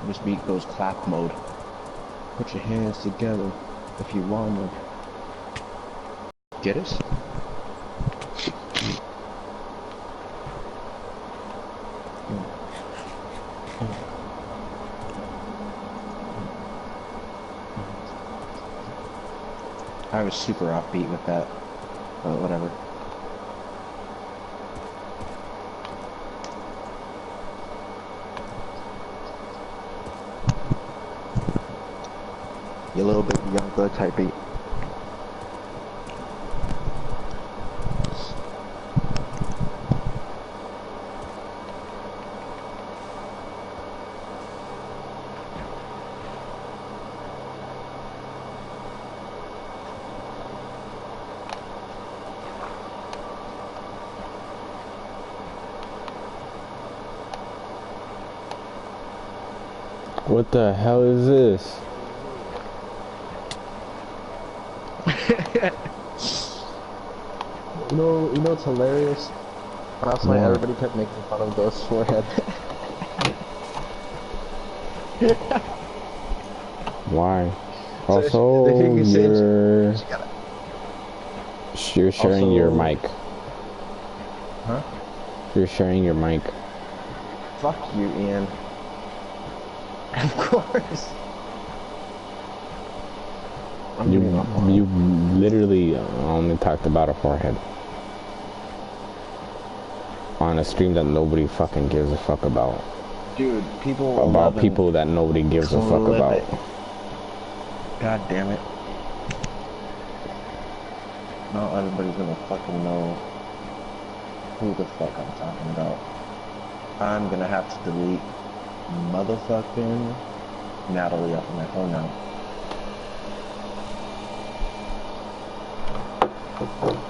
this beat goes clap mode. Put your hands together if you wanna. Get it? I was super offbeat with that, but whatever. You little bit young blood type beat. What the hell is this? You know what's hilarious? Last night everybody kept making fun of Ghost's forehead. Why? So you're sharing your mic. Huh? You're sharing your mic. Fuck you, Ian. Of course. You literally only talked about a forehead on a stream that nobody fucking gives a fuck about. Dude, people about people that nobody gives a fuck about. God damn it. Not everybody's gonna fucking know who the fuck I'm talking about. I'm gonna have to delete motherfucking Natalie off of my phone now.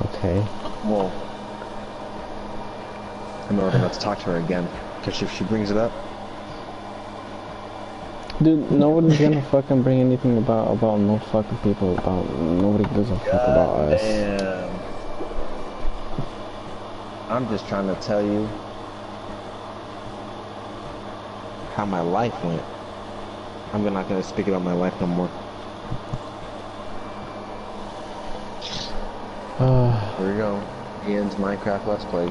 Okay. Well, I'm not gonna have to talk to her again, because if she brings it up... Dude, nobody's gonna fucking bring anything about no fucking people, nobody gives a fuck about us. Damn. I'm just trying to tell you how my life went. I'm not gonna speak about my life no more. Here we go. Ian's Minecraft Let's Play.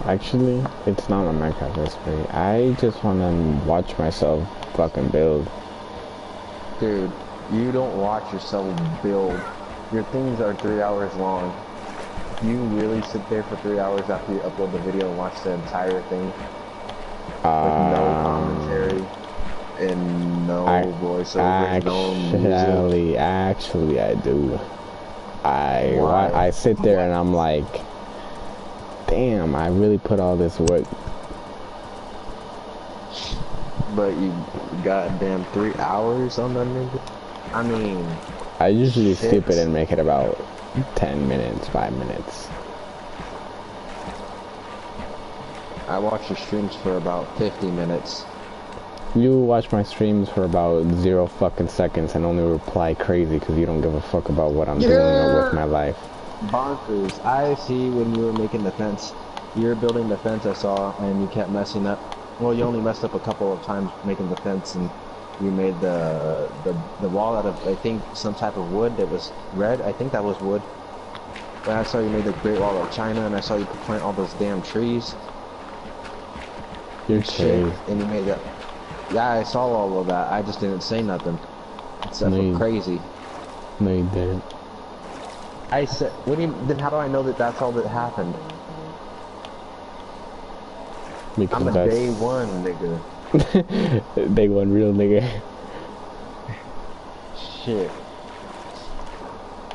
Actually, it's not a Minecraft Let's Play. I just wanna watch myself fucking build. Dude, you don't watch yourself build. Your things are 3 hours long. You really sit there for 3 hours after you upload the video and watch the entire thing? With no commentary and no voiceover, no music? Actually, I do. I sit there and I'm like, damn, I really put all this work. But you goddamn 3 hours on that nigga? I mean... I usually skip it and make it about 10 minutes, 5 minutes. I watch your streams for about 50 minutes. You watch my streams for about 0 fucking seconds and only reply crazy because you don't give a fuck about what I'm doing or with my life. Bonkers. I see when you were making the fence. You were building the fence I saw and you kept messing up. Well, you only messed up a couple of times making the fence and you made the wall out of, I think, some type of wood that was red. I think that was wood. But I saw you made the Great Wall of China and I saw you plant all those damn trees. You're crazy. And you made that. Yeah, I saw all of that. I just didn't say nothing. Except for crazy. No, you didn't. I said, what do you, then how do I know that that's all that happened? Because I'm a day one nigga. Day one real nigga. Shit.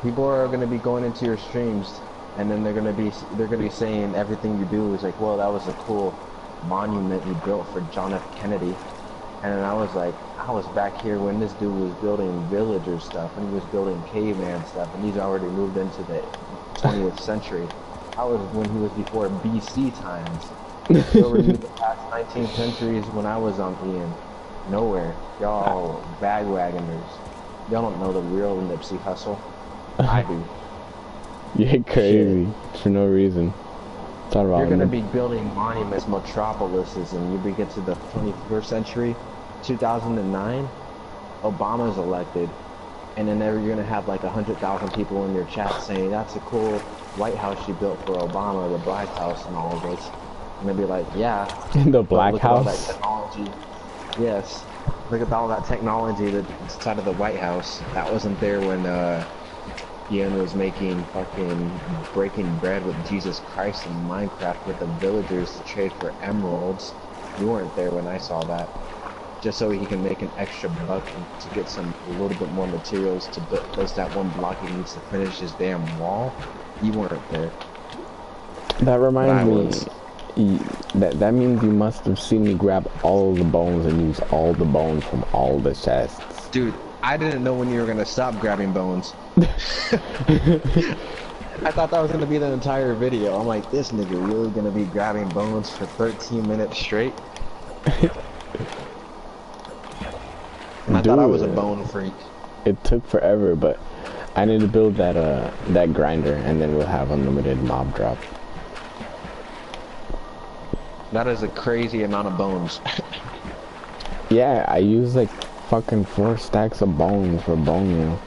People are gonna be going into your streams and then they're gonna be saying everything you do is like, well, that was a cool monument you built for John F. Kennedy. And then I was like, I was back here when this dude was building villager stuff and he was building caveman stuff and he's already moved into the 20th century. I was when he was before BC times. Over in the past 19 centuries when I was on Ian. Nowhere. Y'all bagwagoners. Y'all don't know the real Nipsey Hussle. I do. You're crazy. Shit. For no reason. Talk You're about gonna be building monuments, metropolises, and you get to the 21st century, 2009, Obama's elected, and then you're gonna have like 100,000 people in your chat saying that's a cool White House you built for Obama, the Black House, and all of this. And they'll be like, yeah, the but Black look at all that House. technology. Yes, look at all that technology that's inside of the White House. That wasn't there when Ian was making fucking breaking bread with Jesus Christ in Minecraft with the villagers to trade for emeralds. You weren't there when I saw that. Just so he can make an extra buck to get a little bit more materials to place that one block he needs to finish his damn wall. You weren't there. That reminds was. me. That means you must have seen me grab all the bones and use all the bones from all the chests. Dude, I didn't know when you were gonna stop grabbing bones. I thought that was gonna be the entire video. I'm like, this nigga really gonna be grabbing bones for 13 minutes straight? And I thought I was a bone freak. It took forever, but I need to build that grinder, and then we'll have unlimited mob drop. That is a crazy amount of bones. Yeah, I use like fucking 4 stacks of bones for bone meal.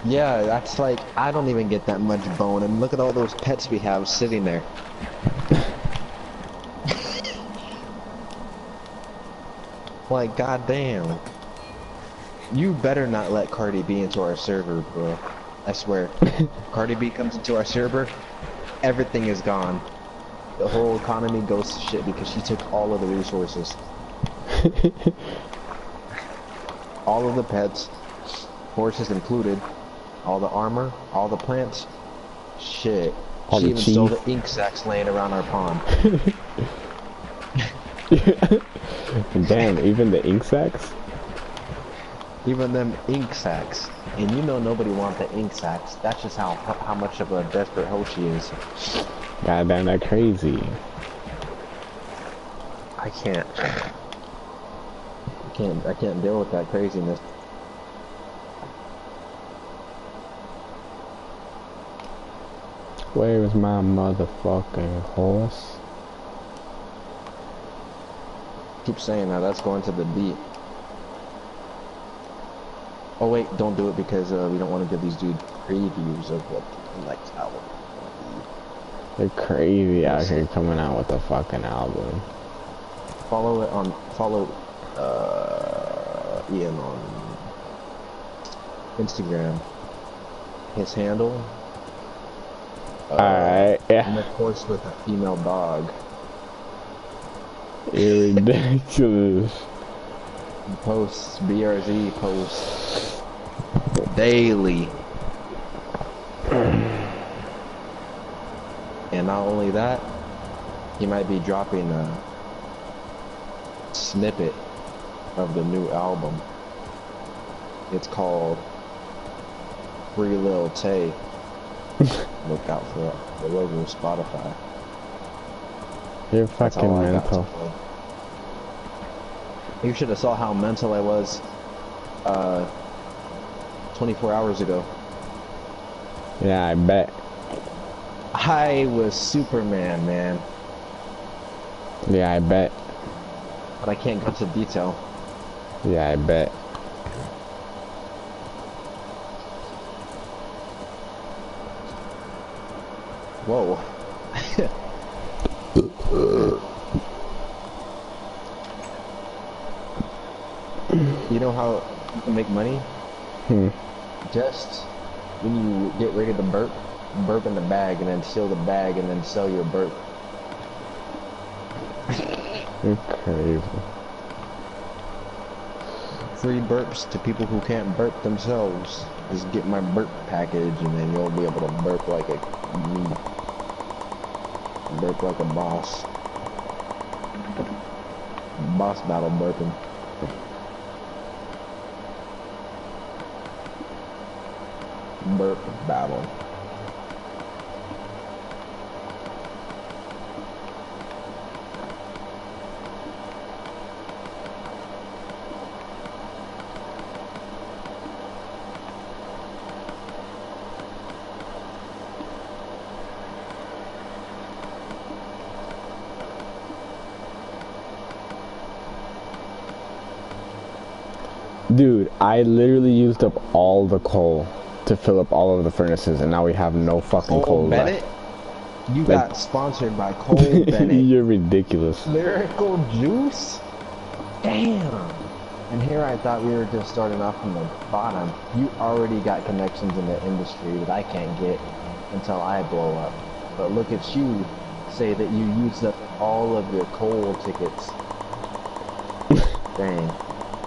Yeah, that's like, I don't even get that much bone, and look at all those pets we have sitting there. Like, goddamn. You better not let Cardi B into our server, bro. I swear. Cardi B comes into our server, everything is gone. The whole economy goes to shit because she took all of the resources. All of the pets, horses included, all the armor, all the plants, shit. All she the even cheese. stole the ink sacks laying around our pond. Damn, even the ink sacks? Even them ink sacks. And you know nobody wants the ink sacks. That's just how much of a desperate hoe she is. God damn, that crazy. I can't deal with that craziness. Where's my motherfucking horse? Keep saying that, that's going to the beat. Oh wait, don't do it because we don't want to give these dudes previews of what the next album is going to be. They're crazy out here coming out with a fucking album. Follow Ian on Instagram. His handle. Alright, yeah. And of course with a female dog. You're ridiculous. He posts, BRZ posts daily. And not only that, he might be dropping a snippet of the new album. It's called Free Lil Tay. Look out for the logo Spotify. You're That's fucking all I got mental. today. You should have saw how mental I was 24 hours ago. Yeah, I bet. I was Superman, man. Yeah, I bet. But I can't go into detail. Yeah, I bet. Whoa. You know how you can make money? Just when you get ready to burp in the bag and then seal the bag and then sell your burp. You're crazy. Free burps to people who can't burp themselves. Just get my burp package and then you'll be able to burp like a burp like a boss. Boss battle burping. Burp battle. Dude, I literally used up all the coal to fill up all of the furnaces, and now we have no fucking coal Bennett? left. You got sponsored by Cole Bennett. You're ridiculous. Lyrical Juice? Damn. And here I thought we were just starting off from the bottom. You already got connections in the industry that I can't get until I blow up. But look at you, say that you used up all of your coal tickets. Dang.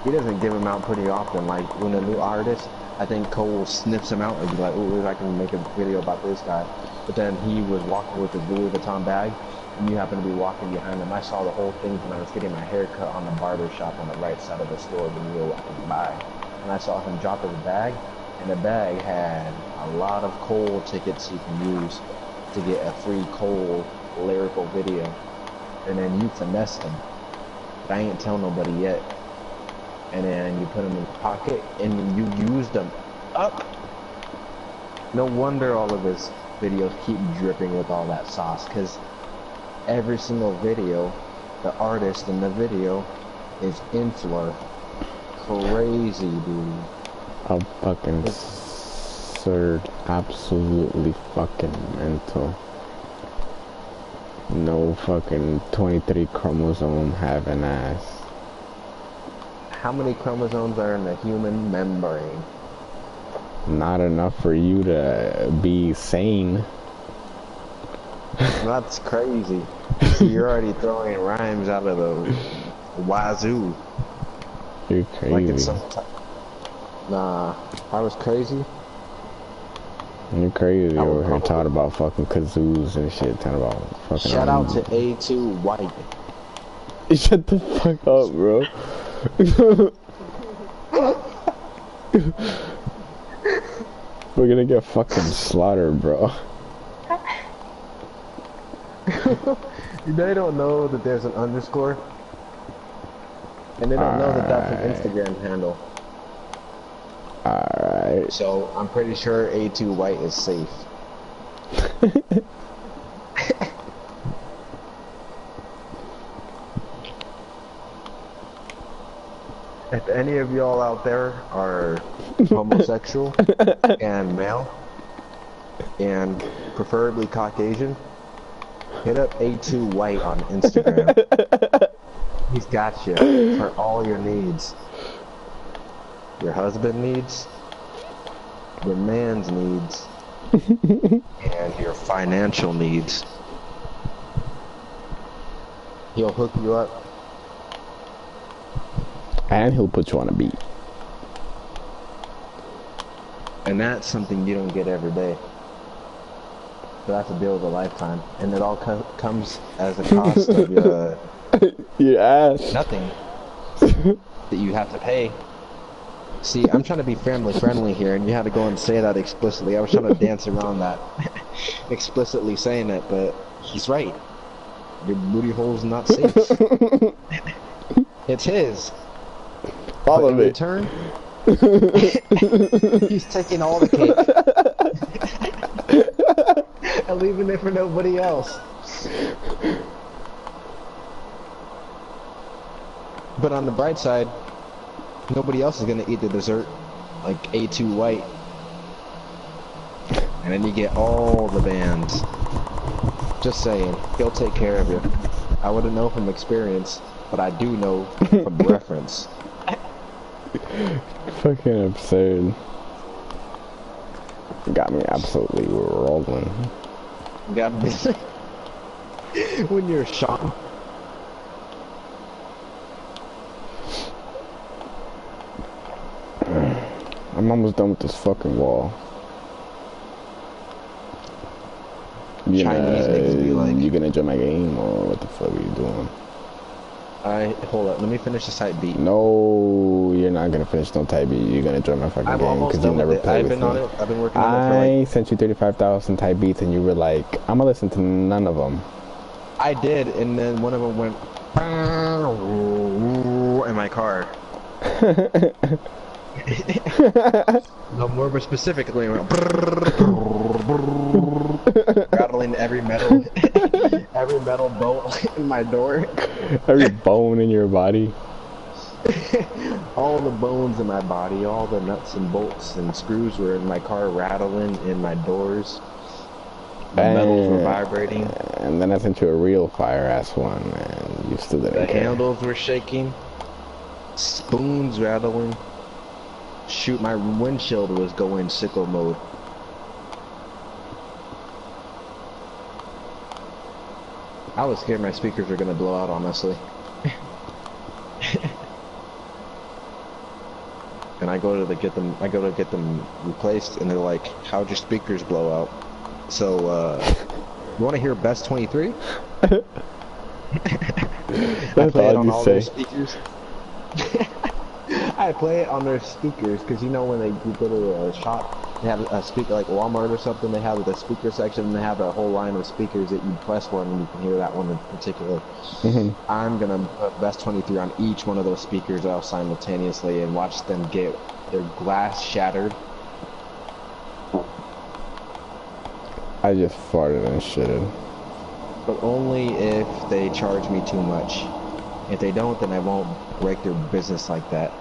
He doesn't give them out pretty often. Like when a new artist, I think Cole sniffs him out and be like, oh, I can make a video about this guy. But then he was walking with his Louis Vuitton bag, and you happen to be walking behind him. I saw the whole thing when I was getting my hair cut on the barber shop on the right side of the store when you were walking by. And I saw him drop his bag, and the bag had a lot of Cole tickets you can use to get a free Cole lyrical video. And then you finessed him. But I ain't tell nobody yet. And then you put them in your pocket, and you used them up. No wonder all of his videos keep dripping with all that sauce, because every single video, the artist in the video is influencer. Crazy, dude. I'm fucking absurd. Absolutely fucking mental. No fucking 23 chromosome having ass. How many chromosomes are in the human membrane? Not enough for you to be sane. That's crazy. So you're already throwing rhymes out of the wazoo. You're crazy. Like it's some nah, I was crazy. You're crazy over here talking about fucking kazoos and shit. Talking about fucking. Shout out to A2 White. Shut the fuck up, bro. We're gonna get fucking slaughtered, bro. They don't know that there's an underscore, and they don't know that that's an Instagram handle. Alright. So I'm pretty sure A2 White is safe. If any of y'all out there are homosexual and male, and preferably Caucasian, hit up A2 White on Instagram. He's got you for all your needs. Your husband needs, your man's needs, and your financial needs. He'll hook you up. And he'll put you on a beat. And that's something you don't get every day. So that's a deal of a lifetime. And it all comes as a cost of your ass. Nothing that you have to pay. See, I'm trying to be family friendly here, and you had to go and say that explicitly. I was trying to dance around that, explicitly saying it, but he's right. Your booty hole's not safe. It's his. All of it. In return, he's taking all the cake and leaving it for nobody else. But on the bright side, nobody else is gonna eat the dessert, like A2 White. And then you get all the bands. Just saying, he'll take care of you. I wouldn't know from experience, but I do know from reference. Fucking absurd. Got me absolutely rolling. Got me. When you're shot. I'm almost done with this fucking wall. You gonna enjoy my game, or what the fuck are you doing? Hold up, let me finish this type beat. No, you're not gonna finish no type beat. You're gonna enjoy my fucking game because you never played with me. I've been working on it for like... I sent you 35,000 type beats and you were like, I'm gonna listen to none of them. I did, and then one of them went in my car. No, more specifically, it went rattling every metal bolt in my door. Every bone in your body. All the bones in my body, all the nuts and bolts and screws were in my car rattling in my doors. The metals were vibrating. And then I sent you a real fire-ass one, and you still didn't The care. handles were shaking. Spoons rattling. Shoot, my windshield was going sicko mode. I was scared my speakers were gonna blow out, honestly. And I go to get them replaced, and they're like, "How'd your speakers blow out?" So, you want to hear Best 23? I play it on all their speakers. I play it on their speakers because you know when you go to a shop, they have a speaker like Walmart or something. They have the speaker section, and they have a whole line of speakers that you press one and you can hear that one in particular. I'm gonna put Best 23 on each one of those speakers out simultaneously and watch them get their glass shattered. I just farted and shitted. But only if they charge me too much. If they don't, then I won't break their business like that.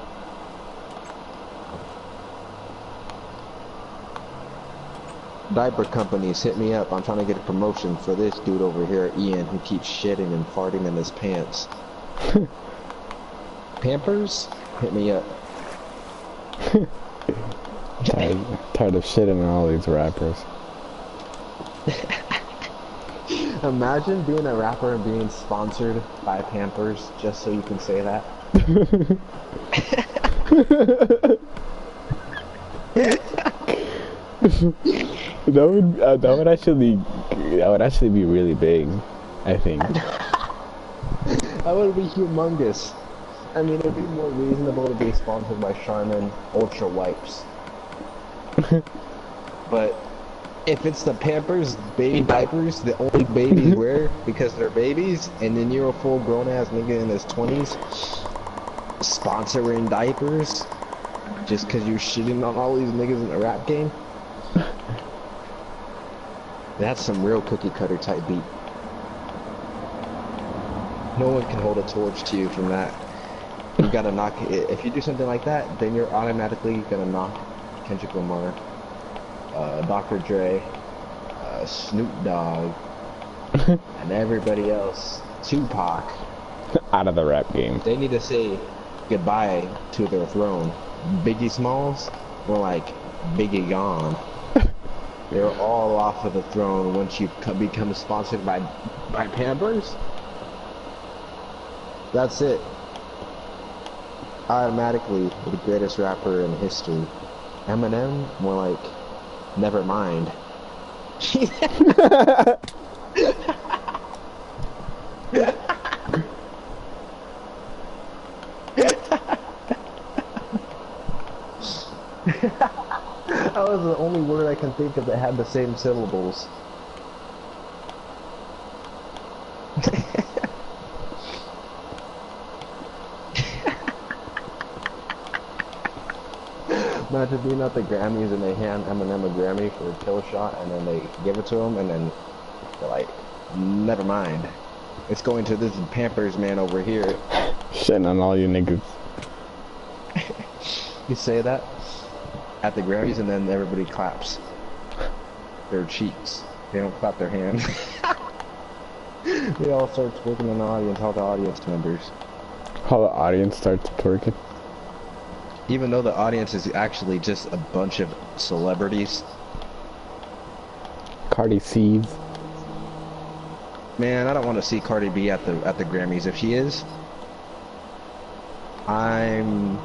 Diaper companies, hit me up. I'm trying to get a promotion for this dude over here, Ian, who keeps shitting and farting in his pants. Pampers? Hit me up. Tired of shitting on all these rappers. Imagine being a rapper and being sponsored by Pampers just so you can say that. that would actually be really big, I think. That would be humongous. I mean, it'd be more reasonable to be sponsored by Charmin Ultra Wipes. But if it's the Pampers baby diapers that only babies wear because they're babies, and then you're a full grown ass nigga in his 20s sponsoring diapers just because you're shitting on all these niggas in the rap game, that's some real cookie cutter type beat. No one can hold a torch to you from that. You gotta knock it. If you do something like that, then you're automatically gonna knock Kendrick Lamar, Dr. Dre, Snoop Dogg, and everybody else, Tupac, out of the rap game. They need to say goodbye to their throne. Biggie Smalls were like Biggie gone. They're all off of the throne once you become sponsored by Pampers. That's it. Automatically the greatest rapper in history. Eminem, more like, never mind. That was the only word I can think of that had the same syllables. Imagine being at the Grammys and they hand Eminem a Grammy for a kill shot and then they give it to him and then they're like, never mind. It's going to this Pampers man over here. Shitting on all you niggas. You say that at the Grammys and then everybody claps their cheeks. They don't clap their hands. They all start twerking in the audience, all the audience members. How the audience starts twerking? Even though the audience is actually just a bunch of celebrities. Cardi C. Man, I don't want to see Cardi B at the Grammys. If she is, I'm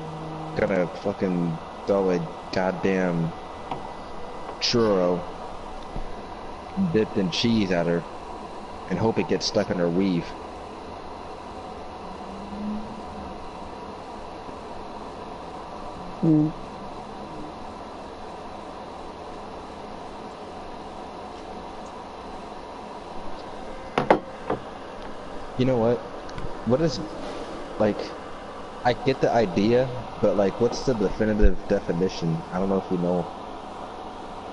gonna fucking throw a goddamn churro dipped in cheese at her and hope it gets stuck in her weave. Mm. You know what? What is, like, I get the idea, but like, what's the definitive definition? I don't know if you know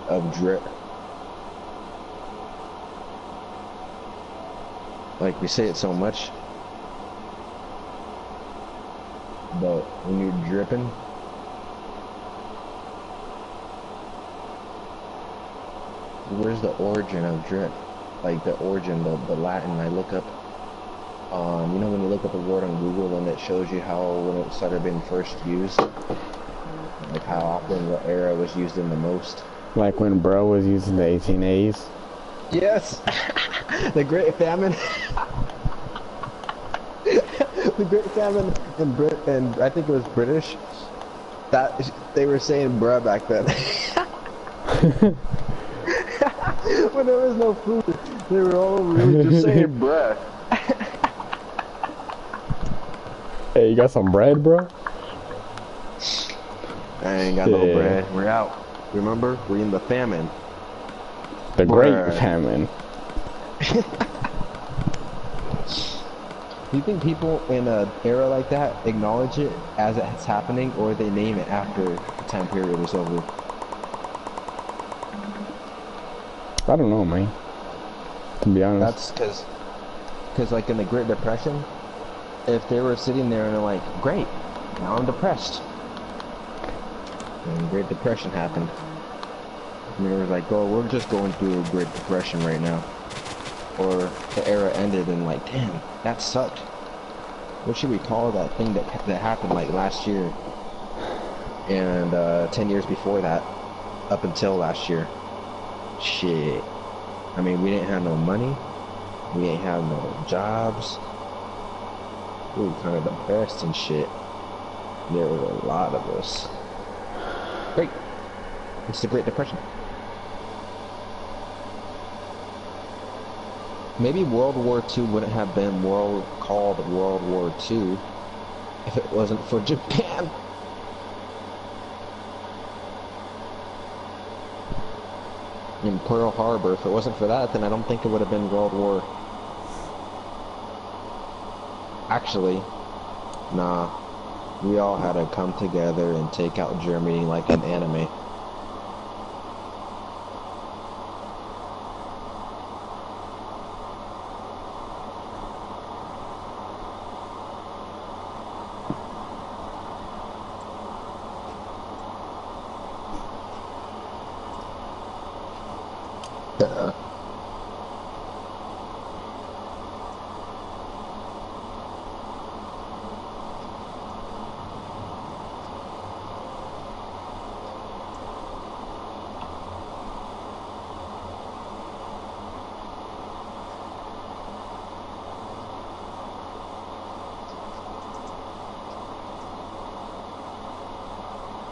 of drip. Like, we say it so much. But when you're dripping, where's the origin of drip? Like the origin, the Latin. I look up, you know when you look up a word on Google and it shows you how when it started being first used, like how often what era was used in the most. Like when bro was using the 18As. Yes, the Great Famine. The Great Famine in and I think it was British. That they were saying bruh back then. When there was no food, they were all really just saying bruh. Hey, you got some bread, bro? I ain't got no bread. We're out. Remember? We're in the famine. The Great Famine. Do you think people in an era like that acknowledge it as it's happening, or they name it after the time period is over? I don't know, man. To be honest. That's because like in the Great Depression, if they were sitting there and they're like, great, now I'm depressed. And the Great Depression happened. And they were like, oh, we're just going through a Great Depression right now. Or the era ended and like, damn, that sucked. What should we call that thing that happened like last year and 10 years before that, up until last year? Shit. I mean, we didn't have no money. We ain't have no jobs. We were kind of depressed and shit. There were a lot of us. Great. It's the Great Depression. Maybe World War II wouldn't have been called World War II if it wasn't for Japan. In Pearl Harbor, if it wasn't for that, then I don't think it would have been World War. Actually, nah. We all had to come together and take out Germany like an anime.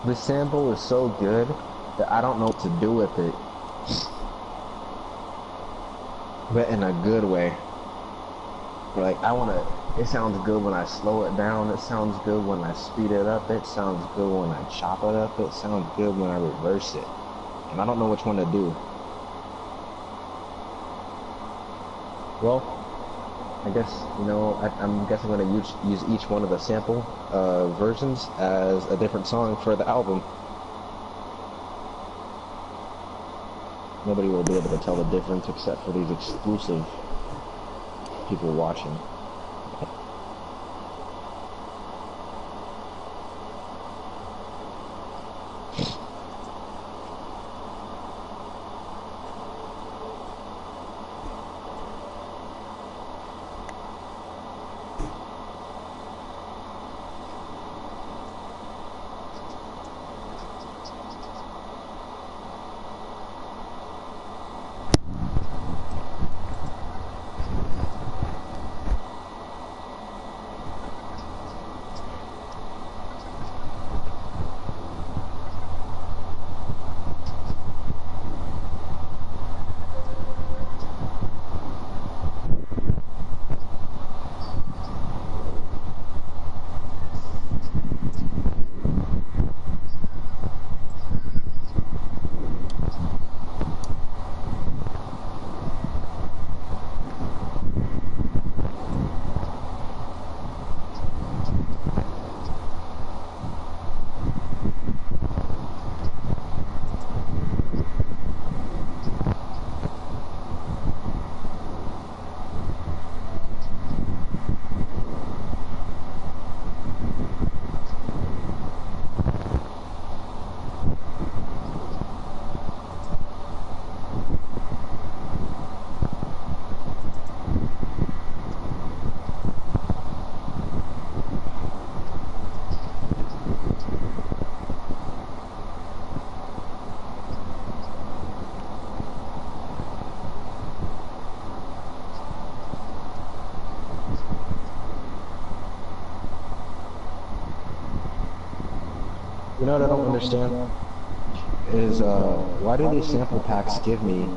The sample is so good that I don't know what to do with it. But in a good way. Like, it sounds good when I slow it down, it sounds good when I speed it up, it sounds good when I chop it up, it sounds good when I reverse it. And I don't know which one to do. Well, I guess, you know, I'm guessing I'm going to use each one of the sample versions as a different song for the album. Nobody will be able to tell the difference except for these exclusive people watching. You know what I don't understand? Is, why do these sample packs give me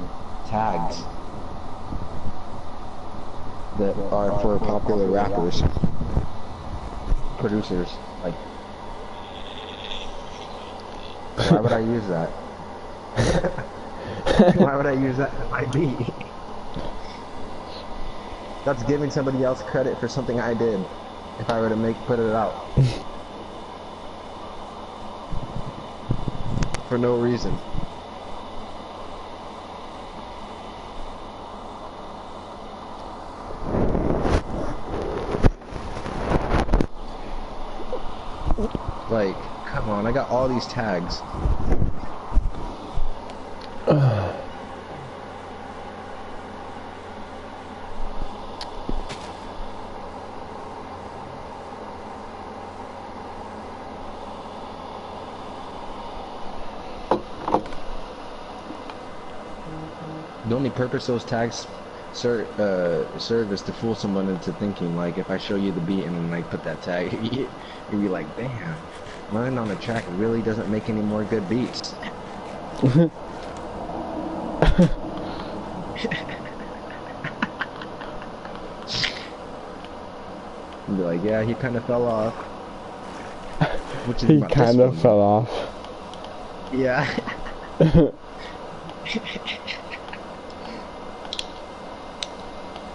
tags that are for popular rappers, producers? Like, why would I use that? Why would I use that in my beat? That's giving somebody else credit for something I did. If I were to put it out. For no reason. Like, come on, I got all these tags. The only purpose those tags serve is to fool someone into thinking, like, if I show you the beat and like put that tag, you'd be like, damn, running on a track really doesn't make any more good beats. You'd be like, yeah, he kind of fell off. Which is he kind of fell off. Yeah.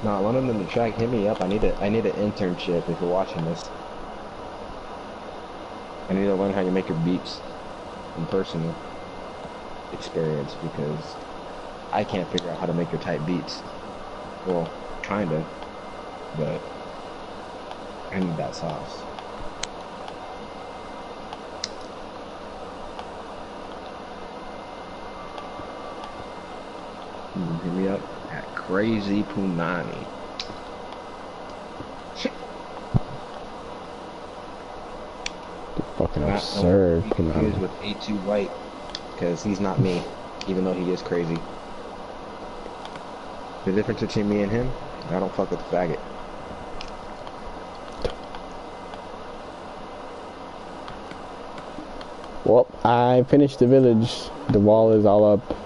No, London in the track, hit me up. I need an internship if you're watching this. I need to learn how you make your beats in personal experience because I can't figure out how to make your type beats. Well, kinda, but I need that sauce. Hit me up at Crazy Punani. Fucking absurd, Punani. He is with A2 White because he's not me, even though he is crazy. The difference between me and him, I don't fuck with the faggot. Well, I finished the village. The wall is all up.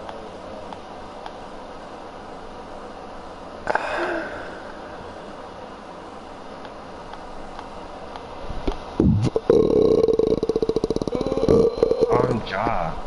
On job.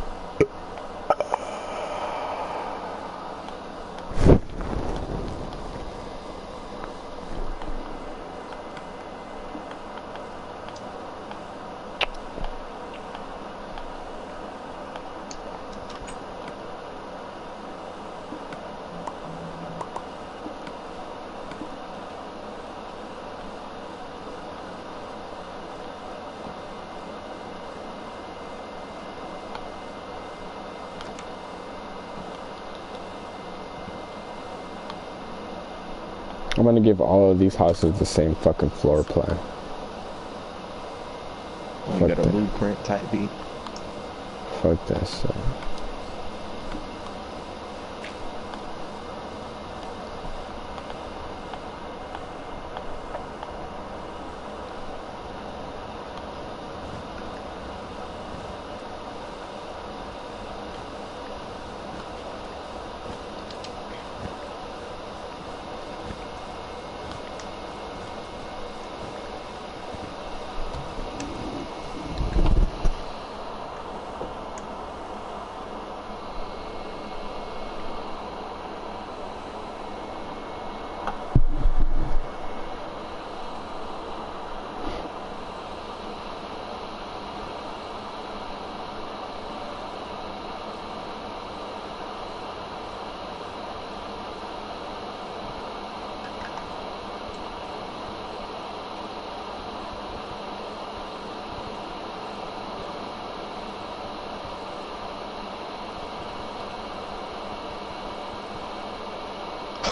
I'm gonna give all of these houses the same fucking floor plan. You got a blueprint type beat. Fuck that shit.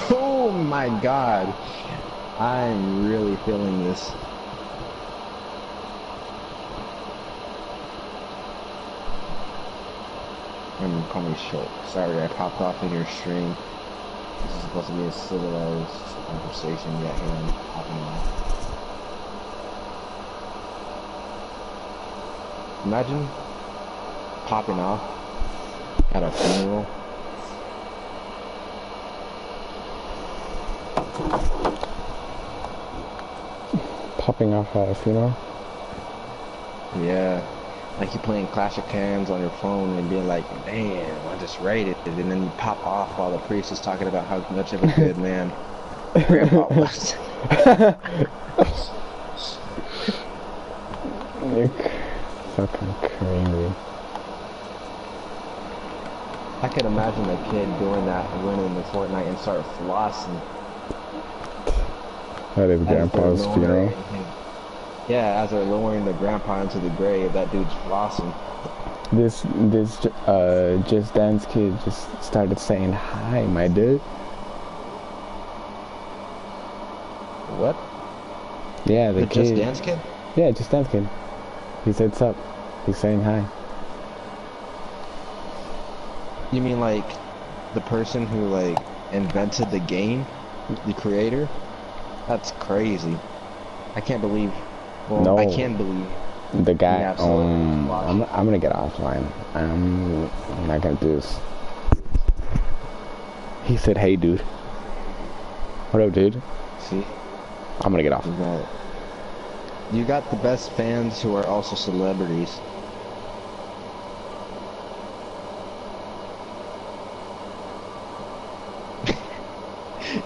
Oh my god, I'm really feeling this. Call me short. Sorry, I popped off in your stream. This is supposed to be a civilized conversation, yet here I'm popping off. Imagine popping off at a funeral. Popping off at a funeral? Yeah. Like you playing Clash of Clans on your phone and being like, damn, I just raided it, and then you pop off while the priest is talking about how much of a good man Grandpa was. You're fucking crazy. I could imagine a kid doing that, winning the Fortnite and start flossing. That is Grandpa's funeral. Yeah, as they're lowering the grandpa into the grave, that dude's flossing. This Just Dance kid just started saying hi, my dude. What? Yeah, the kid. Just Dance kid? Yeah, Just Dance kid. He said sup. He's saying hi. You mean like the person who like invented the game, the creator? That's crazy. I can't believe. Well, no, I can believe. The guy. I'm gonna get offline. I'm not gonna do this. He said, "Hey, dude." What up, dude? See? I'm gonna get off. You got the best fans who are also celebrities.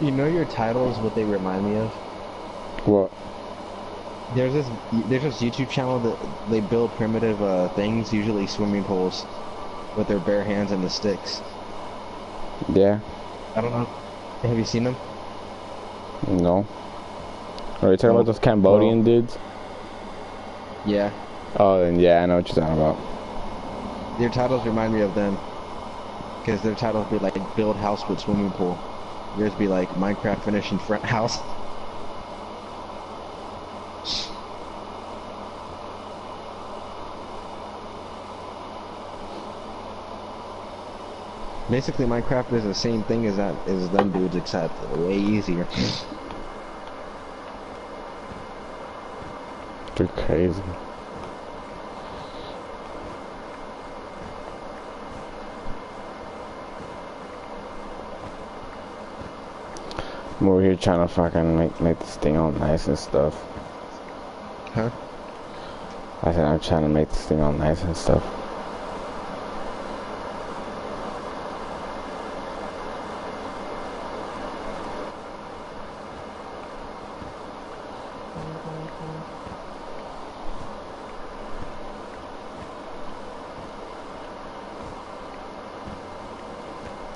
You know your titles, what they remind me of? What? There's this YouTube channel that they build primitive things, usually swimming pools, with their bare hands and the sticks. Yeah. I don't know. Have you seen them? No. Are you talking about those Cambodian dudes? Yeah. Oh, then yeah, I know what you're talking about. Their titles remind me of them. Because their titles be like, build house with swimming pool. Yours be like, Minecraft finishing front house. Basically, Minecraft is the same thing as them dudes, except way easier. They're crazy. I'm over here trying to fucking make this thing all nice and stuff. Huh? I said I'm trying to make this thing all nice and stuff.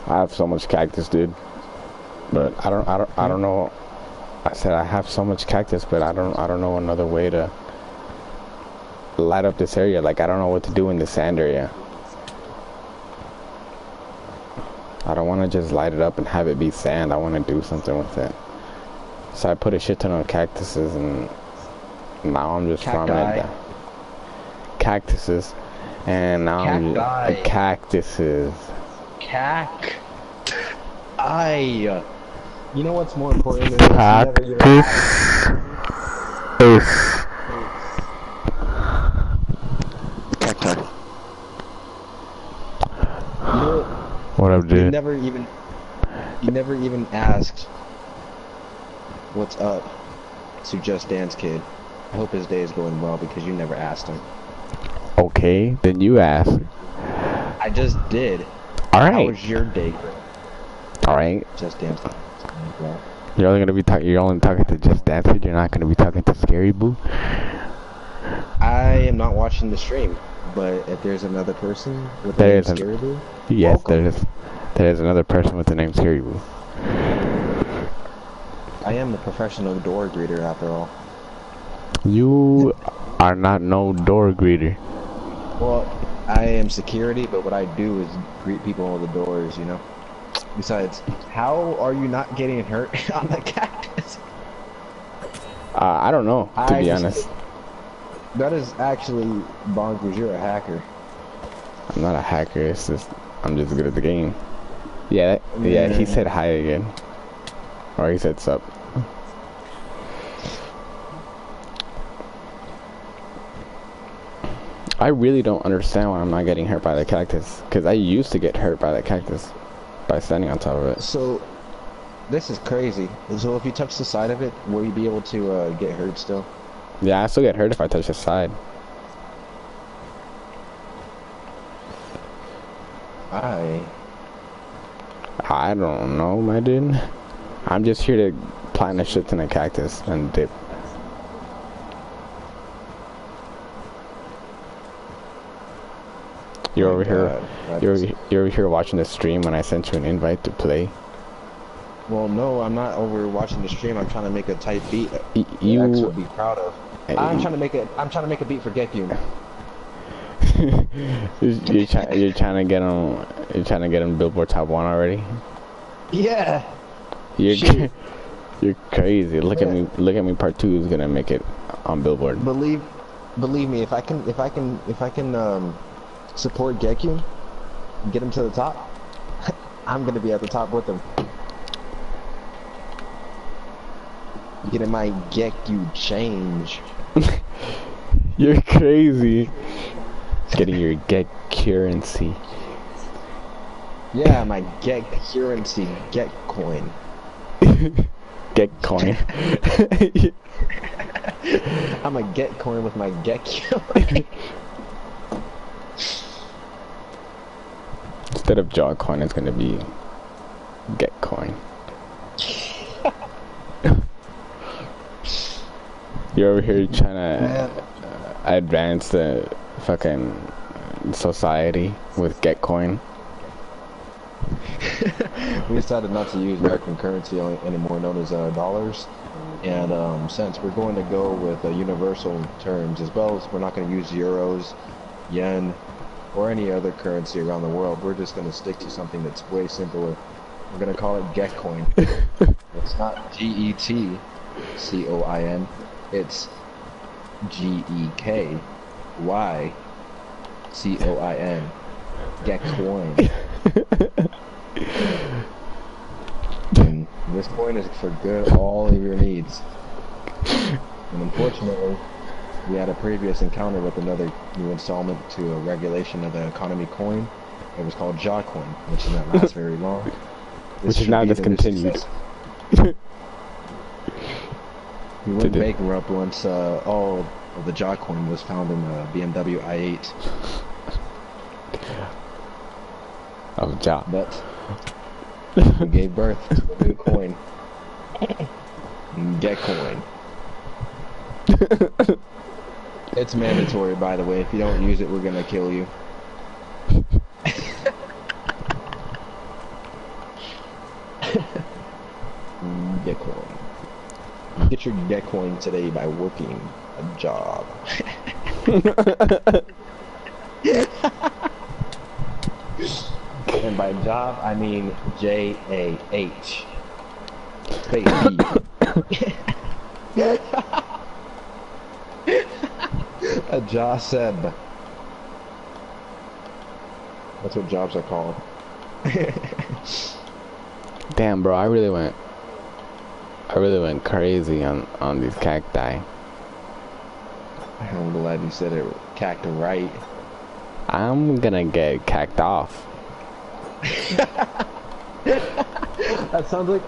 I have so much cactus, dude. But I don't know. I said I have so much cactus, but I don't know another way to light up this area. Like I don't know what to do in the sand area. I don't want to just light it up and have it be sand. I want to do something with it. So I put a shit ton of cactuses, and now I'm just farming it. Cactuses, and now I'm just, cactuses. You know what's more important than this? Cacti. What up, dude? You never even asked what's up to Just Dance Kid. I hope his day is going well because you never asked him. Okay, then you ask. I just did. Alright. How was your day? Alright. Just Dance Kid. Well, you're only talking to Just Dance Kid. You're not gonna be talking to Scary Boo. I am not watching the stream, but if there's another person with the name Scary Boo, yes, welcome. there's another person with the name Scary Boo. I am the professional door greeter after all. You are not no door greeter. Well, I am security, but what I do is greet people at the doors, you know? Besides, how are you not getting hurt on the cactus? I don't know, to be honest. That is actually bonkers. You're a hacker. I'm not a hacker. It's just I'm just good at the game. Yeah, yeah. He said hi again, or he said sup. I really don't understand why I'm not getting hurt by the cactus. Because I used to get hurt by the cactus by standing on top of it. So, this is crazy. So if you touch the side of it, will you be able to get hurt still? Yeah, I still get hurt if I touch the side. I don't know, my dude. I'm just here to plant a shit in a cactus and dip. You're over here. You're over here watching the stream when I sent you an invite to play. Well, no, I'm not over watching the stream. I'm trying to make a tight beat that you X would be proud of. I'm trying to make a beat for Gekyun. you're trying to get him. You're trying to get him Billboard Top 1 already. Yeah. You're crazy. Look at me. Look at me. Part 2 is gonna make it on Billboard. Believe me, if I can support Gekyun and get him to the top, I'm gonna be at the top with him. Getting my Gekyun change. You're crazy. Getting your Get currency. Yeah, my Get currency, Get coin. Get coin. I'm a Get coin with my Get coin. Instead of Jaw coin, it's gonna be Get coin. You're over here trying to advance the fucking society with Get coin. We decided not to use American currency anymore, known as dollars and cents. We're going to go with universal terms, as well as we're not going to use euros, yen, or any other currency around the world. We're just going to stick to something that's way simpler. We're going to call it Getcoin. It's not Getcoin, it's Gekyn, Getcoin. And this coin is for good all of your needs. And unfortunately, we had a previous encounter with another new installment to a regulation of the economy coin. It was called Jawcoin, which did not last very long. Which is now discontinued. We went bankrupt once all of the Jawcoin was found in the BMW i8. Oh, Jaw. But we gave birth to a new coin. Getcoin. It's mandatory, by the way. If you don't use it, we're gonna kill you. Getcoin. Get your Getcoin today by working a job. And by job, I mean J-A-H. Space E. A job. That's what jobs are called. Damn, bro, I really went crazy on these cacti. I'm glad you said it cacti right. I'm gonna get cacked off. That sounds like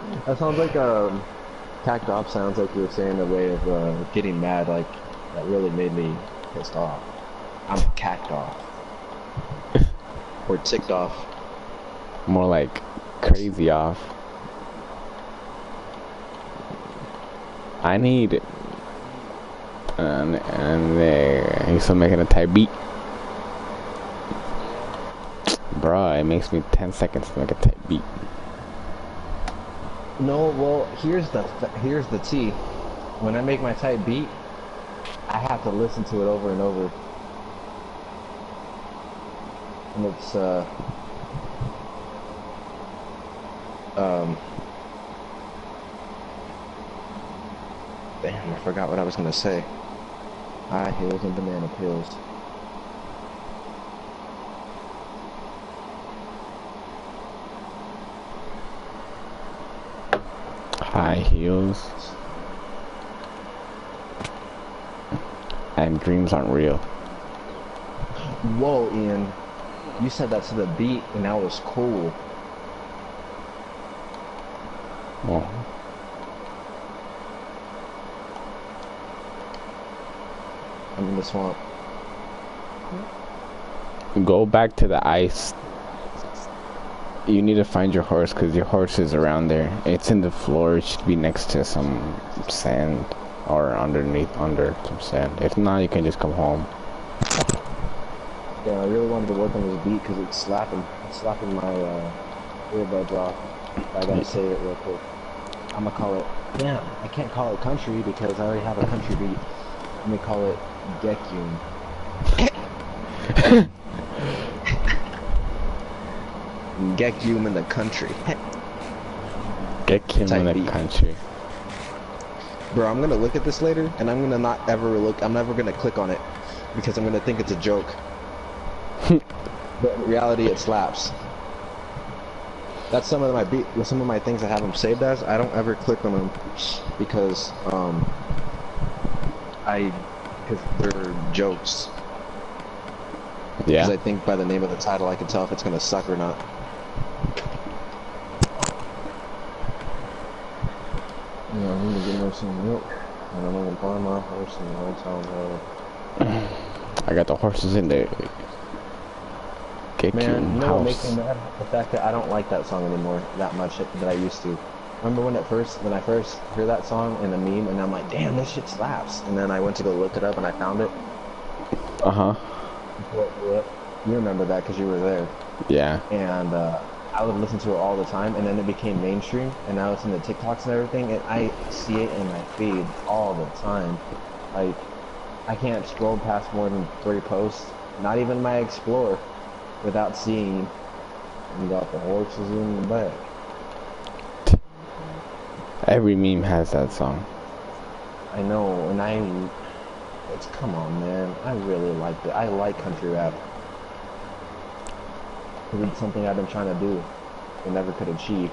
cacked off sounds like you were saying a way of getting mad. Like that really made me pissed off. I'm cacked off. Or ticked off. More like crazy off. I need it. And there, he's still making a tight beat. Bruh, it makes me 10 seconds to make a tight beat. No, well, here's the tea. When I make my tight beat, I have to listen to it over and over. And it's damn, I forgot what I was gonna say. High heels and banana peels. High heels. And dreams aren't real. Whoa, Ian. You said that to the beat, and that was cool. Oh. I'm in the swamp. Go back to the ice. You need to find your horse because your horse is around there. It's in the floor. It should be next to some sand or under some sand. If not, you can just come home. Yeah, I really wanted to work on this beat because it's slapping. It's slapping my earbuds off. I gotta say it real quick. I'm gonna call it. Damn, I can't call it country because I already have a country beat. Let me call it Gekyun. Gekyun in the country. Gekyun in the beat. country. Bro, I'm gonna look at this later, and I'm gonna not ever look. I'm never gonna click on it because I'm gonna think it's a joke. But in reality, it slaps. That's some of my things I have them saved as. I don't ever click on them because they're jokes. Yeah. Because I think by the name of the title, I can tell if it's gonna suck or not. Yeah, I'm gonna get some milk, and I'm gonna buy my horse in the Old Town Road. I got the horses in there. Man, you know what makes me mad? The fact that I don't like that song anymore that much that I used to. Remember when I first heard that song in a meme, and I'm like, damn, this shit slaps. And then I went to go look it up, and I found it. Uh-huh. You remember that because you were there. Yeah. And I would listen to it all the time, and then it became mainstream, and now it's in the TikToks and everything, and I see it in my feed all the time. Like, I can't scroll past more than 3 posts, not even my Explore, without seeing you got the horses in the back. Every meme has that song. I know, and come on, man. I really like it. I like country rap. It's something I've been trying to do and never could achieve.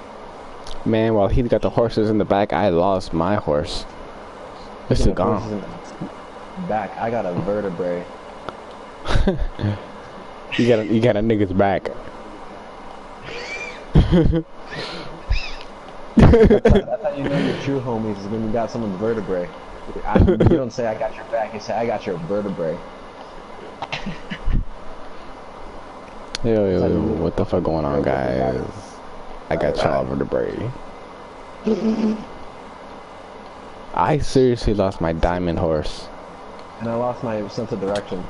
Man, while he got the horses in the back, I lost my horse. It's still gone. Back, I got a vertebrae. You got a nigga's back. That's how you know your true homies is when you got someone's vertebrae. You don't say I got your back, you say I got your vertebrae. Yo, what the fuck going on, guys? I got y'all vertebrae. I seriously lost my diamond horse. And I lost my sense of direction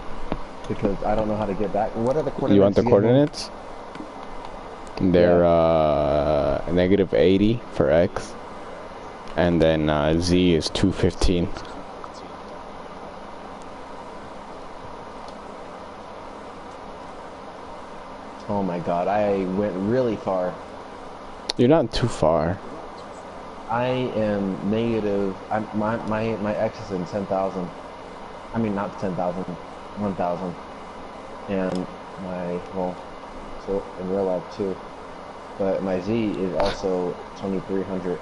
because I don't know how to get back. What are the coordinates? You want the coordinates? They're negative 80 for X, and then Z is 215. Oh my god, I went really far. You're not too far. I am negative. My X is in 10,000. I mean, not 10,000, 1,000. And so in real life too. But my Z is also 2,300.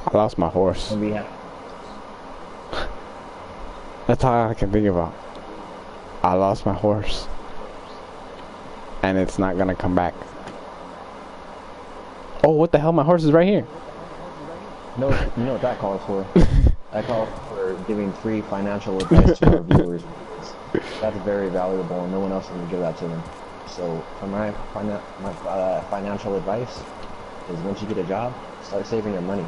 I lost my horse. And we have. That's all I can think about. I lost my horse. And it's not gonna come back. Oh, what the hell? My horse is right here. No, you know what that calls for? That calls for giving free financial advice to our viewers. That's very valuable, and no one else can give that to them. So, for my financial advice is once you get a job, start saving your money.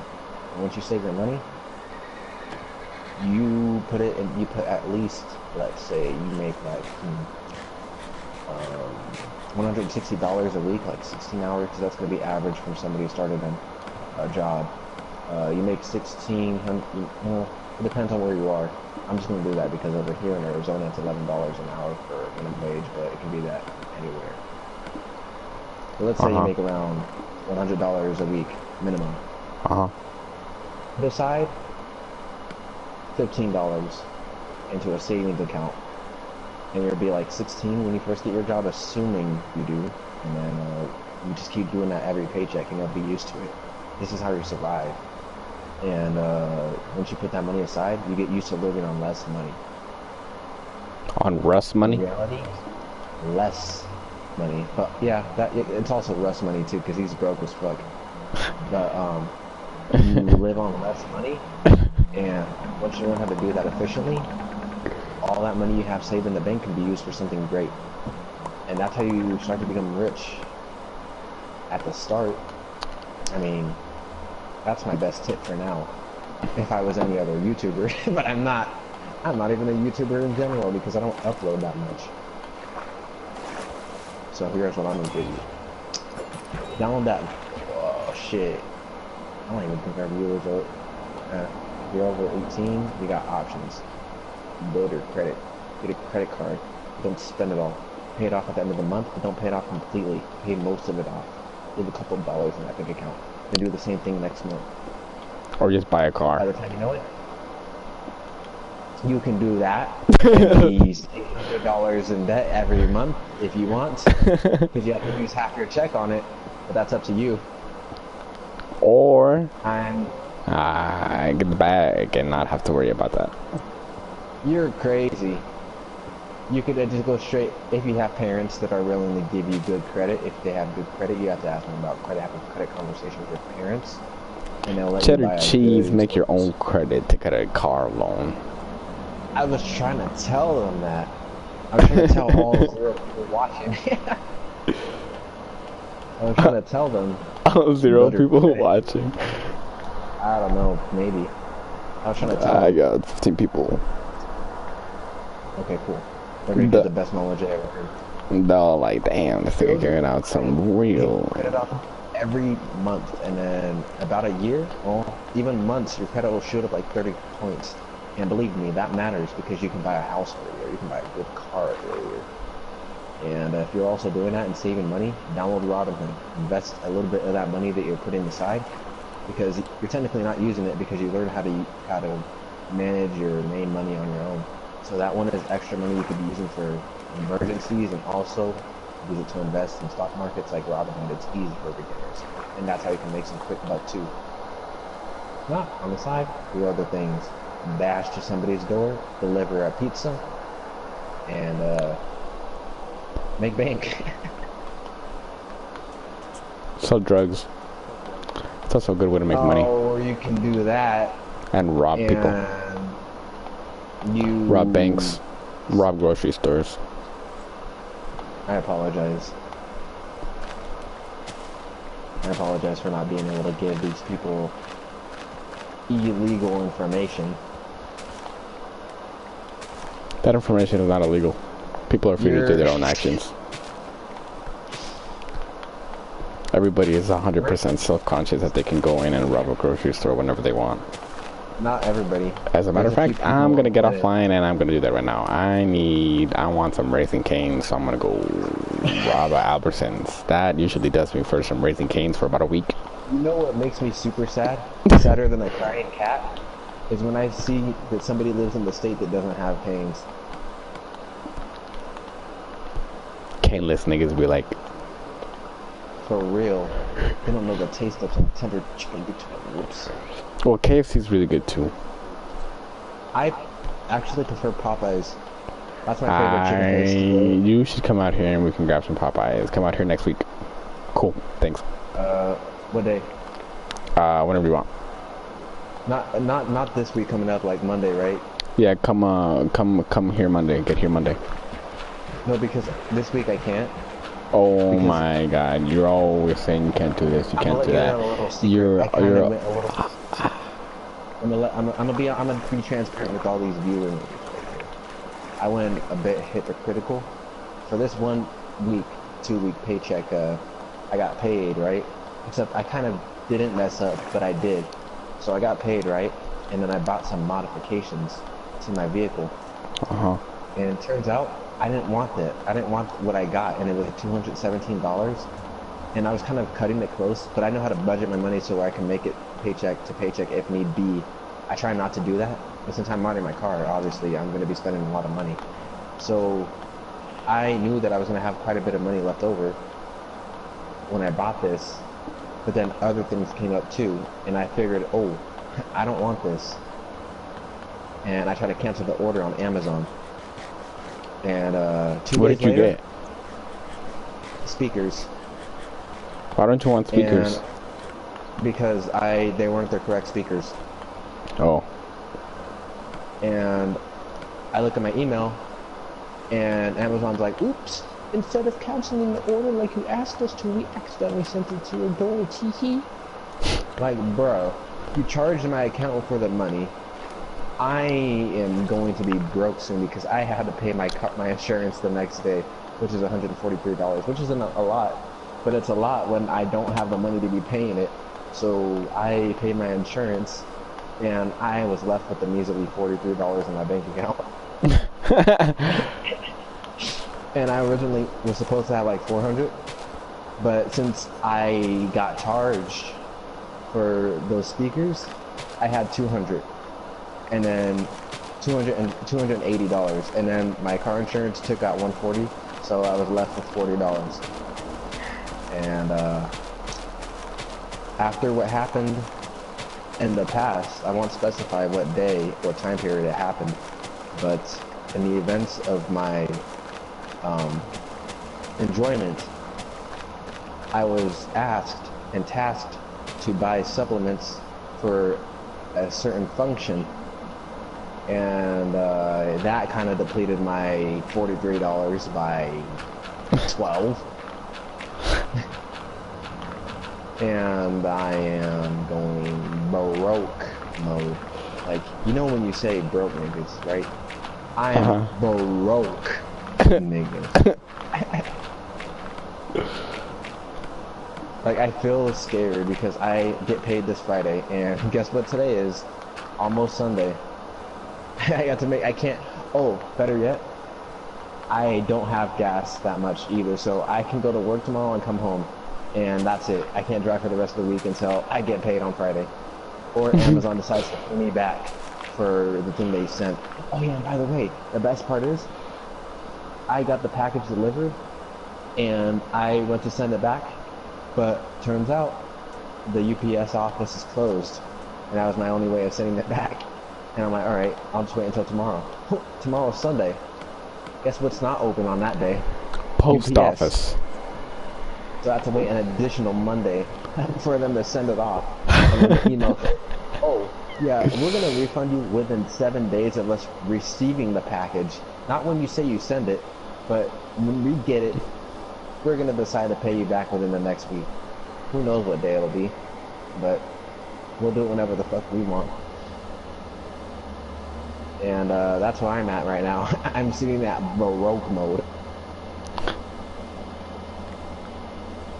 And once you save your money, you put at least, let's say you make like $160 a week, like 16 hours, because that's going to be average from somebody who started a job. You make 1,600. It depends on where you are. I'm just going to do that because over here in Arizona it's $11 an hour for minimum wage, but it can be that anywhere. So let's say you make around $100 a week minimum. Put aside $15 into a savings account, and you'll be like 16 when you first get your job, assuming you do, and then you just keep doing that every paycheck, and you'll be used to it. This is how you survive. And once you put that money aside, you get used to living on less money. On Russ money? In reality, less money. But yeah, it's also Russ money too, because he's broke as fuck. But you live on less money, and once you learn how to do that efficiently, all that money you have saved in the bank can be used for something great. And that's how you start to become rich. At the start, I mean, that's my best tip for now. If I was any other YouTuber, but I'm not. I'm not even a YouTuber in general because I don't upload that much. So here's what I'm gonna give you. Download that. Oh shit. I don't even think our viewers are. If you're over 18, you got options. Build your credit. Get a credit card. Don't spend it all. Pay it off at the end of the month, but don't pay it off completely. Pay most of it off. Leave a couple dollars in that bank account. Then do the same thing next month. Or just buy a car. By the time you know it, you can do that and be $800 in debt every month if you want, because you have to use half your check on it, but that's up to you. Or I get the bag and not have to worry about that. You're crazy. You could just go straight, if you have parents that are willing to give you good credit. If they have good credit, you have to ask them about credit, have a credit conversation with your parents, and they'll let you buy Cheddar cheese, make your own credit to get a car loan. I was trying to tell them that. I was trying to tell all 0 people watching. I was trying to tell them. All 0 people watching. I don't know, maybe. I was trying to tell I got 15 people. Okay, cool. They're gonna get the best knowledge I ever heard. They're like, damn, this nigga giving out some real. Credit off every month, and then about a year, or even months, your credit will shoot up like 30 points. And believe me, that matters because you can buy a house earlier, you can buy a good car earlier. And if you're also doing that and saving money, download Robinhood. Invest a little bit of that money that you're putting aside, because you're technically not using it because you learn how to manage your main money on your own. So that one is extra money you could be using for emergencies, and also use it to invest in stock markets like Robinhood. It's easy for beginners, and that's how you can make some quick buck too. Not on the side, do other things. Dash to somebody's door, deliver a pizza, and make bank. Sell drugs. It's also a good way to make money. Or you can do that and rob people. Rob banks. Rob grocery stores. I apologize. I apologize for not being able to give these people illegal information. That information is not illegal. People are free to do their own actions. Everybody is 100% self-conscious that they can go in and rob a grocery store whenever they want. Not everybody. As a matter of fact, I'm gonna get offline and I'm gonna do that right now. I want some Raising Cane's, so I'm gonna go rob a Albertsons. That usually does me for some Raising Cane's for about a week. You know what makes me super sad? Sadder than a crying cat? Is when I see that somebody lives in the state that doesn't have Cane's. Caneless niggas be like, for real. They don't know the taste of some tender chicken between lips. Well, KFC's really good too. I actually prefer Popeyes. That's my favorite chicken place. You should come out here and we can grab some Popeyes. Come out here next week. Cool. Thanks. What day? Whenever you want. Not this week coming up, like Monday, right? Yeah, come here Monday. Get here Monday. No, because this week I can't. Oh my God! You're always saying you can't do this. You can't do that. I'm gonna be transparent with all these viewers. I went a bit hypocritical. For this 1 week, 2 week paycheck, I got paid, right? Except I kind of didn't mess up, but I did. So I got paid, right? And then I bought some modifications to my vehicle. And it turns out I didn't want that. I didn't want what I got, and it was $217. And I was kind of cutting it close, but I know how to budget my money so I can make it paycheck to paycheck if need be. I try not to do that, but since I'm modding my car, obviously I'm going to be spending a lot of money. So I knew that I was going to have quite a bit of money left over when I bought this, but then other things came up too, and I figured, oh, I don't want this. And I tried to cancel the order on Amazon. And 2 What days did you later, get? speakers. Why don't you want speakers? And because they weren't the correct speakers. Oh. And I look at my email, and Amazon's like, oops, instead of canceling the order like you asked us to, we accidentally sent it to your door, tee-hee. Like, bro, you charged my account for the money. I am going to be broke soon because I had to pay my insurance the next day, which is $143, which isn't a lot, but it's a lot when I don't have the money to be paying it. So I paid my insurance, and I was left with the measly $43 in my bank account. And I originally was supposed to have like 400, but since I got charged for those speakers, I had 200, and then $280, and then my car insurance took out 140, so I was left with $40. And after what happened in the past, I won't specify what day or time period it happened, but in the events of my enjoyment, I was asked and tasked to buy supplements for a certain function, and that kind of depleted my $43 by 12. And I am going broke mode. Like, you know when you say broke niggas, right? I am broke niggas. Like, I feel scared because I get paid this Friday, and guess what today is? Almost Sunday. I can't, oh, better yet, I don't have gas that much either, so I can go to work tomorrow and come home, and that's it. I can't drive for the rest of the week until I get paid on Friday. Or Amazon decides to pay me back for the thing they sent. Oh yeah, and by the way, the best part is, I got the package delivered, and I went to send it back, but turns out the UPS office is closed, and that was my only way of sending it back. And I'm like, alright, I'll just wait until tomorrow. Tomorrow's Sunday. Guess what's not open on that day? Post UPS. office. So I have to wait an additional Monday for them to send it off. And then the email says, oh, yeah, we're going to refund you within 7 days of us receiving the package. Not when you say you send it, but when we get it, we're going to decide to pay you back within the next week. Who knows what day it'll be, but we'll do it whenever the fuck we want. And that's where I'm at right now. I'm sitting at Baroque mode.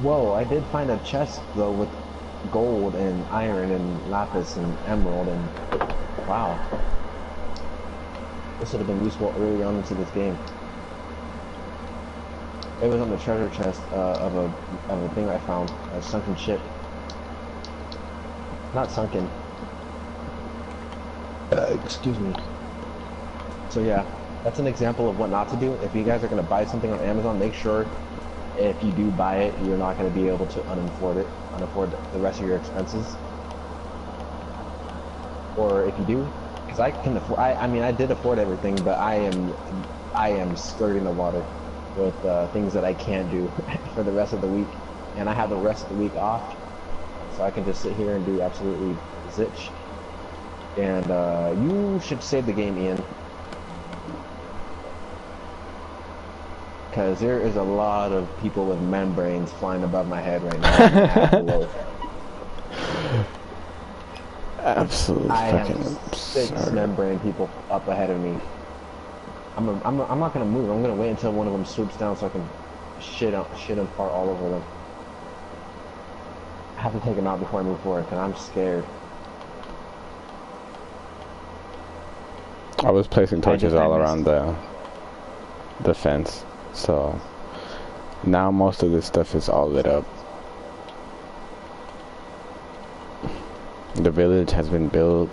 Whoa, I did find a chest though with gold and iron and lapis and emerald, and wow. This would have been useful early on into this game. It was on the treasure chest of a thing I found, a sunken ship. Not sunken. Excuse me. So yeah, that's an example of what not to do. If you guys are going to buy something on Amazon, make sure if you do buy it, you're not going to be able to unafford the rest of your expenses. Or if you do, because I can afford, I mean I did afford everything, but I am skirting the water with things that I can't do for the rest of the week, and I have the rest of the week off, so I can just sit here and do absolutely zilch. And you should save the game, Ian. Because there is a lot of people with membranes flying above my head right now. Absolutely. I have 6 membrane people up ahead of me. I'm not gonna move. I'm gonna wait until one of them swoops down so I can shit and fart all over them. I have to take them out before I move forward because I'm scared. I was placing torches all around the fence. So now most of this stuff is all lit up. The village has been built.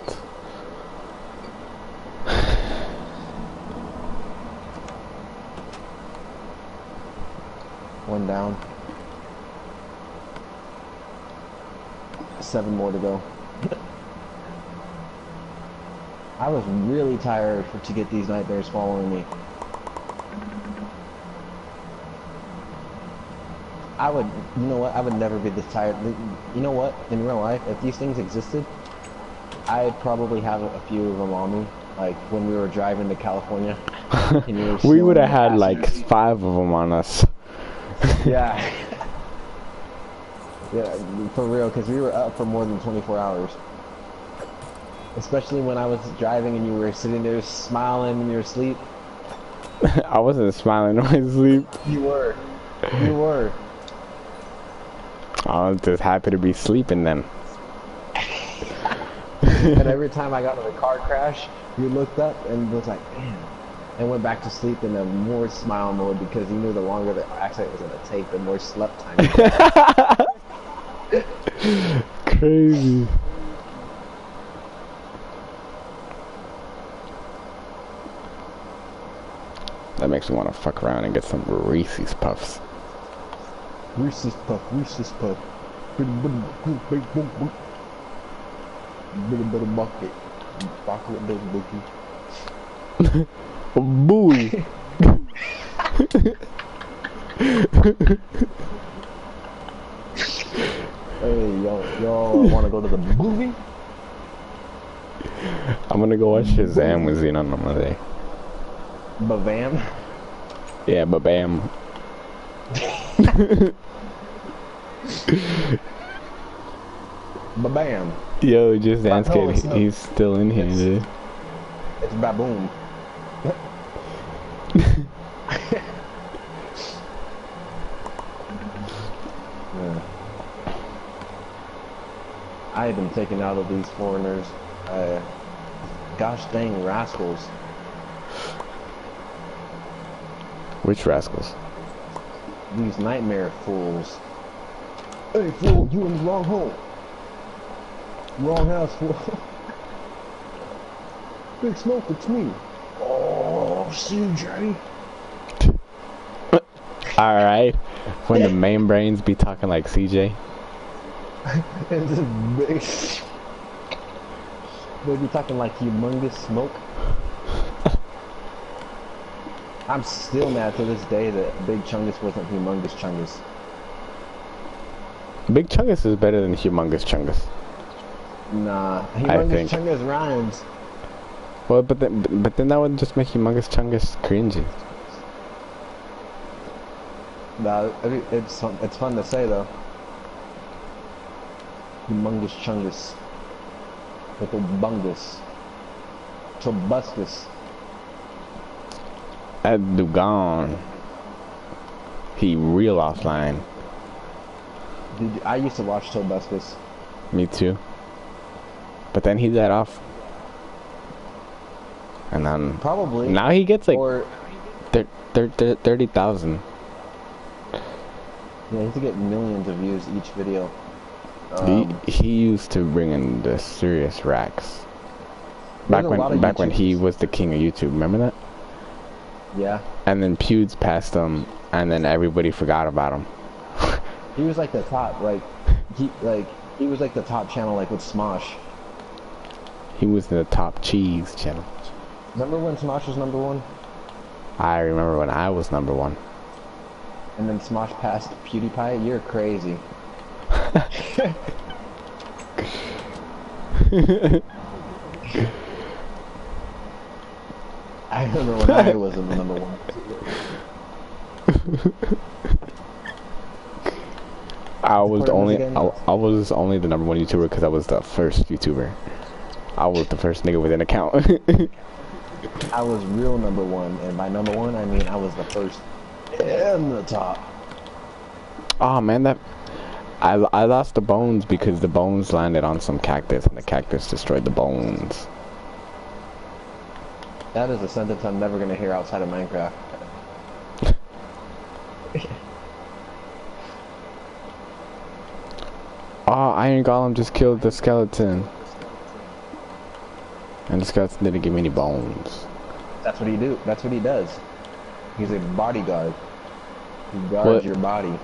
One down. 7 more to go. I was really tired to get these nightmares following me. I would, you know what? I would never be this tired. You know what? In real life, if these things existed, I'd probably have a few of them on me. Like when we were driving to California. We would have had like 5 of them on us. Yeah. Yeah, for real, because we were up for more than 24 hours. Especially when I was driving and you were sitting there smiling in your sleep. I wasn't smiling in my sleep. You were. You were. I was just happy to be sleeping then. And every time I got in a car crash, you looked up and was like, damn. And went back to sleep in a more smile mode because you knew the longer the accident was going to take, the more slept time you had. Crazy. That makes me want to fuck around and get some Reese's Puffs. Reese's Puff, Reese's Puff. Bucket. Booey. Hey, y'all want to go to the movie? I'm gonna go watch Shazam with Xenon on Monday. Bavam? Yeah, Babam. Babam. Yo, just dance kid. He's still in here, dude. It's Baboom. Yeah. I have been taken out of these foreigners. Gosh dang rascals. Which rascals? These nightmare fools. Hey fool, you in the wrong hole. Wrong house, fool. Big Smoke, it's me. Oh, CJ. Alright. When the main brains be talking like CJ. And this big... They be talking like Humongous Smoke. I'm still mad to this day that Big Chungus wasn't Humongous Chungus. Big Chungus is better than Humongous Chungus. Nah, Humongous Chungus rhymes. Well, but then that would just make Humongous Chungus cringy. Nah, it's fun to say though. Humongous Chungus. With a bungus. Tobuscus. At Dugan. He real offline. Dude, I used to watch Tobuscus. Me too. But then he got off. And then probably now he gets like 30,000. Yeah, he used to get millions of views each video. He used to bring in the serious racks. Back when he was the king of YouTube, remember that? Yeah. And then Pewds passed him, and then everybody forgot about him. He was like the top, he was like the top channel, like with Smosh. He was the top cheese channel. Remember when Smosh was #1? I remember when I was #1. And then Smosh passed PewDiePie? You're crazy. I remember when I was in #1. I was only the #1 YouTuber because I was the first YouTuber. I was the first nigga with an account. I was real #1, and by #1 I mean I was the first and the top. Oh man, I lost the bones because the bones landed on some cactus and the cactus destroyed the bones. That is a sentence I'm never gonna hear outside of Minecraft. Oh, Iron Golem just killed the skeleton. And the skeleton didn't give me any bones. That's what he do. That's what he does. He's a bodyguard. He guards your body.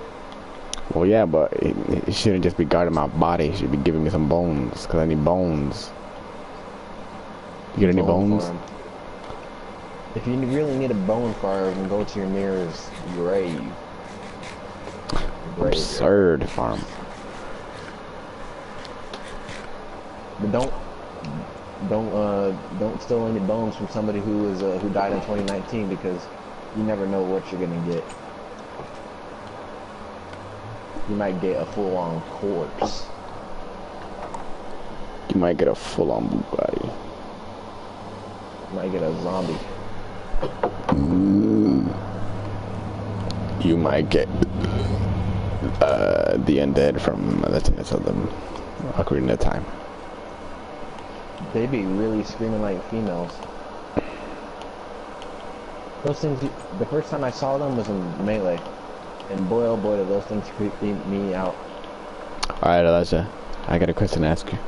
Well, yeah, but he shouldn't just be guarding my body. He should be giving me some bones, because I need bones. You get any bones? If you really need a bone farm, go to your nearest grave. Absurd farm. But don't steal any bones from somebody who died in 2019, because you never know what you're gonna get. You might get a full-on corpse. You might get a full-on Bugatti. You might get a zombie. You might get the undead from Legends of them Ocarina of Time. They be really screaming like females. Those things, the first time I saw them was in Melee. And boy, oh boy, did those things creep me out. Alright, Elijah, I got a question to ask you.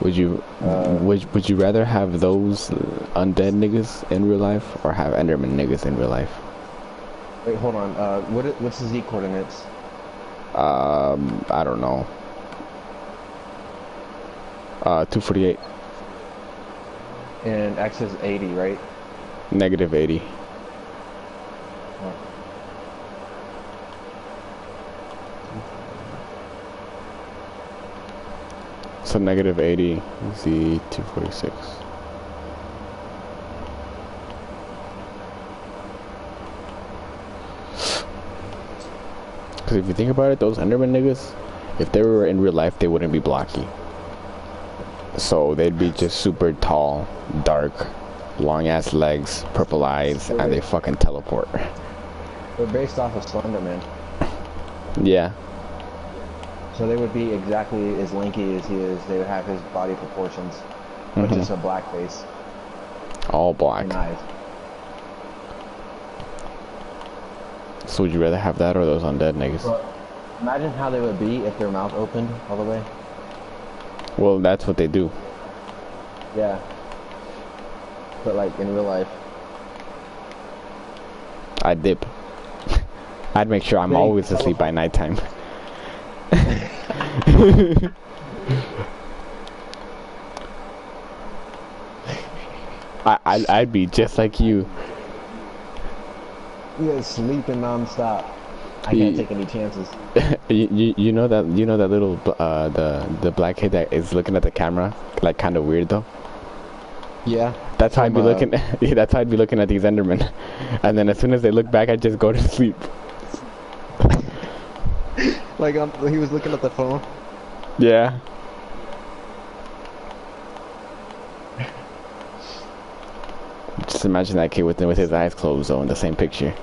Would you rather have those undead niggas in real life, or have Enderman niggas in real life? Wait, hold on. What's the Z coordinates? I don't know. 248. And X is 80, right? Negative 80. Oh. So negative 80 Z 246. Because if you think about it, those Enderman niggas, if they were in real life, they wouldn't be blocky. So they'd be just super tall, dark, long ass legs, purple eyes, and they fucking teleport. They're based off of Slenderman. Yeah. So they would be exactly as lanky as he is. They would have his body proportions, but just a black face. All black. And eyes. So would you rather have that or those undead niggas? But imagine how they would be if their mouth opened all the way. Well, that's what they do. Yeah. But like in real life. I'd dip. I'd make sure I'm always asleep by nighttime. I'd be just like you. Yeah, sleeping non-stop. I can't take any chances. you know that little the black kid that is looking at the camera like kind of weird though. Yeah. That's how I'd be looking. Yeah, that's how I'd be looking at these Endermen, and then as soon as they look back, I just go to sleep. Like he was looking at the phone. Yeah. Just imagine that kid with his eyes closed though in the same picture.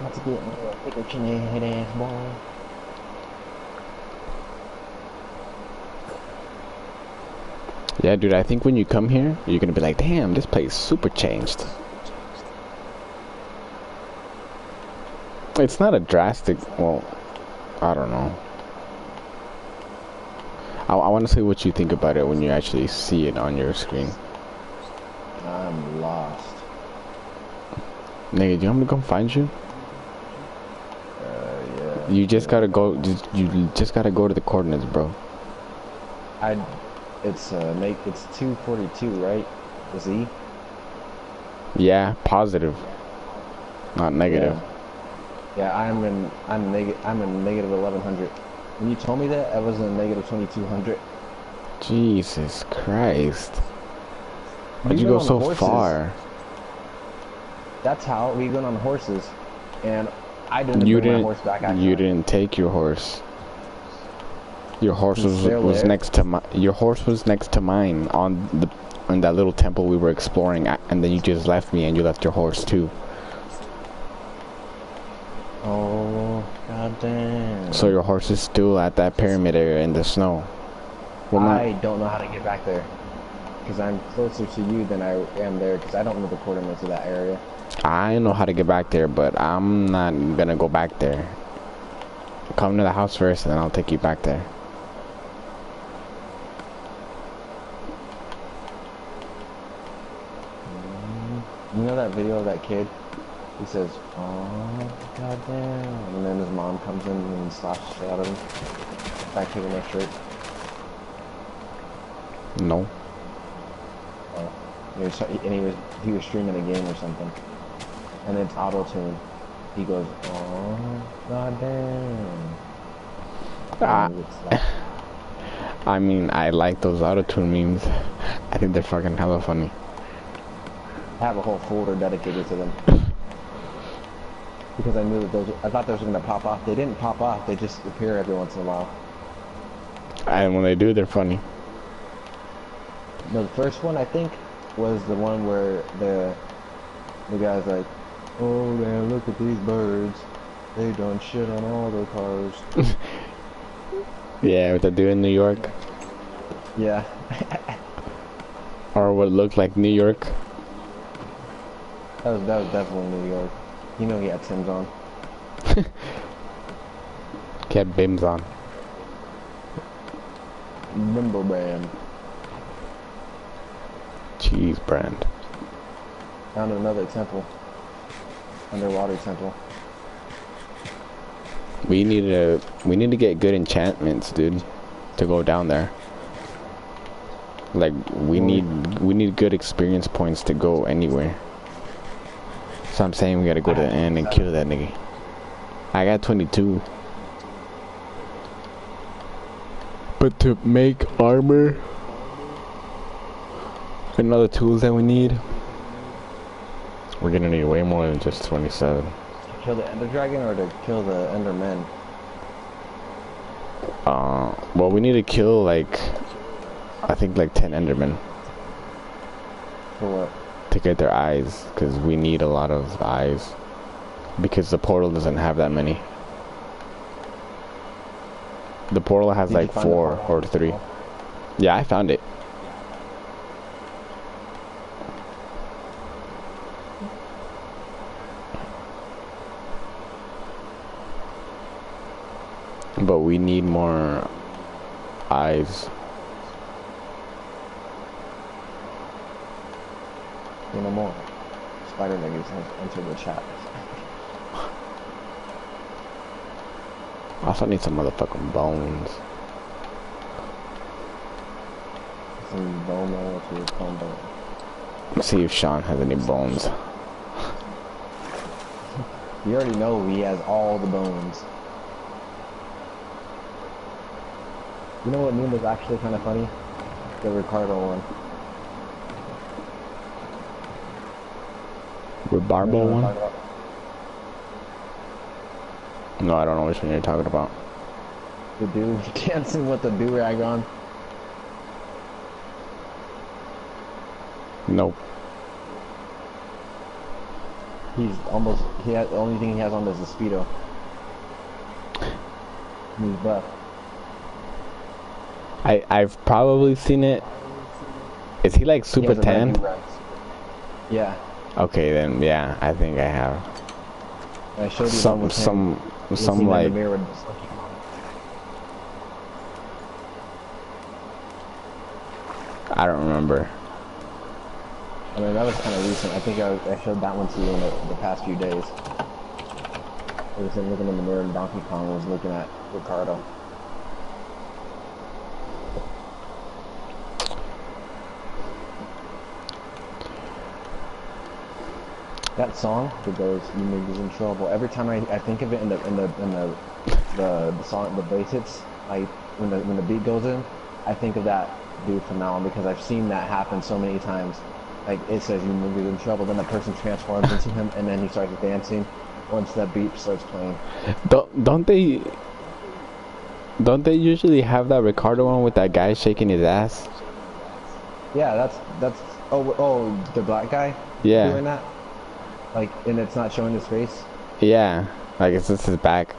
That's a good take a chin head ass boy. Yeah, dude, I think when you come here, you're gonna be like, damn, this place super changed. It's not a drastic, well, I don't know. I want to see what you think about it when you actually see it on your screen. I'm lost. Nigga, do you want me to come find you? Yeah. You just gotta go, you just gotta go to the coordinates, bro. It's 242, right? The Z? Yeah, positive. Not negative. Yeah, I'm in negative 1100. When you told me that, I was in negative 2200. Jesus Christ. Why'd you go so far? That's how we went on horses, and I didn't bring my horse back. You didn't take your horse. Your horse was next to my. Your horse was next to mine on that little temple we were exploring, and then you just left me, and you left your horse too. Oh, goddamn. So your horse is still at that pyramid area in the snow. Well, I don't know how to get back there, because I'm closer to you than I am there, because I don't know the coordinates of that area. I know how to get back there, but I'm not gonna go back there. Come to the house first, and then I'll take you back there. You know that video of that kid? He says, "Oh, goddamn," and then his mom comes in and slaps the shit out of him. Back taking their shirt. No. He was streaming a game or something, and it's auto tune. He goes, oh goddamn. Ah. I mean, I like those auto-tune memes. I think they're fucking hella funny. I have a whole folder dedicated to them. Because I knew that I thought those were gonna pop off. They didn't pop off, they just appear every once in a while. And when they do, they're funny. No, the first one, I think, was the one where the guy's like, oh man, look at these birds. They done shit on all the cars. Yeah, what they do in New York. Yeah. Or what looked like New York. That was definitely New York. You know he had Tim's on. Kept Bims on. Bimbo brand. Cheese brand. Found another temple. Underwater temple. We need to get good enchantments, dude, to go down there. Like we need good experience points to go anywhere. So I'm saying we gotta go to the end and kill that nigga. I got 22. But to make armor and other tools that we need, we're gonna need way more than just 27. To kill the Ender Dragon or to kill the Endermen? Well, we need to kill like, I think like 10 Endermen. For what? To get their eyes, because we need a lot of eyes. Because the portal doesn't have that many. The portal has like 4 or 3. Yeah, I found it. But we need more eyes. You know more. Spider niggas have entered the chat. I also need some motherfucking bones. Some bone marrow to your bone bone. Let's see if Sean has any bones. You already know he has all the bones. You know what meme was actually kind of funny? The Ricardo one. With Barbo one? No, I don't know which one you're talking about. The dude dancing with the do-rag on. Nope. The only thing he has on is the Speedo. And he's buff. I've probably seen it. Is he like super tanned? Yeah. Okay, then yeah, I think I have. I showed you some like. I don't remember. I mean, that was kind of recent. I think I showed that one to you in the past few days. I was looking in the mirror and Donkey Kong was looking at Ricardo. That song that goes, "You niggas in trouble." Every time I think of it in the song, the bass hits, when the beat goes in, I think of that dude from now on because I've seen that happen so many times. Like it says, "You niggas in trouble," then the person transforms into him, and then he starts dancing once that beat starts playing. Don't they usually have that Ricardo one with that guy shaking his ass? Yeah, that's the black guy. Yeah. Doing that. Like, and it's not showing his face? Yeah, like it's just his back.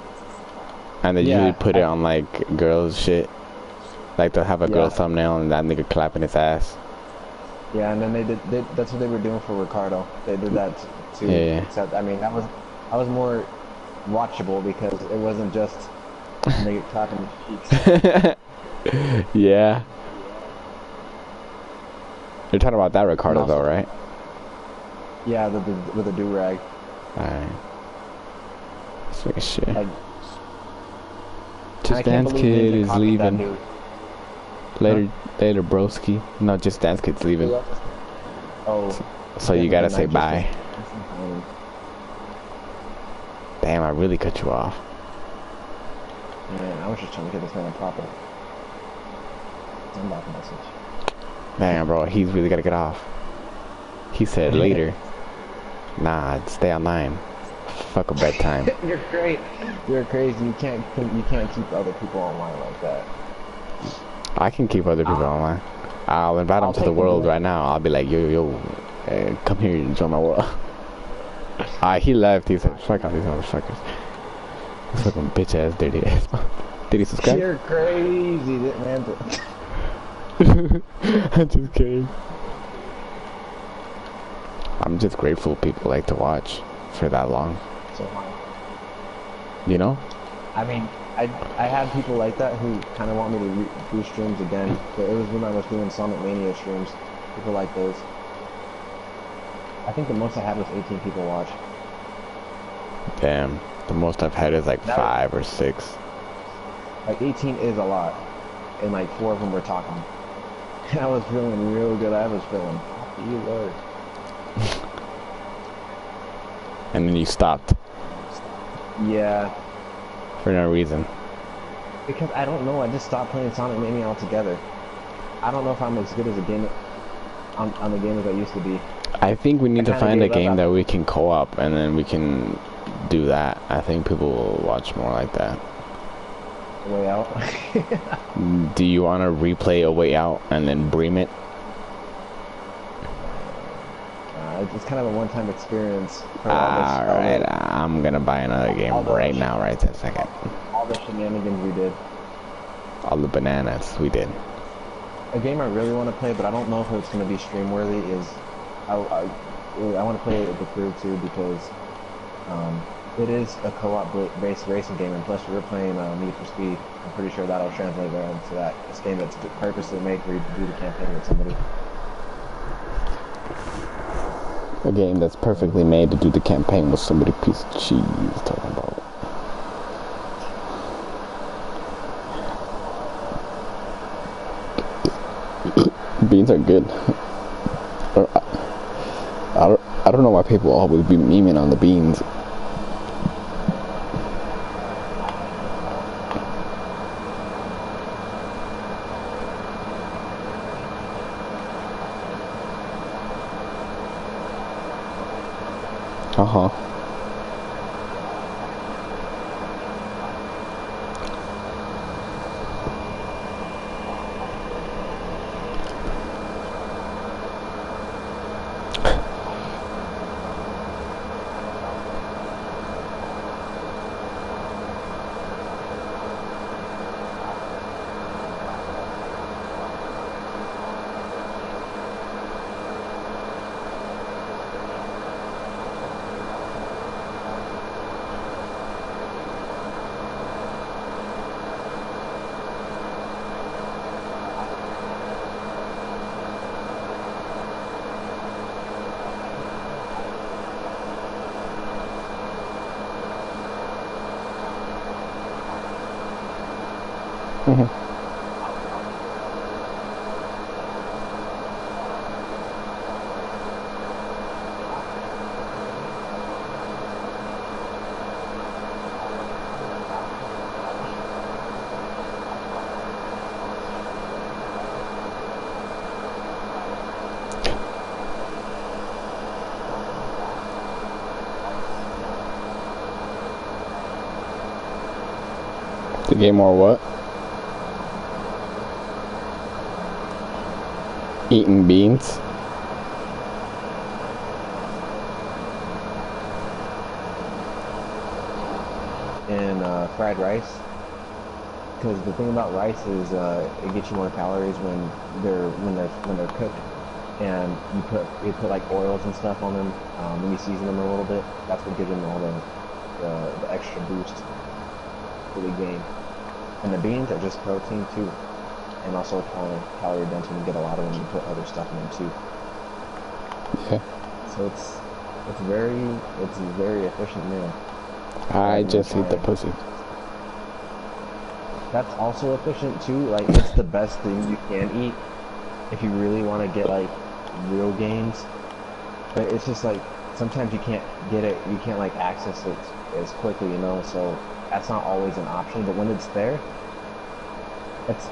And they usually put it on like girls shit. Like they'll have a girl thumbnail and that nigga clapping his ass. Yeah, and then that's what they were doing for Ricardo. They did that too. Yeah. Except, I mean, that was more watchable because it wasn't just nigga clapping his cheeks. Yeah. You're talking about that Ricardo though, right? Yeah, with the do-rag. Alright. Sweet shit. Like, Just Dance Kid is leaving. Later, later, broski. No, just Dance Kid's leaving. Oh. So you gotta say bye. Damn, I really cut you off. Man, I was just trying to get this man a proper unlock message. Damn, bro, he's really gotta get off. He said later. Nah, stay online. Fuck a bedtime. You're great. You're crazy. You can't keep other people online like that. I can keep other people online. I'll invite them to the world right now. I'll be like, yo, come here and join my world. He left. He said, fuck all these motherfuckers. This fucking bitch ass, dirty ass. Did he subscribe? You're crazy, man. I'm just kidding. I'm just grateful people like to watch for that long. So hard. You know? I mean, I had people like that who kind of want me to do streams again, but it was when I was doing Sonic Mania streams. People like those. I think the most I had was 18 people watch. Damn. The most I've had is like 5 or 6. Like 18 is a lot, and like 4 of them were talking. And I was feeling real good. I was feeling, you Lord. And then you stopped. Yeah. For no reason. Because I don't know. I just stopped playing Sonic Mania altogether. I don't know if I'm as good as a game on the game as I used to be. I think we need to find a game that we can co-op, and then we can do that. I think people will watch more like that. Way Out. Do you want to replay A Way Out and then bream it? It's kind of a one-time experience. Alright, I'm gonna buy another game right now, right this second. All the shenanigans we did. All the bananas we did. A game I really want to play, but I don't know if it's going to be stream-worthy, is I want to play it with the crew too, because it is a co-op based racing game, and plus we were playing Need for Speed. I'm pretty sure that'll translate right into that. It's a game that's purposely made for you to do the campaign with somebody. A game that's perfectly made to do the campaign with somebody. Piece of cheese talking about. Beans are good. I don't know why people always be memeing on the beans. Uh-huh. The game or what? Eating beans. And fried rice. Because the thing about rice is it gets you more calories when they're cooked, and you put like oils and stuff on them when you season them a little bit. That's what gives them all the extra boost for the game. And the beans are just protein too, and also calorie dense when you get a lot of them. You put other stuff in them too. Yeah. So it's a very efficient meal. I just eat the pussy. that's also efficient too. Like it's the best thing you can eat if you really want to get like real gains. But it's just like sometimes you can't get it, you can't like access it as quickly, you know. So that's not always an option. But when it's there, it's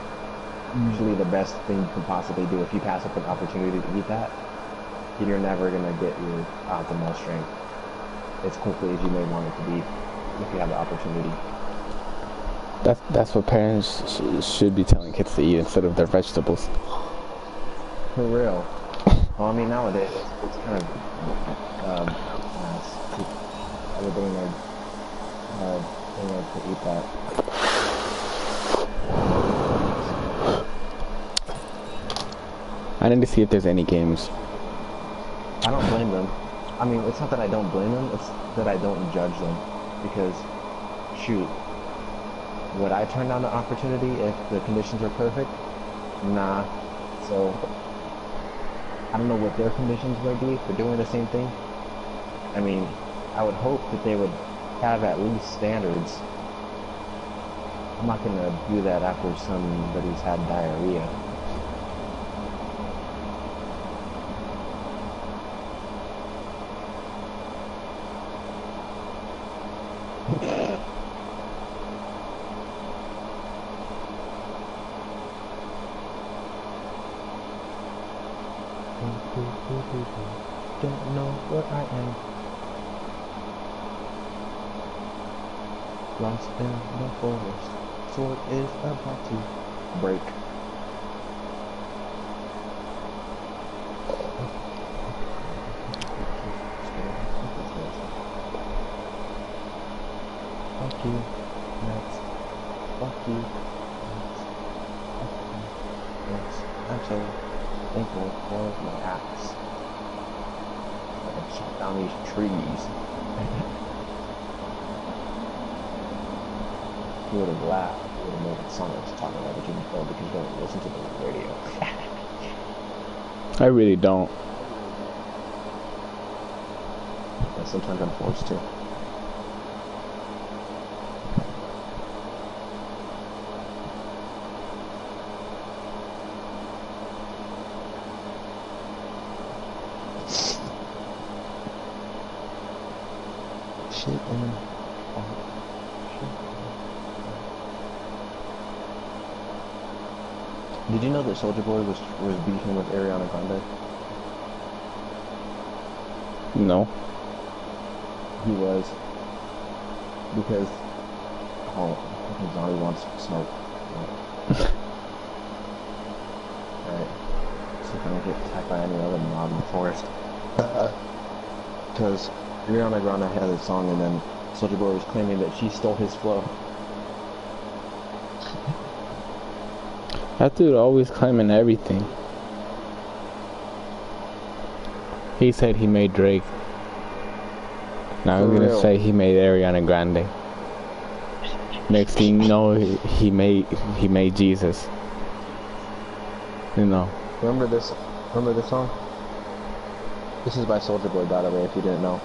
usually the best thing you can possibly do. If you pass up an opportunity to eat that, you're never gonna get your optimal strength as quickly as you may want it to be if you have the opportunity. That's what parents should be telling kids to eat instead of their vegetables. For real. Well, I mean, nowadays it's kind of everybody knows to eat that. I need to see if there's any games. I don't blame them. I mean, it's not that I don't blame them, it's that I don't judge them. Because, shoot, would I turn down the opportunity if the conditions were perfect? Nah. So, I don't know what their conditions may be for doing the same thing. I mean, I would hope that they would have at least standards. I'm not gonna do that after somebody's had diarrhea. Don't know where I am. Lost in the forest. Sword is about to break. Fuck you. Next. Fuck you. Next. I'm so thankful for my axe. I can chop down these trees. You would have laughed. You would have known what song I was talking about, but you don't because you don't listen to the radio. I really don't. And sometimes I'm forced to. Shit in Did you know that Soulja Boy was beefing with Ariana Grande? No. He was. Because Johnny wants smoke. Right. So can I get attacked by any other mob in the forest? Because Ariana Grande had a song and then Soulja Boy was claiming that she stole his flow. That dude always claiming everything. He said he made Drake. Now I was gonna say he made Ariana Grande. Next thing you know, he made Jesus. You know. Remember this song? This is by Soulja Boy, by the way, if you didn't know.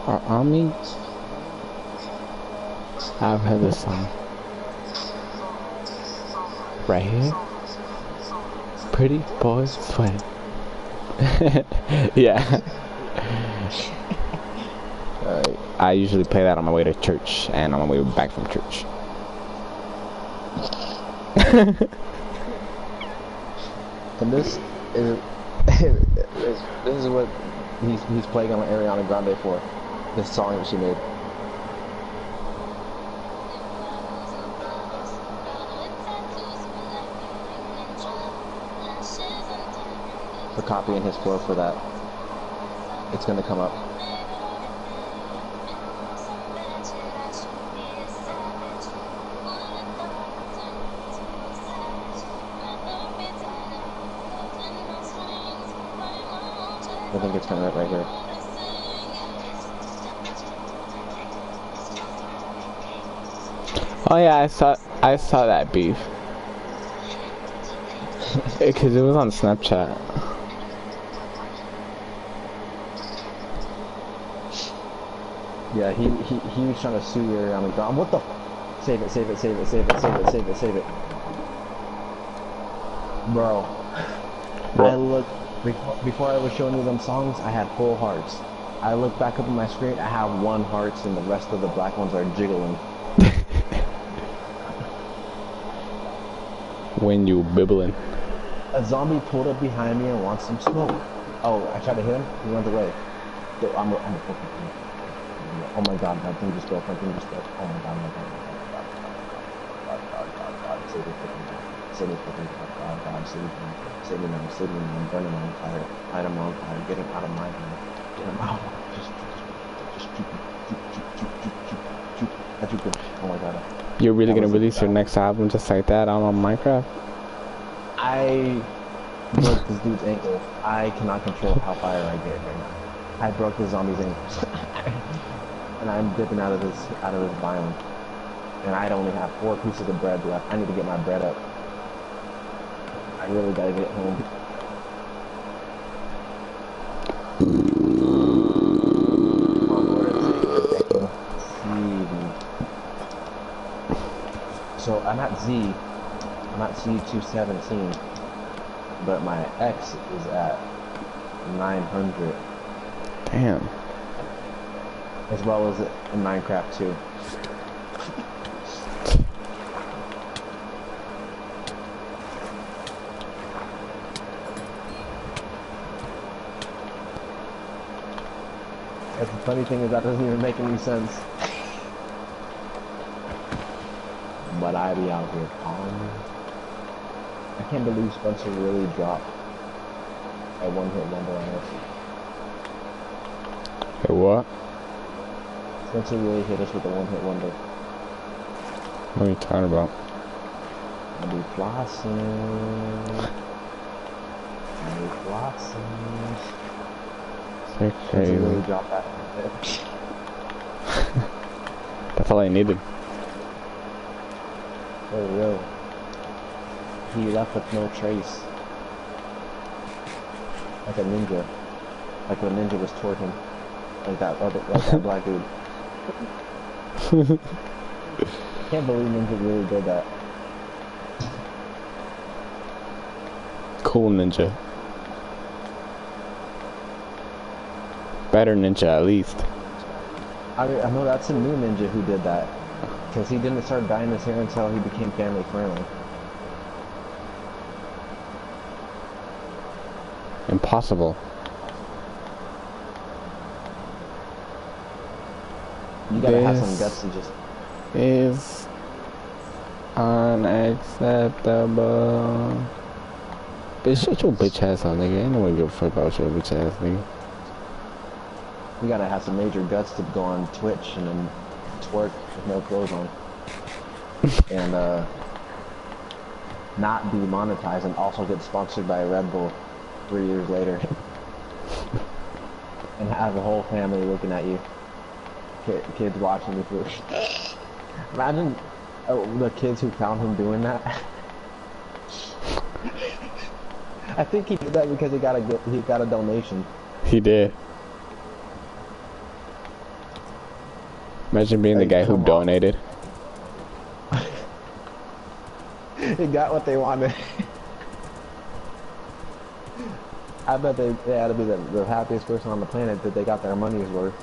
Are on me? I've heard this song. Right here. Pretty boys sweat. Yeah. I usually play that on my way to church and on my way back from church. And this is what he's playing on Ariana Grande for. This song that she made. For copying his flow for that. It's gonna come up. I think it's coming up right here. Oh yeah, I saw that beef. Because it was on Snapchat. Yeah, he was trying to sue Ariana Grande. What the? Save it, save it, save it, save it, save it, save it, save it. Bro, What? I looked before I was showing you them songs. I had full hearts. I look back up at my screen. I have 1 hearts, and the rest of the black ones are jiggling. When you bibbling. A zombie pulled up behind me and wants some smoke. Oh, I tried to hit him. He runs away. I'm a fucking. Oh my god, my thing just broke. My thing just broke. Oh my god, my god, my god, God, save me fucking God. Save me fucking God, God, save me. Save me now, save me now. I'm burning on fire. Light him on fire. Get him out of my hand. Get him out. Just shoot him. Shoot. I shoot him. Oh my god. You're really gonna release your next album just like that on Minecraft? I broke this dude's ankle. I cannot control how fire I get right now. I broke the zombie's ankles. And I'm dipping out of this biome. And I only have 4 pieces of bread left. I need to get my bread up. I really gotta get home. So I'm at Z. I'm at C217. But my X is at 900. Damn. As well as in Minecraft too. And the funny thing is that doesn't even make any sense. But I be out here calling. I can't believe Spencer really dropped a 1-hit wonder on us. Hey, what? Spencer really hit us with a 1-hit wonder. What are you talking about? I be flossing. I be flossing. You're crazy. Spencer really dropped that. That's all I needed. For real. He left with no trace. Like a ninja. Like when a ninja was twerking. Like that black dude. Can't believe Ninja really did that. Cool Ninja. Better Ninja at least. I know that's a new Ninja who did that. Because he didn't start dyeing his hair until he became family friendly. Impossible. You gotta have some guts to just... Is unacceptable. Bitch, shut your bitch ass up, nigga. Ain't no one give a fuck about your bitch ass, nigga. You gotta have some major guts to go on Twitch and then twerk with no clothes on. And, not be monetized and also get sponsored by Red Bull 3 years later. And have a whole family looking at you. Kids watching you for... Imagine the kids who found him doing that. I think he did that because he got a donation. He did. Imagine being the guy who donated. He got what they wanted. I bet they had to be the happiest person on the planet that they got their money's worth.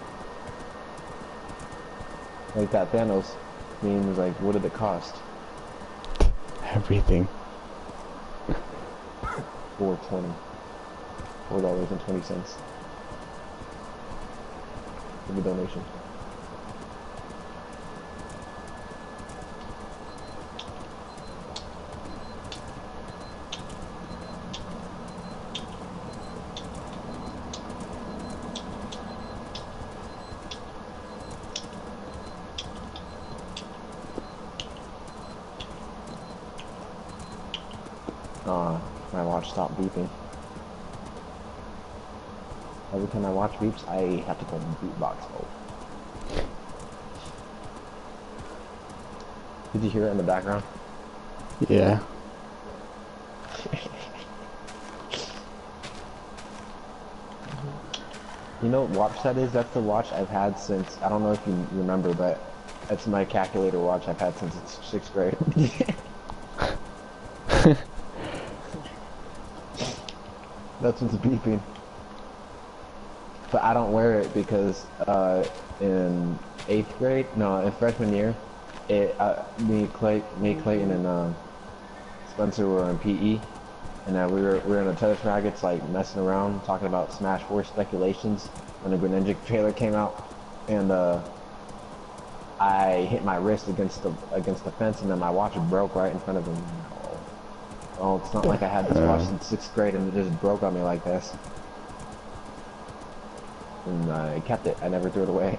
Like that Thanos meme was like, what did it cost? Everything. $4.20. $4.20 for the donation. My watch stopped beeping. Every time my watch beeps, I have to put the beatbox mode. Did you hear it in the background? Yeah. You know what watch that is? That's the watch I've had since, I don't know if you remember, but that's my calculator watch I've had since sixth grade. That's what's beeping. But I don't wear it because in 8th grade, no, in freshman year, me, Clayton, and Spencer were in PE, and we were in the tennis rackets, like messing around, talking about Smash 4 speculations when the Greninja trailer came out, and I hit my wrist against the fence, and then my watch broke right in front of him. Oh, it's not like I had this watch since 6th grade and it just broke on me like this. And I kept it. I never threw it away.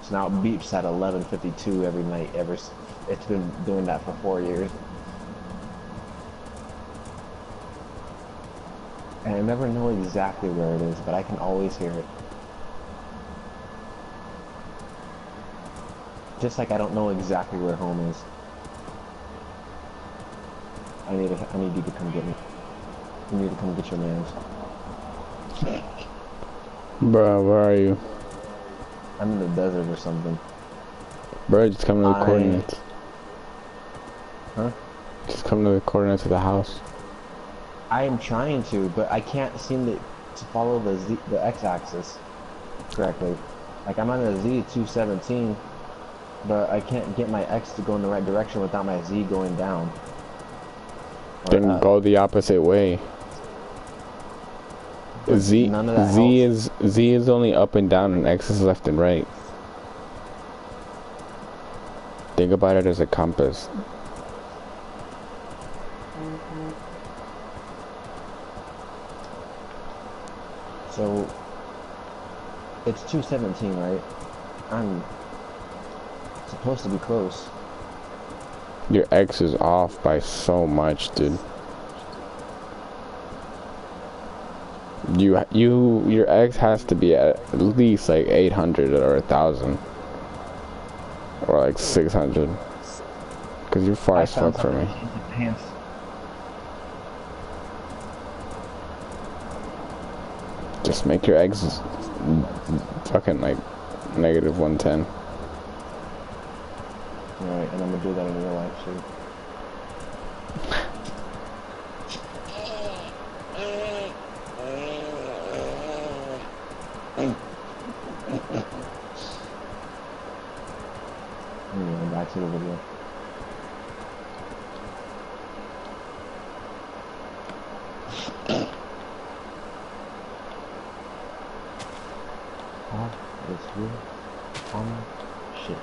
So now it beeps at 11:52 every night. It's been doing that for 4 years. And I never know exactly where it is, but I can always hear it. Just like I don't know exactly where home is. I need you to come get me. You need to come get your mans. Bro, where are you? I'm in the desert or something. Bro, just come to the coordinates. Huh? Just come to the coordinates of the house. I am trying to, but I can't seem to follow the x-axis correctly. Like I'm on a Z217, but I can't get my X to go in the right direction without my Z going down. Then go the opposite way. Z is only up and down, and X is left and right. Think about it as a compass. So it's 217, right? I'm supposed to be close. Your X is off by so much, dude. Your X has to be at least like 800 or 1,000 or like 600, because you're far as fuck from me. Just make your X fucking like -110. Alright, and I'm gonna do that in real life too. Anyway, back to the video. Oh, it's real. Shit.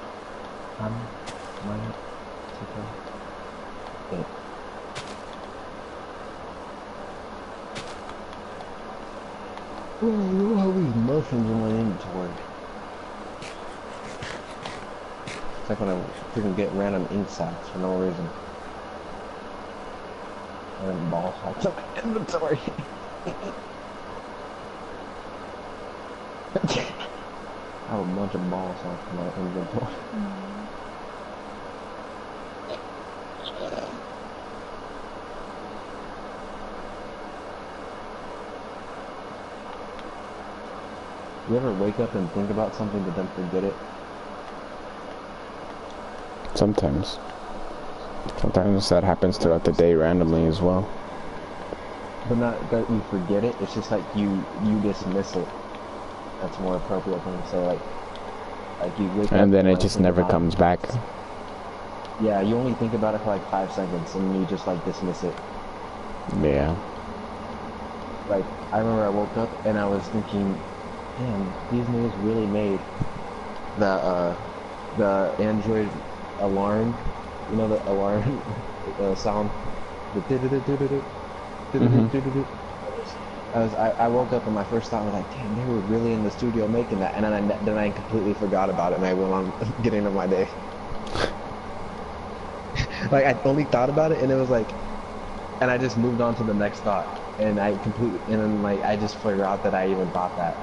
Oh, look at all these mushrooms in my inventory. It's like when I freaking get random ink sacs for no reason. Random ball sacks in my inventory. I have a bunch of ball sacks in my inventory. You ever wake up and think about something but then forget it? Sometimes. Sometimes that happens throughout the day randomly as well. But not that you forget it, it's just like you dismiss it. That's more appropriate thing to say, like you wake up and then it just never comes back. Yeah, you only think about it for like 5 seconds and you just like dismiss it. Yeah. Like, I remember I woke up and I was thinking, damn, these niggas really made the Android alarm, you know, the alarm sound, the I woke up and my first thought was like, damn, they were really in the studio making that, and then I completely forgot about it and I went on getting on my day. Like I only thought about it and it was like, and I just moved on to the next thought, and I then like I just forgot that I even thought that.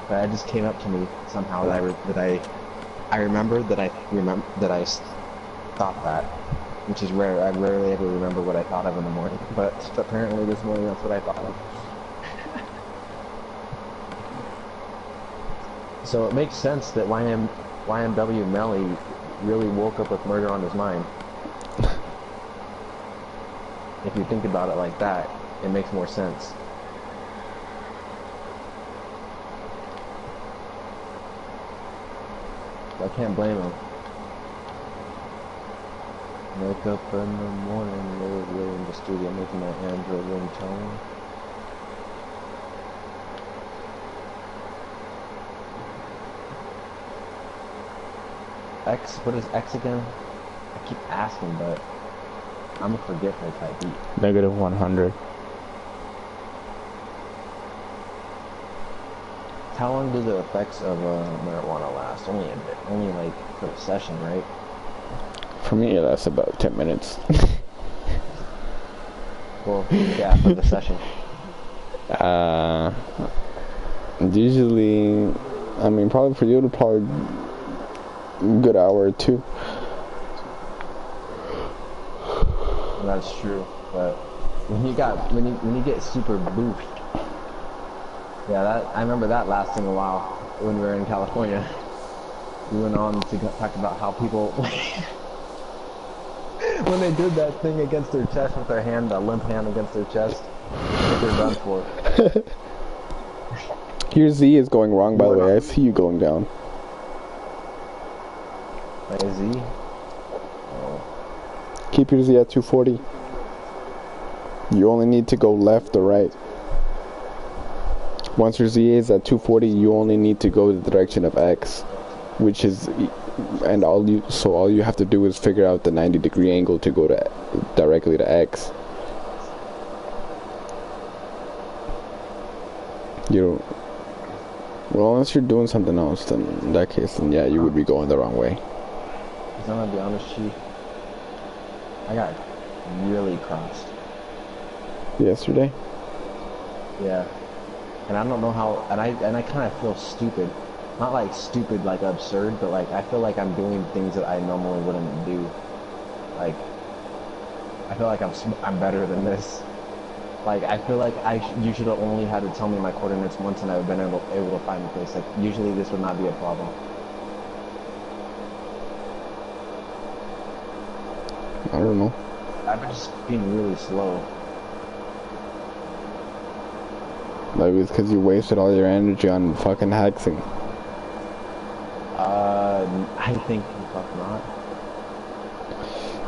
But it just came up to me somehow that I remembered that I thought that, which is rare. I rarely ever remember what I thought of in the morning, but apparently this morning that's what I thought of. So it makes sense that YNW Melly really woke up with murder on his mind. If you think about it like that, it makes more sense. I can't blame him. Wake up in the morning, literally in the studio making my Android ringtone. X, what is X again? I keep asking, but I'm a forgetful type beat. Negative 100. How long do the effects of marijuana last? Only a bit. Only like for the session, right? For me, that's about 10 minutes. Well, yeah, for the session. Usually, I mean, probably for you, probably a good hour or two. That's true, but when you get super boofed, yeah, I remember that lasting a while when we were in California. We went on to talk about how people when they did that thing against their chest with their hand, a limp hand against their chest, they're done for. Your Z is going wrong, by the way. I see you going down. My Z? Oh. Keep your Z at 240. You only need to go left or right. Once your Z is at 240, you only need to go the direction of X, which is, and all you have to do is figure out the 90-degree angle to go to directly to X. Well, unless you're doing something else, then in that case, then yeah, you would be going the wrong way. I'm gonna be honest, Chief. I got really crossed. Yesterday? Yeah. And I don't know how, and I kind of feel stupid. Not like stupid, like absurd, but like I feel like I'm doing things that I normally wouldn't do. Like, I feel like I'm better than this. Like, I feel like you should have only had to tell me my coordinates once and I would have been able to find the place. Like, usually this would not be a problem. I don't know. I've been just being really slow. Maybe it's because you wasted all your energy on fucking hexing. I think the fuck not.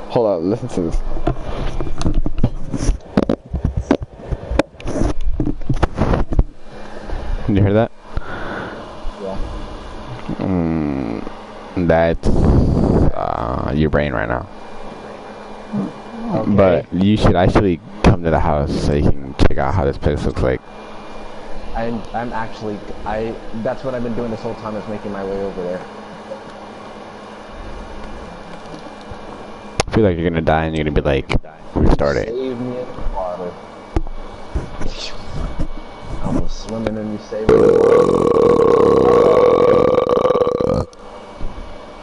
Hold on, listen to this. Did you hear that? Yeah. That's your brain right now. Okay. But you should actually come to the house so you can check out how this place looks like. I'm actually, that's what I've been doing this whole time, is making my way over there. I feel like you're gonna die and you're gonna be like, restart it. Save me in the water. I was swimming and you saved me.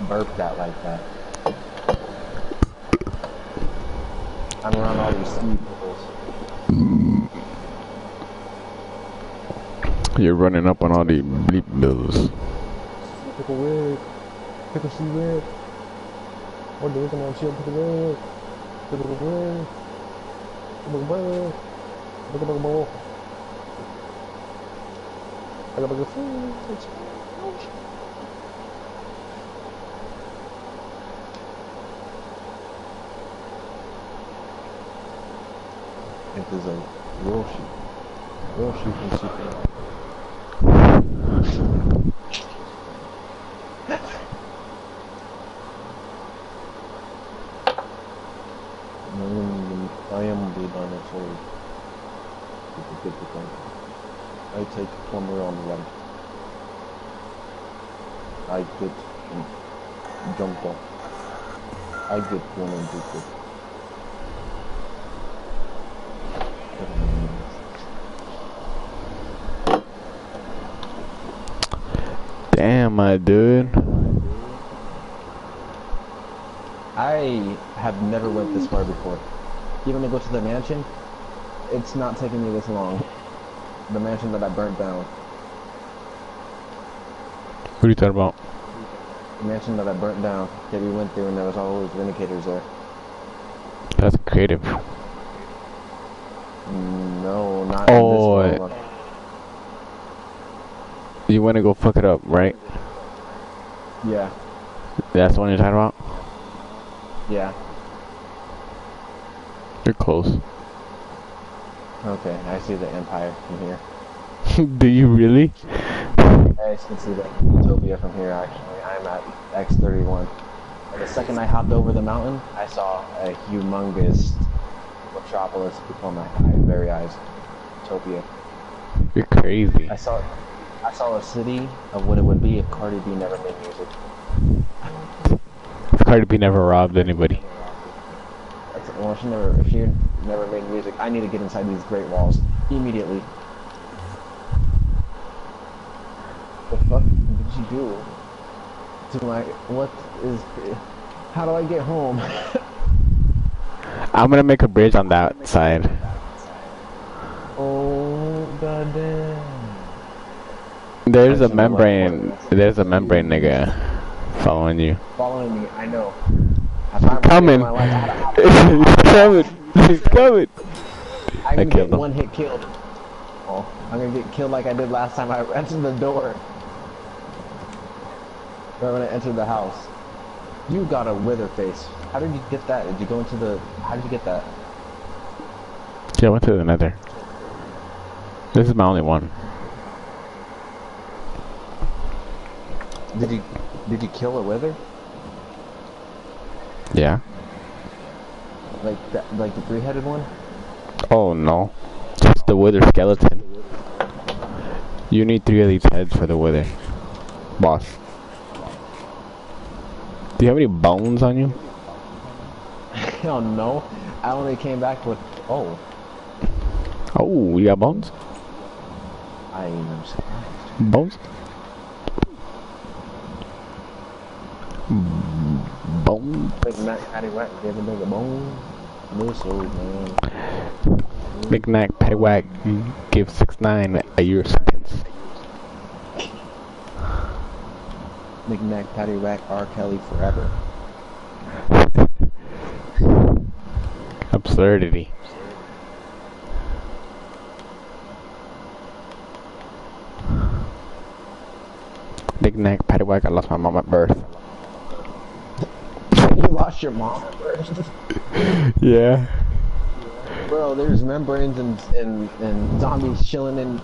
Burp that like that. I'm around all these ski bubbles. You're running up on all the bleep bills. Pick a wig. Pick a sea wig. What do you come on, chill? Pick a wig. Pick a wig. Pick a wig. Pick a ball. I got a good food. If there's a real sheep and sheep. I am the dinosaur. I take plumber on the right. I get jumped off. I get one and two. Damn, my dude. I have never went this far before. Even to go to the mansion, it's not taking me this long. The mansion that I burnt down. What are you talking about? The mansion that I burnt down, that we went through, and there was all those Vindicators there. That's creative. No, not Oh, in this one. you want to go fuck it up, right? Yeah. That's the one you're talking about? Yeah. You're close. Okay, I see the Empire from here. Do you really? I can see the Utopia from here, actually. I'm at X31. And the second I hopped over the mountain, I saw a humongous metropolis before my very eyes. Utopia. You're crazy. I saw a city of what it would be if Cardi B never made music. Cardi B never robbed anybody. Well, if she never made music, I need to get inside these Great Walls immediately. The fuck did you do to my? How do I get home? I'm gonna make a bridge on that side. Oh goddamn! There's a membrane. There's a membrane nigga following you. Following me, I know. Coming. He's coming. He's coming. I'm gonna killed get him. one hit killed. Oh, I'm gonna get killed like I did last time I entered the door. Or when I entered the house. You got a wither face. How did you get that? Did you go into the... How did you get that? Yeah, I went to the nether. This is my only one. Did you kill a wither? Yeah. Like the three-headed one? Oh no. Just the wither skeleton. You need 3 of these heads for the wither. Boss. Do you have any bones on you? Oh no. I only came back with... Oh. Oh, you got bones? I'm surprised. Bones? Bones? Big Mac Patty Whack gave a nigga bone. Missile, man. Big Mac Patty Whack give 6'9" a year sentence. Big Mac Patty Whack R. Kelly forever. Absurdity. Big Mac Patty Whack, I lost my mom at birth. You lost your mom first. Yeah. Bro, there's membranes and zombies chilling in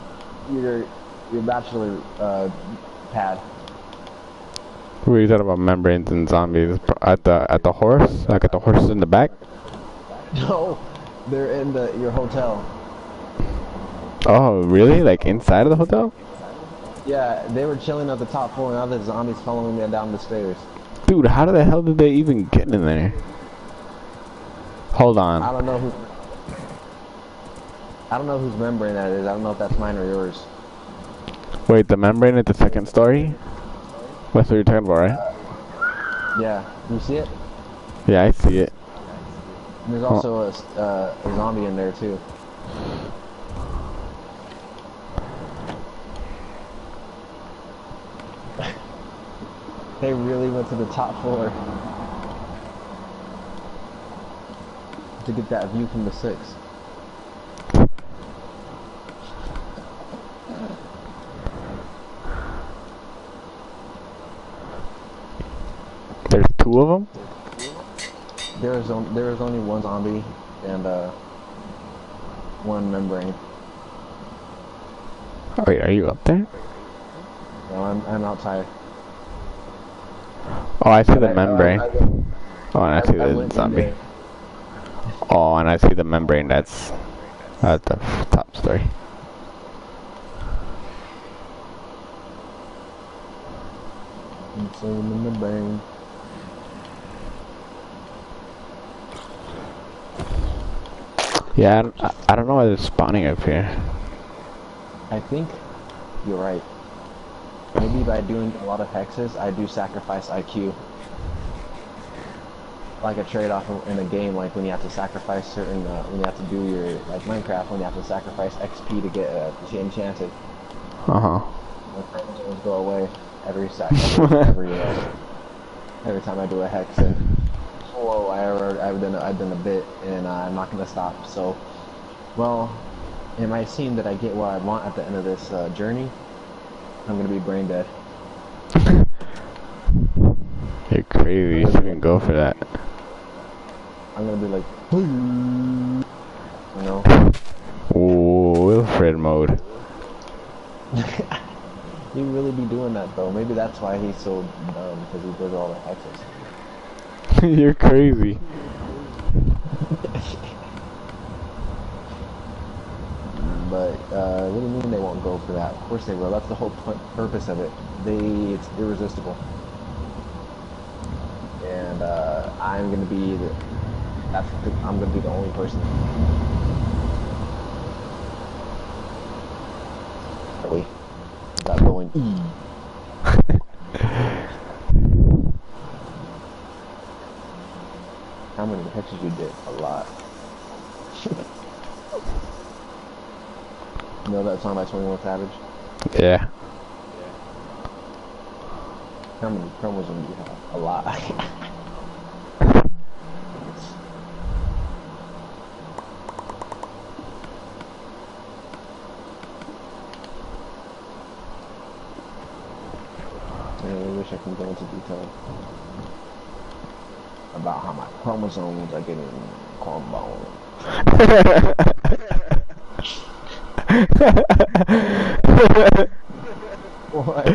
your bachelor pad. Who are you talking about? Membranes and zombies at the horse? Like at the horses in the back? No, they're in your hotel. Oh, really? Like inside of the hotel? Yeah, they were chilling at the top floor, and now there's zombies following me down the stairs. Dude, how the hell did they even get in there? Hold on. I don't know whose membrane that is. I don't know if that's mine or yours. Wait, the membrane at the second story? That's what you're talking about, right? Yeah, you see it? Yeah, I see it. And there's also a zombie in there too. They really went to the top floor to get that view from the 6. There's 2 of them? There was only one zombie and one membrane. Oh, wait, are you up there? No, I'm outside. Oh, I see the membrane. Oh, and I see the went in zombie. there. Oh, and I see the membrane that's at the top story. Inside the membrane. Yeah, I don't know why they're spawning up here. I think you're right. Maybe by doing a lot of hexes, I do sacrifice IQ. Like a trade-off in a game, like when you have to sacrifice certain, when you have to do your, like Minecraft, when you have to sacrifice XP to get enchanted. Uh-huh. When things go away. every every time I do a hex. And whoa, I've done a bit, and I'm not gonna stop. So, well, it might seem that I get what I want at the end of this journey. I'm gonna be brain dead. You're crazy. You shouldn't go for that. I'm gonna be like, you know. Ooh, Wilfred mode. He really be doing that though. Maybe that's why he's so dumb, because he does all the hexes. You're crazy. But what do you mean they won't go for that? Of course they will. That's the whole purpose of it. It's irresistible. And I'm gonna be I'm gonna be the only person. Really? Got going. How many hexes you did? A lot. You know that song by 21 Savage? Yeah. How many chromosomes do you have? A lot. I wish I could go into detail about how my chromosomes are getting combined. What?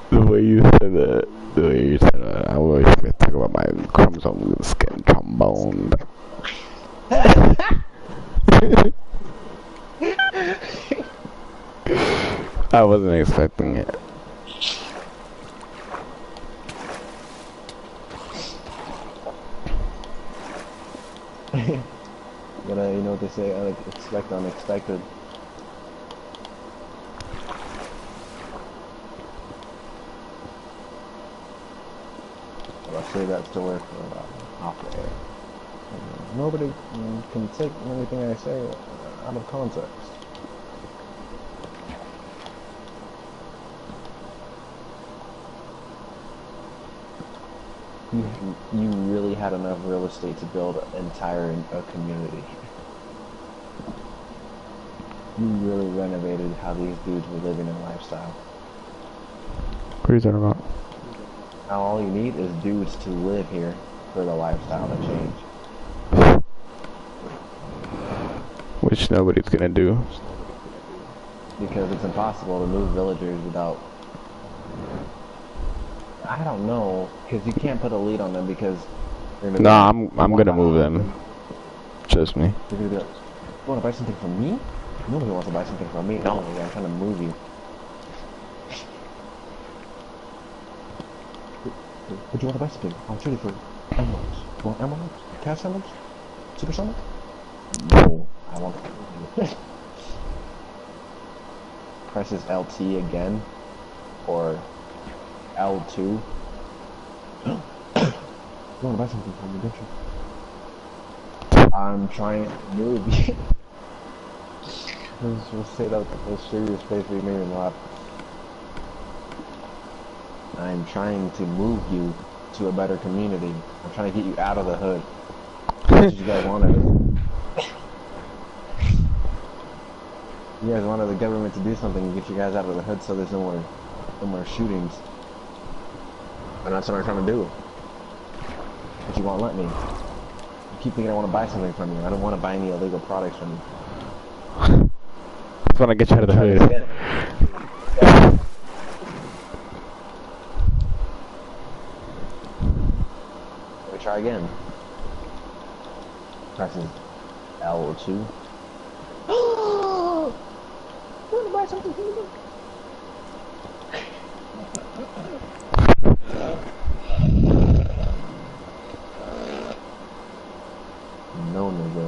The way you said that, I was going to talk about my chromosomes getting tromboned. I wasn't expecting it. But you know what they say, expect unexpected. I'll say that story for off the air. Nobody can take anything I say out of context. You really had enough real estate to build an entire community. You really renovated how these dudes were living their lifestyle. What are you talking about? Now all you need is dudes to live here for the lifestyle to change. Which nobody's gonna do. Because it's impossible to move villagers without... I don't know, because you can't put a lead on them because... Nah, I'm gonna move them. Trust me. You're gonna be like, you wanna buy something from me? Nobody wants to buy something from me. No, I'm trying to move you. Would you want to buy something? I'll trade it for emeralds. You want emeralds? Cash emeralds? Supersonic? No, I want Presses LT again, or L2. You want to buy something from me, don't you? I'm trying to move you. Let's say that with a serious face, we made him laugh. I'm trying to move you to a better community. I'm trying to get you out of the hood. That's what you guys wanted. You guys wanted the government to do something to get you guys out of the hood so there's no more shootings. And that's what I'm trying to do. But you won't let me. You keep thinking I want to buy something from you. I don't want to buy any illegal products from you. I just want to get you out of the hood. Let me try again. Pressing L2. You want to buy something from me? No, nigga.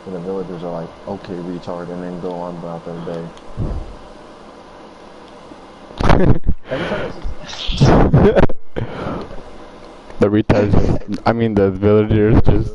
And the villagers are like, okay, retard, and then go on about their day. The retards, I mean the villagers just...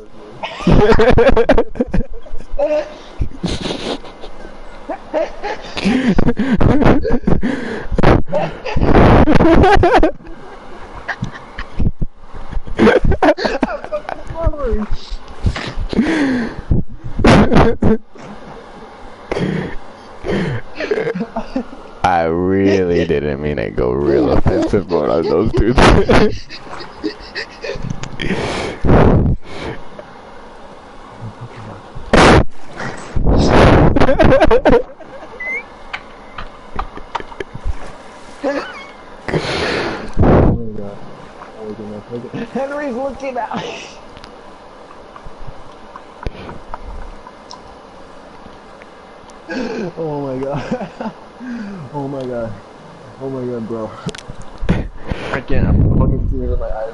I really didn't mean to go real offensive mode on those dudes. Henry's looking at me. Oh my god. Oh my god. Oh my god, bro. I can't. I'm fucking tears in my eyes.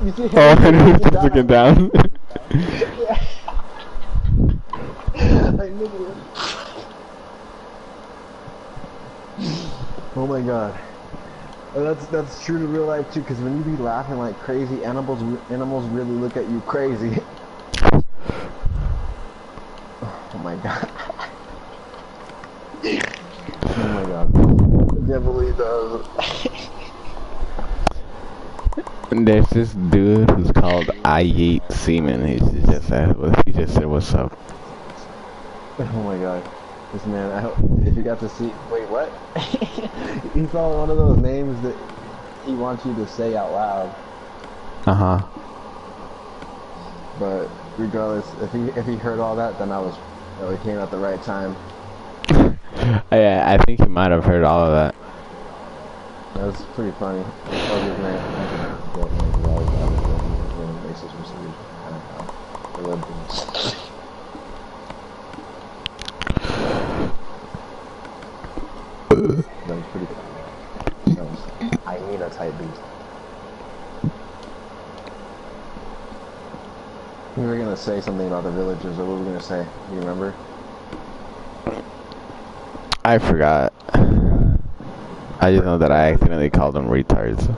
You see Oh, Henry's just looking down. Yeah. I knew it. Oh my god. That's true to real life too, because when you be laughing like crazy, animals really look at you crazy. Oh my god. Oh my god. It definitely does. There's this dude who's called I Yeet Seaman. He just said what's up. Oh my god. This man, I hope, if you got to see, wait, what? He saw one of those names that he wants you to say out loud. Uh-huh. But regardless, if he heard all that, then it came at the right time. Yeah, I think he might have heard all of that. That was pretty funny. That was pretty funny. That was hyena type beast. We were gonna say something about the villagers, or what were we gonna say? Do you remember? I forgot. I just know that I accidentally called them retards.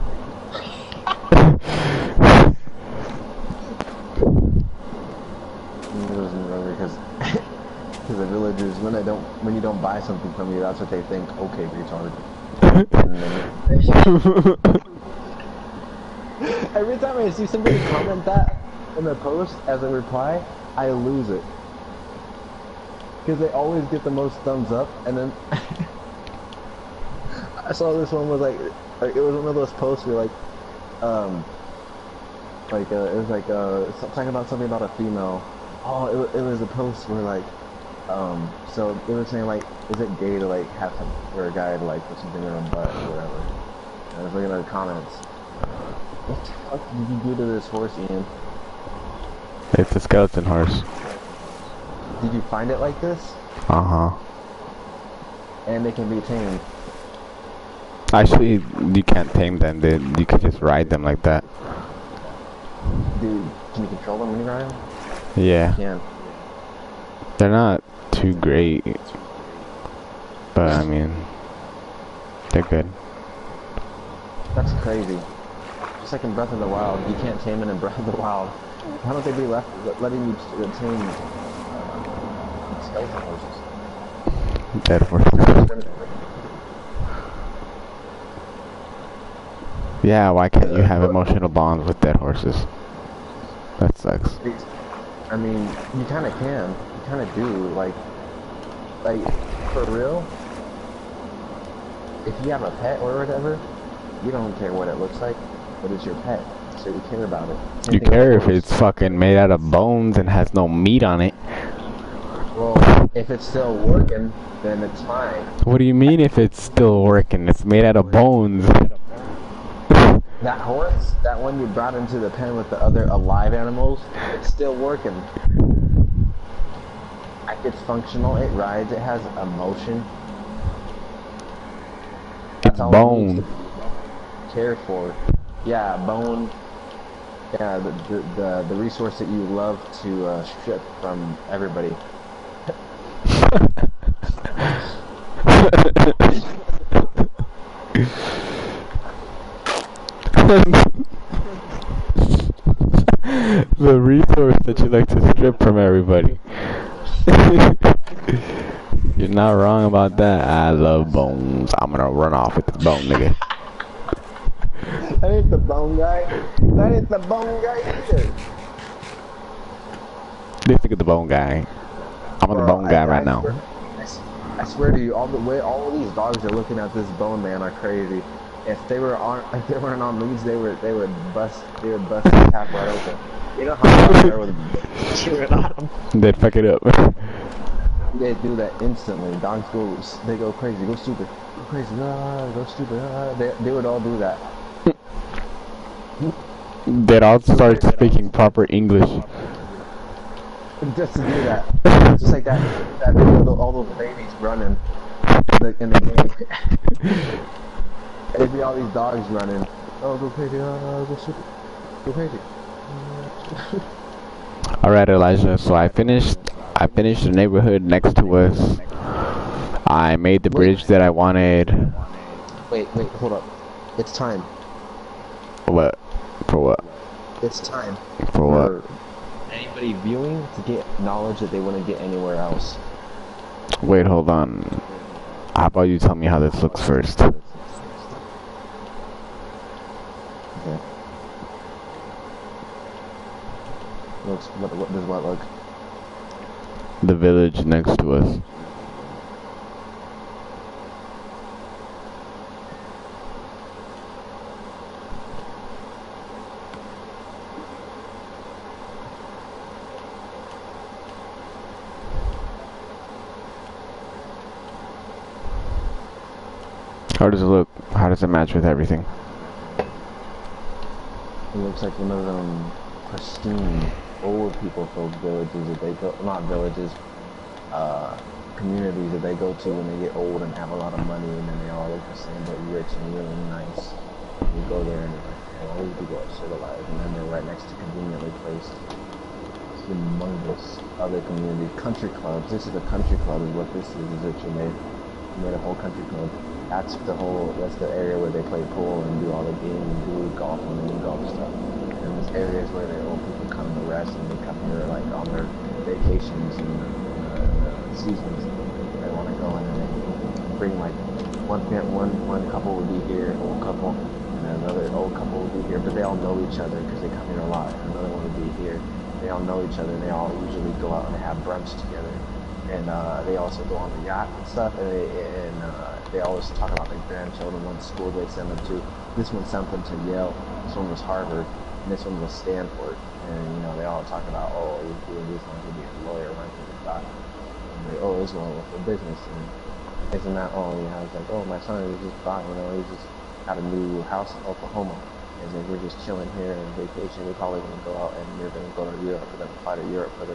Because the villagers, when you don't buy something from you, that's what they think. Okay, retard. Every time I see somebody comment that in the post as a reply, I lose it. Because they always get the most thumbs up, and then I saw this one was like it was one of those posts where it was like talking about something about a female. Oh, it was a post where like so they were saying like, is it gay to like have some, for a guy to like put something in her butt or whatever? And I was looking at the comments. What the fuck did you do to this horse, Ian? It's a skeleton horse. Did you find it like this? Uh-huh. And they can be tamed. Actually, you can't tame them, dude. You can just ride them like that. Dude, can you control them when you ride them? Yeah. You can. They're not too great. But, I mean, they're good. That's crazy. Just like in Breath of the Wild, you can't tame it in Breath of the Wild. Why don't they be letting you tame skeleton horses? Dead horses. Yeah, why can't you have emotional bonds with dead horses? That sucks. I mean, you kind of can. You kind of do. Like, for real, if you have a pet or whatever, you don't care what it looks like, but it's your pet, so you care about it. You care if it's fucking made out of bones and has no meat on it. Well, if it's still working, then it's fine. What do you mean if it's still working? It's made out of bones. That horse, that one you brought into the pen with the other alive animals, it's still working. It's functional, it rides, it has emotion. It's bone. Cared for. Yeah, bone. Yeah, the resource that you love to strip from everybody. The resource that you like to strip from everybody. You're not wrong about that. I love bones. I'm gonna run off with the bone, nigga. That ain't the bone guy. That ain't the bone guy either. This nigga the bone guy. I'm the bone guy right now. I swear to you, all of these dogs are looking at this bone man are crazy. If they weren't on leads, they would bust the cap right open. You know how dogs are with chewing on them. They'd fuck it up. They do that instantly. Dogs they go crazy, go stupid, go crazy, go stupid. They would all do that. They'd all start speaking proper English. Just to do that. Just like that video of all those babies running in the game. There'd be all these dogs running. Oh, go crazy, go stupid, go crazy. Alright, Elijah, so I finished the neighborhood next to us. I made the bridge that I wanted. Wait, hold up. It's time. What? For what? It's time. For what? Anybody viewing to get knowledge that they wouldn't get anywhere else. Wait, hold on. How about you tell me how this looks first? Okay. What does what look? The village next to us. How does it look? How does it match with everything? It looks like one of them pristine old people folk villages that they go, not villages, communities that they go to when they get old and have a lot of money, and then they all look the same but rich and really nice. You go there and they're like, hey, all these people are civilized, and then they're right next to conveniently placed humongous other communities, country clubs. This is a country club is what this is that you made. You made a whole country club. That's the area where they play pool and do all the games and do golf and they do golf stuff. And there's areas where the old people come to rest and they come here like on their vacations and seasons. They want to go in and they bring like one couple would be here, an old couple, and another old couple would be here, but they all know each other because they come here a lot. Another one would be here. They all know each other. They all usually go out and have brunch together. And they also go on the yacht and stuff, and they always talk about their grandchildren, what school they send them to. This one sent them to Yale, this one was Harvard, and this one was Stanford. And you know, they all talk about, oh, he's doing this one to be a lawyer, one to be a doctor. And they, oh, this one was for business, and isn't that all? You know, it's like, oh, my son is just bought, you know, he just got a new house in Oklahoma. And then we're just chilling here on vacation. We're probably gonna go out and we're gonna go to Europe. We're gonna fly to Europe for the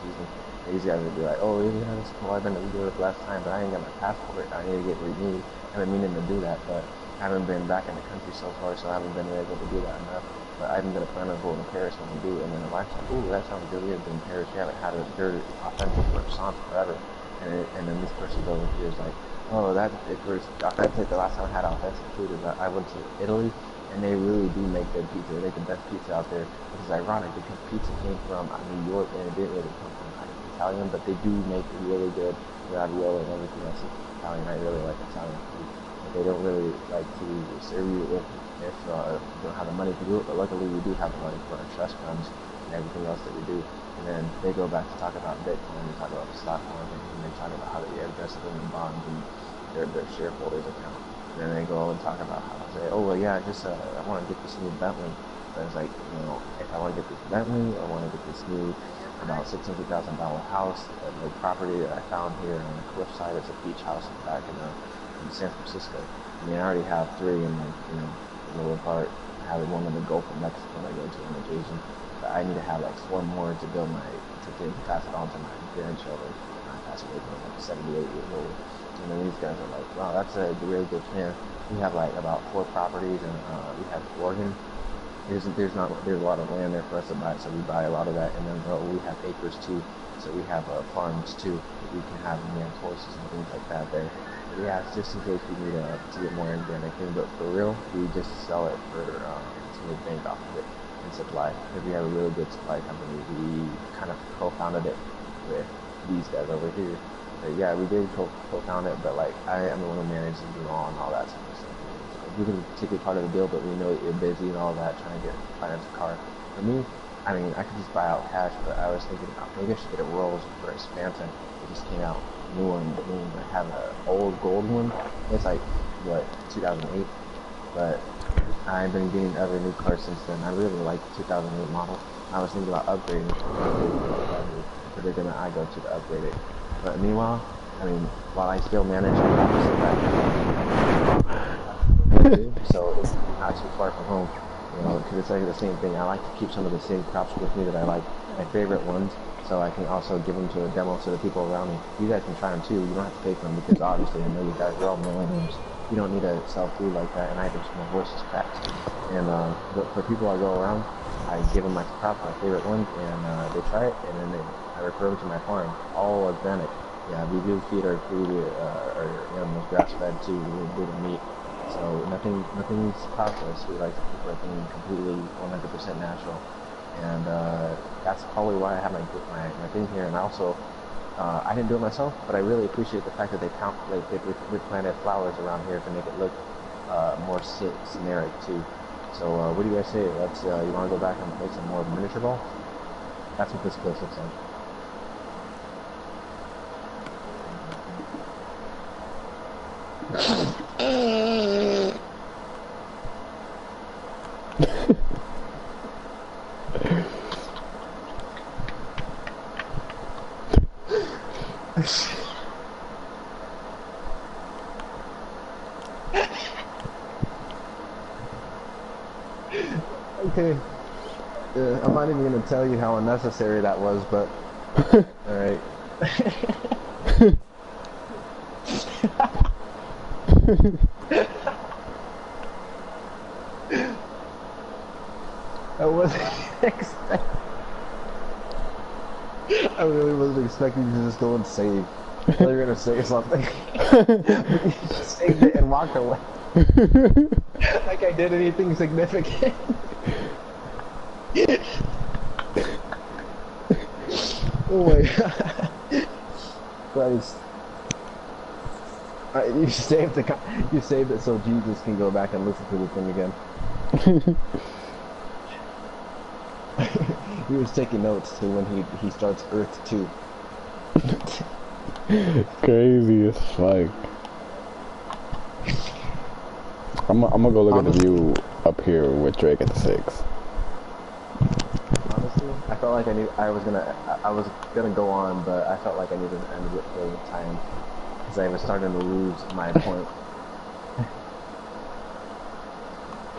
season. These guys would be like, oh, yeah, that's cool. I've been to Europe last time, but I ain't got my passport. I need to get renewed. I've been meaning to do that, but I haven't been back in the country so far, so I haven't been able to do that enough. But I haven't been planning on going to Paris when we do. And then the wife's like, ooh, that sounds good. We haven't been in Paris. We haven't had a very authentic croissant forever. And then this person over here is like, oh, that it was authentic. The last time I had authentic food is I went to Italy. And they really do make good pizza. They make the best pizza out there. Which is ironic because pizza came from New York and it didn't really come from Italian, but they do make really good ravioli and everything else is Italian. I really like Italian food. But they don't really like to serve you if you don't have the money to do it. But luckily we do have the money for our trust funds and everything else that we do. And then they go back to talk about Bitcoin, they talk about the stock market, and they talk about how they invested in the bonds and their shareholders account. And then they go and talk about how they say, oh, well, yeah, I want to get this new Bentley. But it's like, you know, if I want to get this Bentley, I want to get this new about $600,000 house, the property that I found here on the cliffside. It's a beach house back in San Francisco. I mean, I already have 3 in the lower part. I have one in the Gulf of Mexico that I go to on occasion. But I need to have like 4 more to build to pass it on to my grandchildren. I pass away when I'm like 78 years old. And then these guys are like, wow, that's a really good plan. We have like about 4 properties, and we have Oregon. There's a lot of land there for us to buy, so we buy a lot of that. And then we have acres too, so we have farms too that we can have land horses and things like that there. But yeah, it's just in case we need to get more organic thing. But for real, we just sell it for to make bank off of it. in supply. Because we have a really good supply company. We kind of co-founded it with these guys over here. But yeah, we did co-found it, but like I am the one who manages the law and all that sort of stuff. So we can take it part of the deal, but we know that you're busy and all that, trying to finance a car. For me, I mean, I could just buy out cash, but I was thinking maybe I should get a Rolls Royce Phantom. It just came out new one. I have an old gold one. It's like what 2008, but I've been getting other new cars since then. I really like the 2008 model. I was thinking about upgrading the predicament I go to upgrade it. But meanwhile, I mean, while I still manage to sit back, so it's not too far from home, you know, because it's like the same thing. I like to keep some of the same crops with me that I like, my favorite ones, so I can also give them to a demo to the people around me. You guys can try them too. You don't have to pay for them because obviously I know you guys are all millionaires. You don't need to sell food like that, and I just my voice is cracked. And but for people I go around, I give them my crops, my favorite ones, and they try it, and then I refer them to my farm, all organic. Yeah, we do feed our food, our animals grass-fed too. We do the meat, so nothing's processed. We like to keep everything completely 100% natural, and that's probably why I have my thing here. And also, I didn't do it myself, but I really appreciate the fact that they replanted flowers around here to make it look more scenic too. So what do you guys say? Let's you want to go back and make some more miniature balls? That's what this place looks like. Okay. I'm not even gonna tell you how unnecessary that was, but alright. I wasn't expecting. I really wasn't expecting you to just go and save. I thought you were gonna say something. You just saved it and walked away. Like I did anything significant. Oh my god. Christ. You saved it so Jesus can go back and listen to the thing again. He was taking notes to when he starts Earth 2. Crazy as fuck. I'm gonna go look at the view up here with Drake at the 6. Honestly, I felt like I was gonna go on, but I felt like I needed to end it for the time because I was starting to lose my point.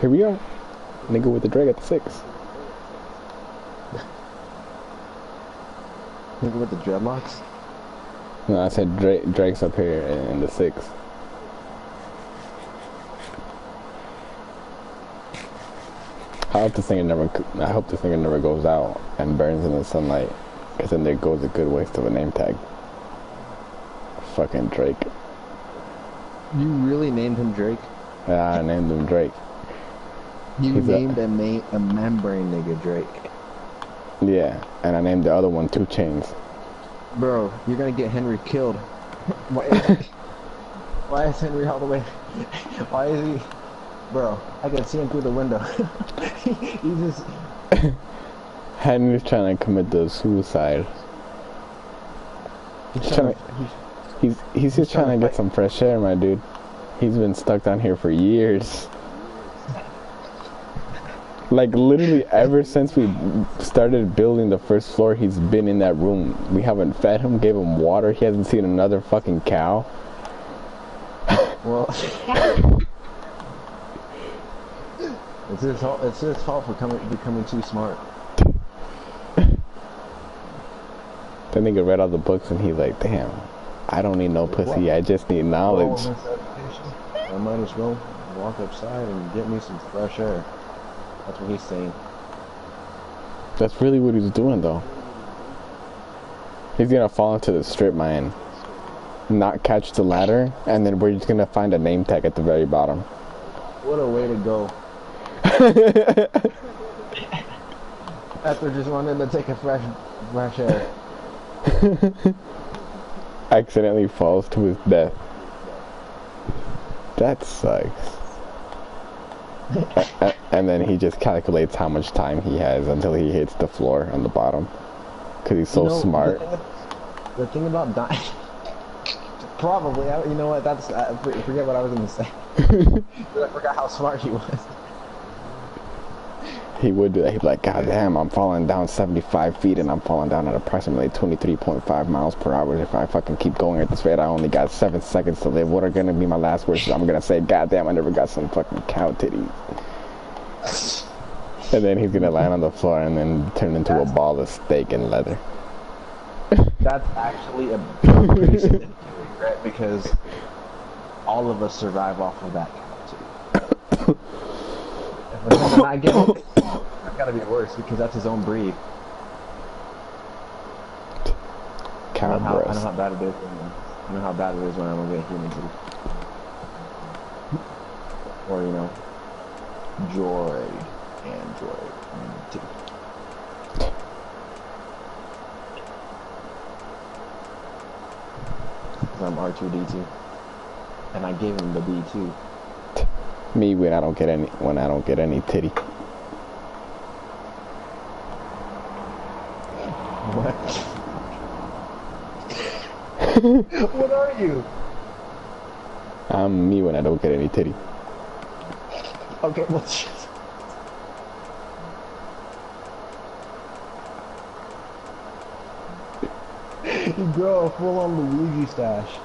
Here we go, nigga with the Drake at the 6. Nigga with the dreadlocks? No, I said Drake's up here in the 6. I hope this thing never goes out and burns in the sunlight, because then there goes a good waste of a name tag. Fucking Drake. You really named him Drake? Yeah, I named him Drake. You named a membrane nigga Drake. Yeah, and I named the other one 2 Chainz. Bro, you're gonna get Henry killed. Why is Henry all the way? Why is he? Bro, I can see him through the window. He's just... Henry's trying to commit the suicide. He's just trying to get some fresh air, my dude. He's been stuck down here for years. Like, literally ever since we started building the first floor, he's been in that room. We haven't fed him, gave him water. He hasn't seen another fucking cow. Well... It's his fault for becoming too smart. That nigga read all the books and he's like, damn, I don't need no pussy, I just need knowledge. I might as well walk outside and get me some fresh air. That's what he's saying. That's really what he's doing though. He's gonna fall into the strip mine, not catch the ladder, and then we're just gonna find a name tag at the very bottom. What a way to go. After just wanting to take a fresh air. Accidentally falls to his death. That sucks. And then he just calculates how much time he has until he hits the floor on the bottom. Because he's so smart. The thing about dying... Probably. You know what? That's... I forget what I was going to say. I forgot how smart he was. He would do that. He'd be like, God damn, I'm falling down 75 feet and I'm falling down at approximately 23.5 miles per hour. If I fucking keep going at this rate, I only got 7 seconds to live. What are going to be my last words? I'm going to say, God damn, I never got some fucking cow titties. And then he's going to land on the floor and then turn into a ball of steak and leather. That's actually a pretty significant regret because all of us survive off of that cow titty. If I get it, it's gotta be worse because that's his own breed. Cow I know breast. how bad it is. I know how bad it is when I'm gonna get human titty. Or you know, android titty. Because I'm R2D2, and I gave him the D2. Me when I don't get any titty. What? What are you? I'm me when I don't get any titty. Okay, well, shit. You grow a full-on Luigi stash.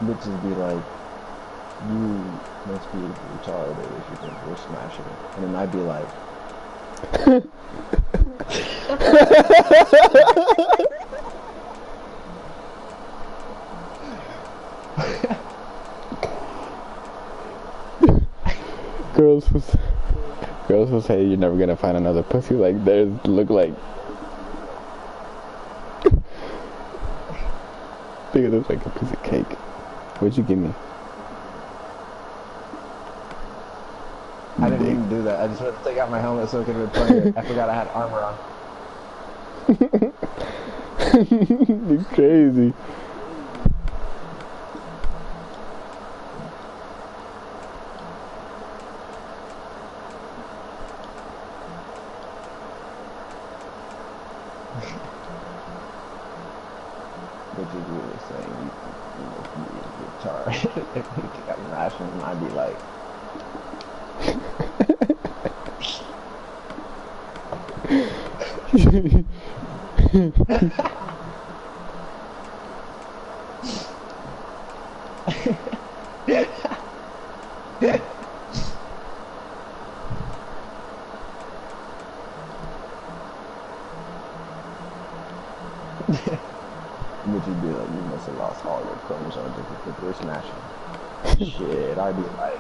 Bitches be like, you must be retarded if you think we're smashing it. And then I'd be like, girls will say you're never gonna find another pussy like theirs look like. Think it looks like a piece of cake. What'd you give me? I didn't even do that. I just wanted to take out my helmet so it could replay it. I forgot I had armor on. You're crazy. Bitches really saying you must be retarded if you think I'm rational, and I'd be like, would you be like, you must have lost all your chromosomes if you think we're smashing. Shit, I'd be like...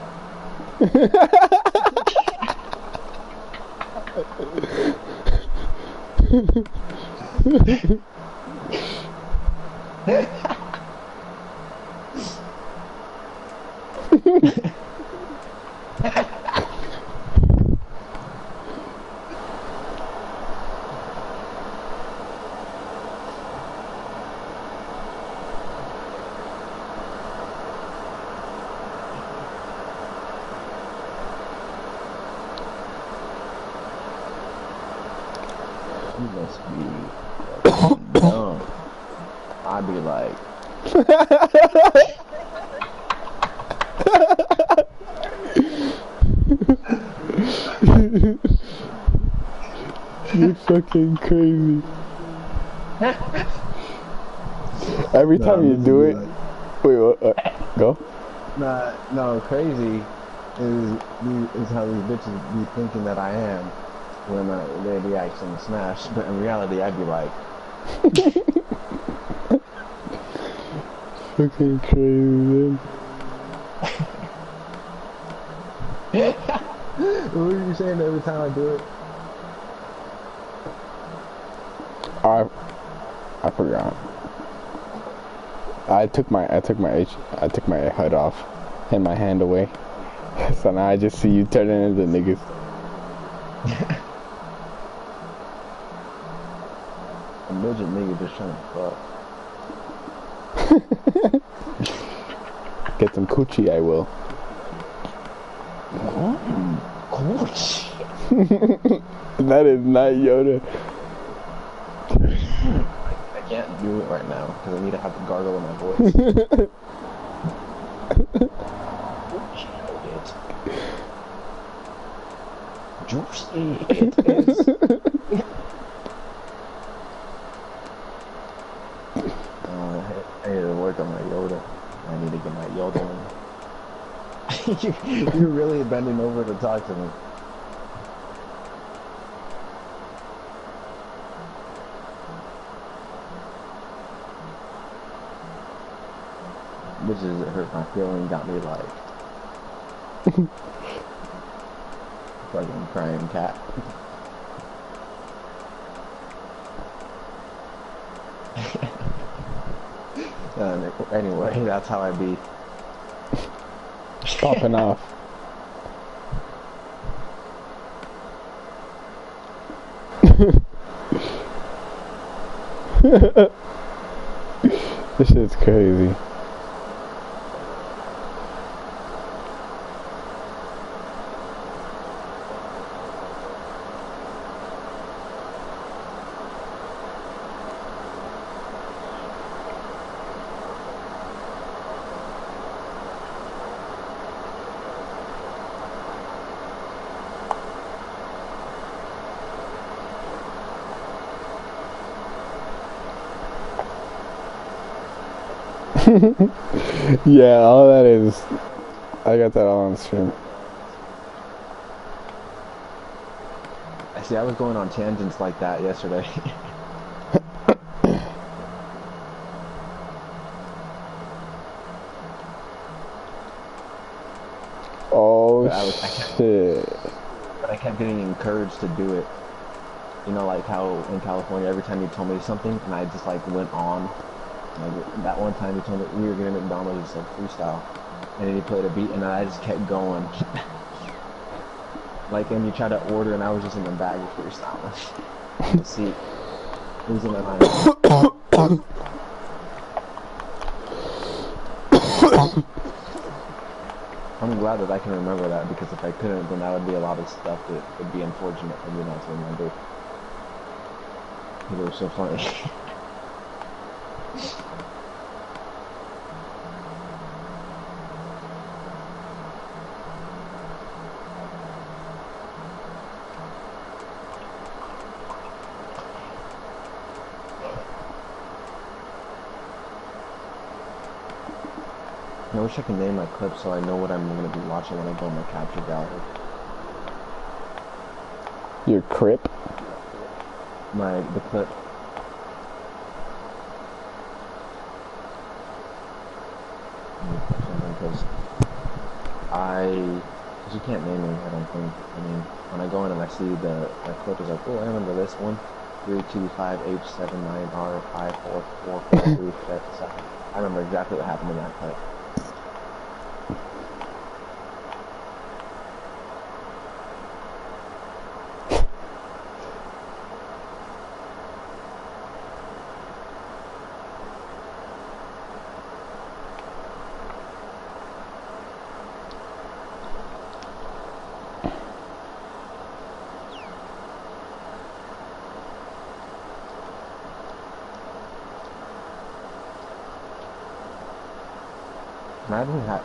You must be dumb. I'd be like, you're fucking crazy. Every time you do it, wait, what? Go. nah, no, crazy is how these bitches be thinking that I am when they be acting smash, but in reality I'd be like, fucking crazy, man. what are you saying every time I do it? I forgot. I took my hood off. and my hand away. So now I just see you turning into niggas. A midget nigga just trying to fuck. Get some coochie, I will. Coochie. That is not Yoda. I can't do it right now because I need to have the gargle in my voice. Juicy it is. I need to work on my Yoda. I need to get my Yoda in. You're really bending over to talk to me. Which is, it hurt my feeling, got me like fucking crying cat. Anyway, that's how I be. Popping off. This shit's crazy. Yeah, all that is, I got that all on stream. I see, I was going on tangents like that yesterday. Oh, shit. But I kept getting encouraged to do it. You know, like how in California, every time you told me something, and I just like went on. Like that one time he told me we were getting McDonald's, just like freestyle, and then he played a beat, and I just kept going. Like, and you try to order, and I was just in the bag of freestyling. On the seat. Losing my mind. I'm glad that I can remember that, because if I couldn't, then that would be a lot of stuff that would be unfortunate for me not to remember. It was so funny. I wish I could name my clips so I know what I'm going to be watching when I go in my capture gallery. Your crip? The clip. Because you can't name me, I don't think. I mean, when I go in and I see the clip, is like, oh, I remember this one. 325H79R544437. I remember exactly what happened in that clip.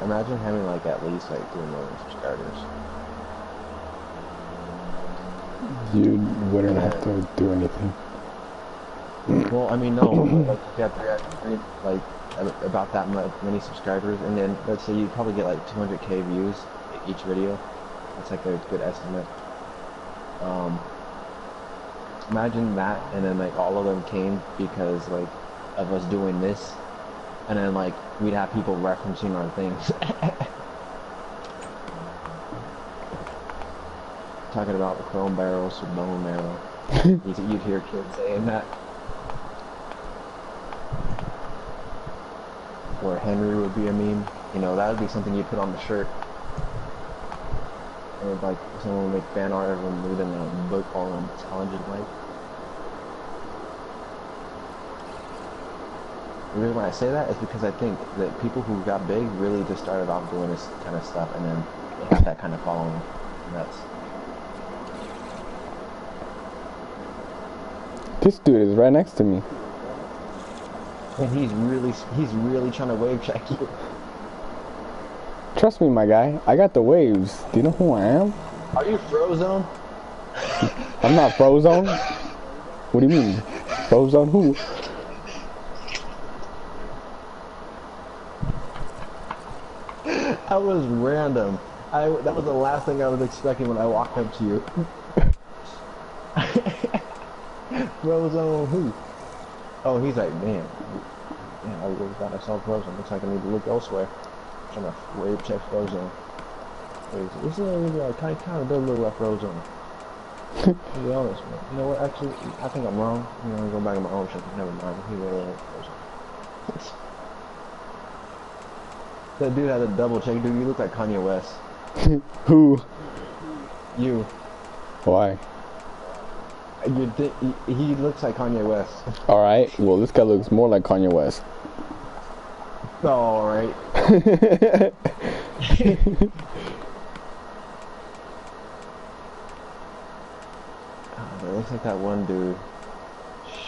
Imagine having like at least like 3 million subscribers. You wouldn't have to do anything. Well, I mean, no, like if you have like about that many subscribers, and then let's say you probably get like 200K views each video. That's like a good estimate. Imagine that, and then like all of them came because like of us doing this. And then, like, we'd have people referencing our things. Talking about the chrome barrels or bone marrow. You'd hear kids saying that. Or Henry would be a meme. You know, that would be something you put on the shirt. And like someone would make fan art of him reading a book all challenges like. The reason why I say that is because I think that people who got big really just started off doing this kind of stuff, and then they have that kind of following. And that's. This dude is right next to me. And he's really trying to wave check you. Trust me, my guy. I got the waves. Do you know who I am? Are you Frozone? I'm not Frozone. What do you mean? Frozone who? That was random. That was the last thing I was expecting when I walked up to you. Frozone who? Oh, he's like, man, I really thought I saw Frozone. Looks like I need to look elsewhere. I'm trying to wave check Frozone. This is like kind of does look like Frozone. To be honest, man. You know what? Actually, I think I'm wrong. You know, I'm going back to my own shit. Never mind. He really like Frozone. That dude had a double check. Dude, you look like Kanye West. Who? You. Why? He looks like Kanye West. Alright, well this guy looks more like Kanye West. Alright. It looks like that one dude.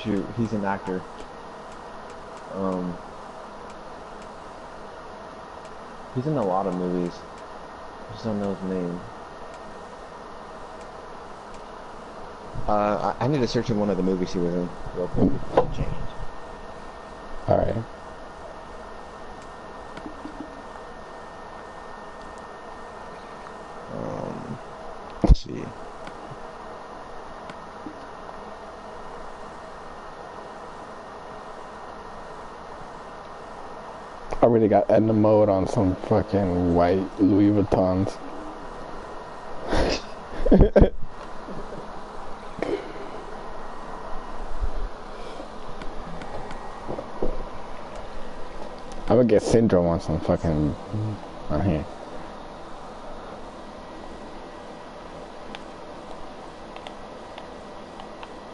Shoot, he's an actor. He's in a lot of movies. I just don't know his name. I need to search in one of the movies he was in real quick. Change. Alright. Let's see. I really got Edna mode on some fucking white Louis Vuittons. I would get syndrome on some fucking on here.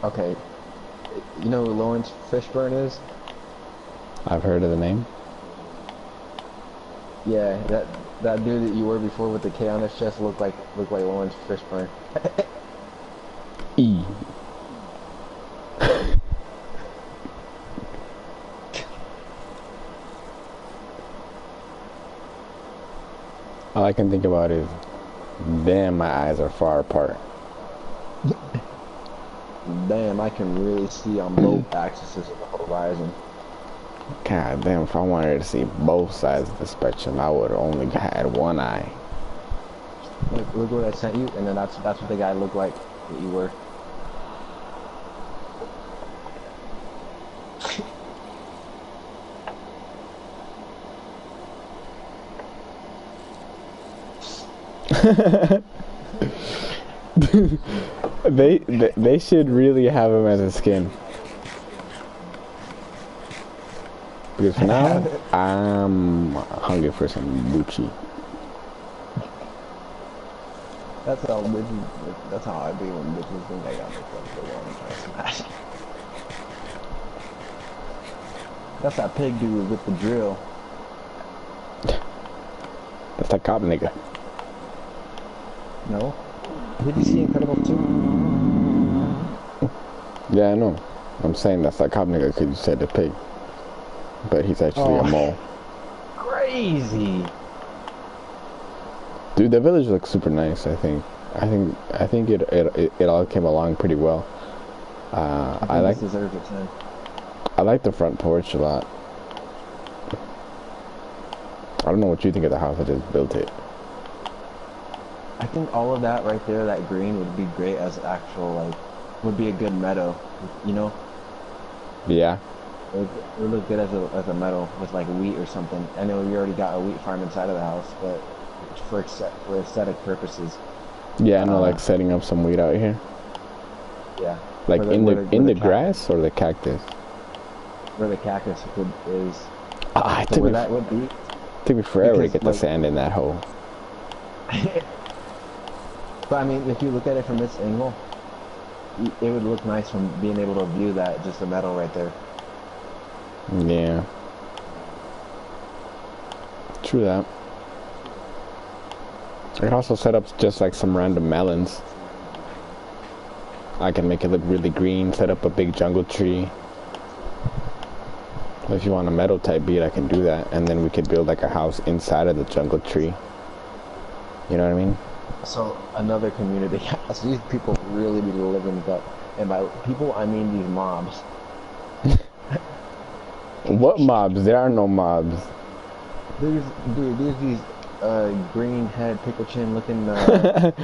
Okay. You know who Lawrence Fishburne is? I've heard of the name. Yeah, that dude that you were before with the K on his chest looked like Lawrence Fishburne. E. All I can think about is, damn, my eyes are far apart. Damn, I can really see on both axes of the horizon. God damn, if I wanted to see both sides of the spectrum, I would have only had one eye. Look what I sent you, and then that's what the guy looked like that you were. They should really have him as a skin. Because for now, I'm hungry for some Gucci. That's how I be when bitches think I got the fuck for one trying to smash. That's that pig dude with the drill. That's that cop nigga. No? Did you see Incredible 2? Yeah, I know. I'm saying that's that cop nigga because you said the pig. But he's actually a mole. Crazy! Dude, the village looks super nice, I think. I think it all came along pretty well. I like the front porch a lot. I don't know what you think of the house. I just built it. I think all of that right there, that green, would be great as actual, like, would be a good meadow, you know? Yeah. It would look good as a meadow with like wheat or something. I know you already got a wheat farm inside of the house, but for aesthetic purposes. Yeah, I know, like setting up some wheat out here. Yeah. Like in the grass or the cactus? Where the cactus is. I So where that would be. Took me forever to Because, get the sand in that hole. but I mean, if you look at it from this angle, it would look nice from being able to view that, just the metal right there. Yeah. True that. I could also set up just like some random melons. I can make it look really green, set up a big jungle tree. If you want a metal type beat, I can do that. And then we could build like a house inside of the jungle tree. You know what I mean? So, another community house. These people really be living it up. And by people, I mean these mobs. What mobs? There are no mobs. There's these green head, pickle chin looking trident.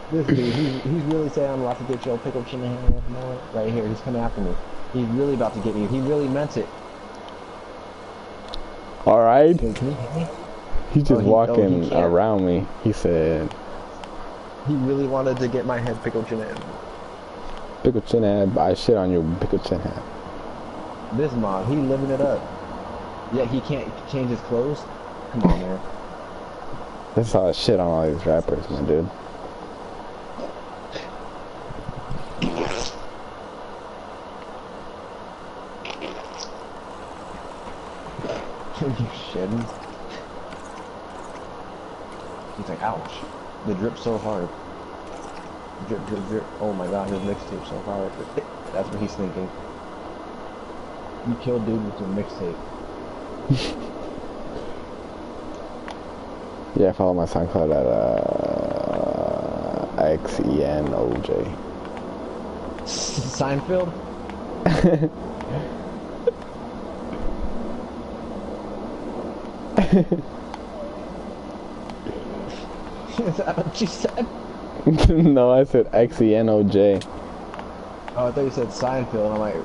This dude, he's really saying I'm about to get your pickle chin head right here. He's coming after me. He's really about to get me. He really meant it. Alright. Can you hit me? He's just walking around me. He said... He really wanted to get my head pickle chin head. Pickle chin head, I shit on your pickle chin head. This mob, he living it up. Yeah, he can't change his clothes. Come on, man. That's how I shit on all these rappers, my dude. You shedding? He's like, ouch. The drip's so hard. Drip, drip, drip. Oh my god, his mixtape's so hard. That's what he's thinking. You killed dude with your mixtape. Yeah, follow my SoundCloud at XENOJ. Seinfeld? Is that what you said? No, I said XENOJ. Oh, I thought you said Seinfeld. I'm like...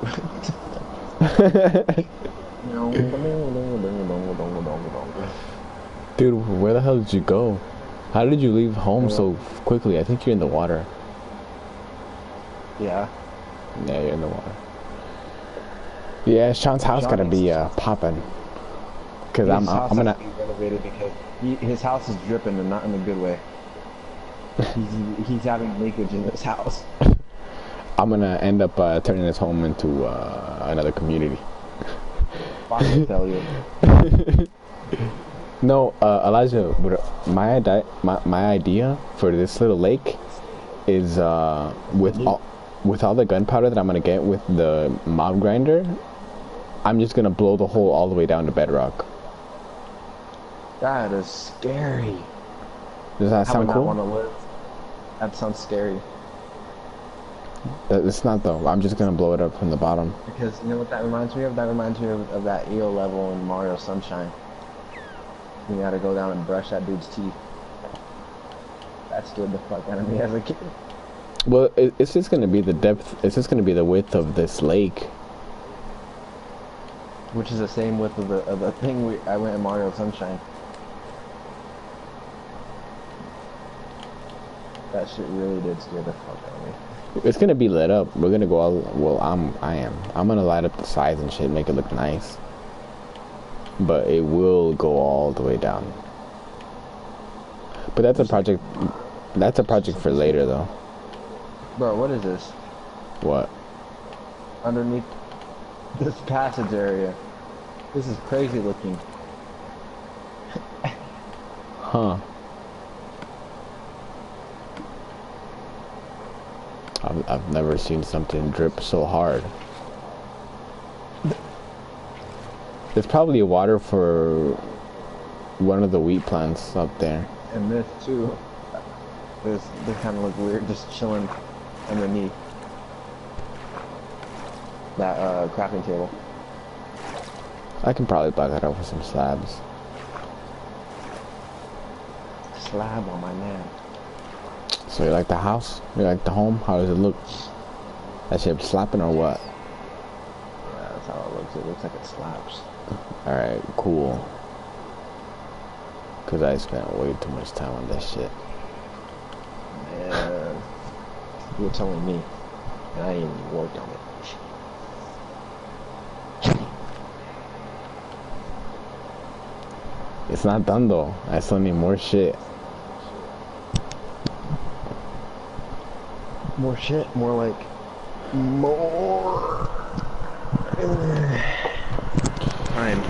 Dude, where the hell did you go? How did you leave home so quickly? I think you're in the water. Yeah. Yeah, you're in the water. Yeah, Sean's house gotta be popping. Cause I'm gonna be renovated because his house is dripping and not in a good way. He's having leakage in his house. I'm gonna end up turning this home into another community. I'll tell you. No, Elijah, my idea for this little lake is with all the gunpowder that I'm gonna get with the mob grinder, I'm just gonna blow the hole all the way down to bedrock. That is scary. Does that sound cool? I would not want to live. That sounds scary. It's not though. I'm just gonna blow it up from the bottom. Because you know what that reminds me of? That reminds me of that EO level in Mario Sunshine. You gotta go down and brush that dude's teeth. That scared the fuck out of me as a kid. Well, it's just gonna be the depth. It's just gonna be the width of this lake. Which is the same width of the thing I went in Mario Sunshine. That shit really did scare the fuck out of me. It's gonna be lit up. We're gonna go all. Well, I'm gonna light up the sides and shit, make it look nice. But it will go all the way down. But that's a project. That's a project for later, though. Bro, what is this? What? Underneath this passage area. This is crazy looking. Huh. I've never seen something drip so hard. There's probably water for one of the wheat plants up there. And this too. They kind of look weird, just chilling underneath that crafting table. I can probably block that up with some slabs. Slab on my man. So you like the house? You like the home? How does it look? That shit slapping or what? Yeah, that's how it looks. It looks like it slaps. Alright, cool. Cause I spent way too much time on that shit. Man, you were telling me, and I ain't even worked on it. It's not done though. I still need more shit. More shit, more like more time.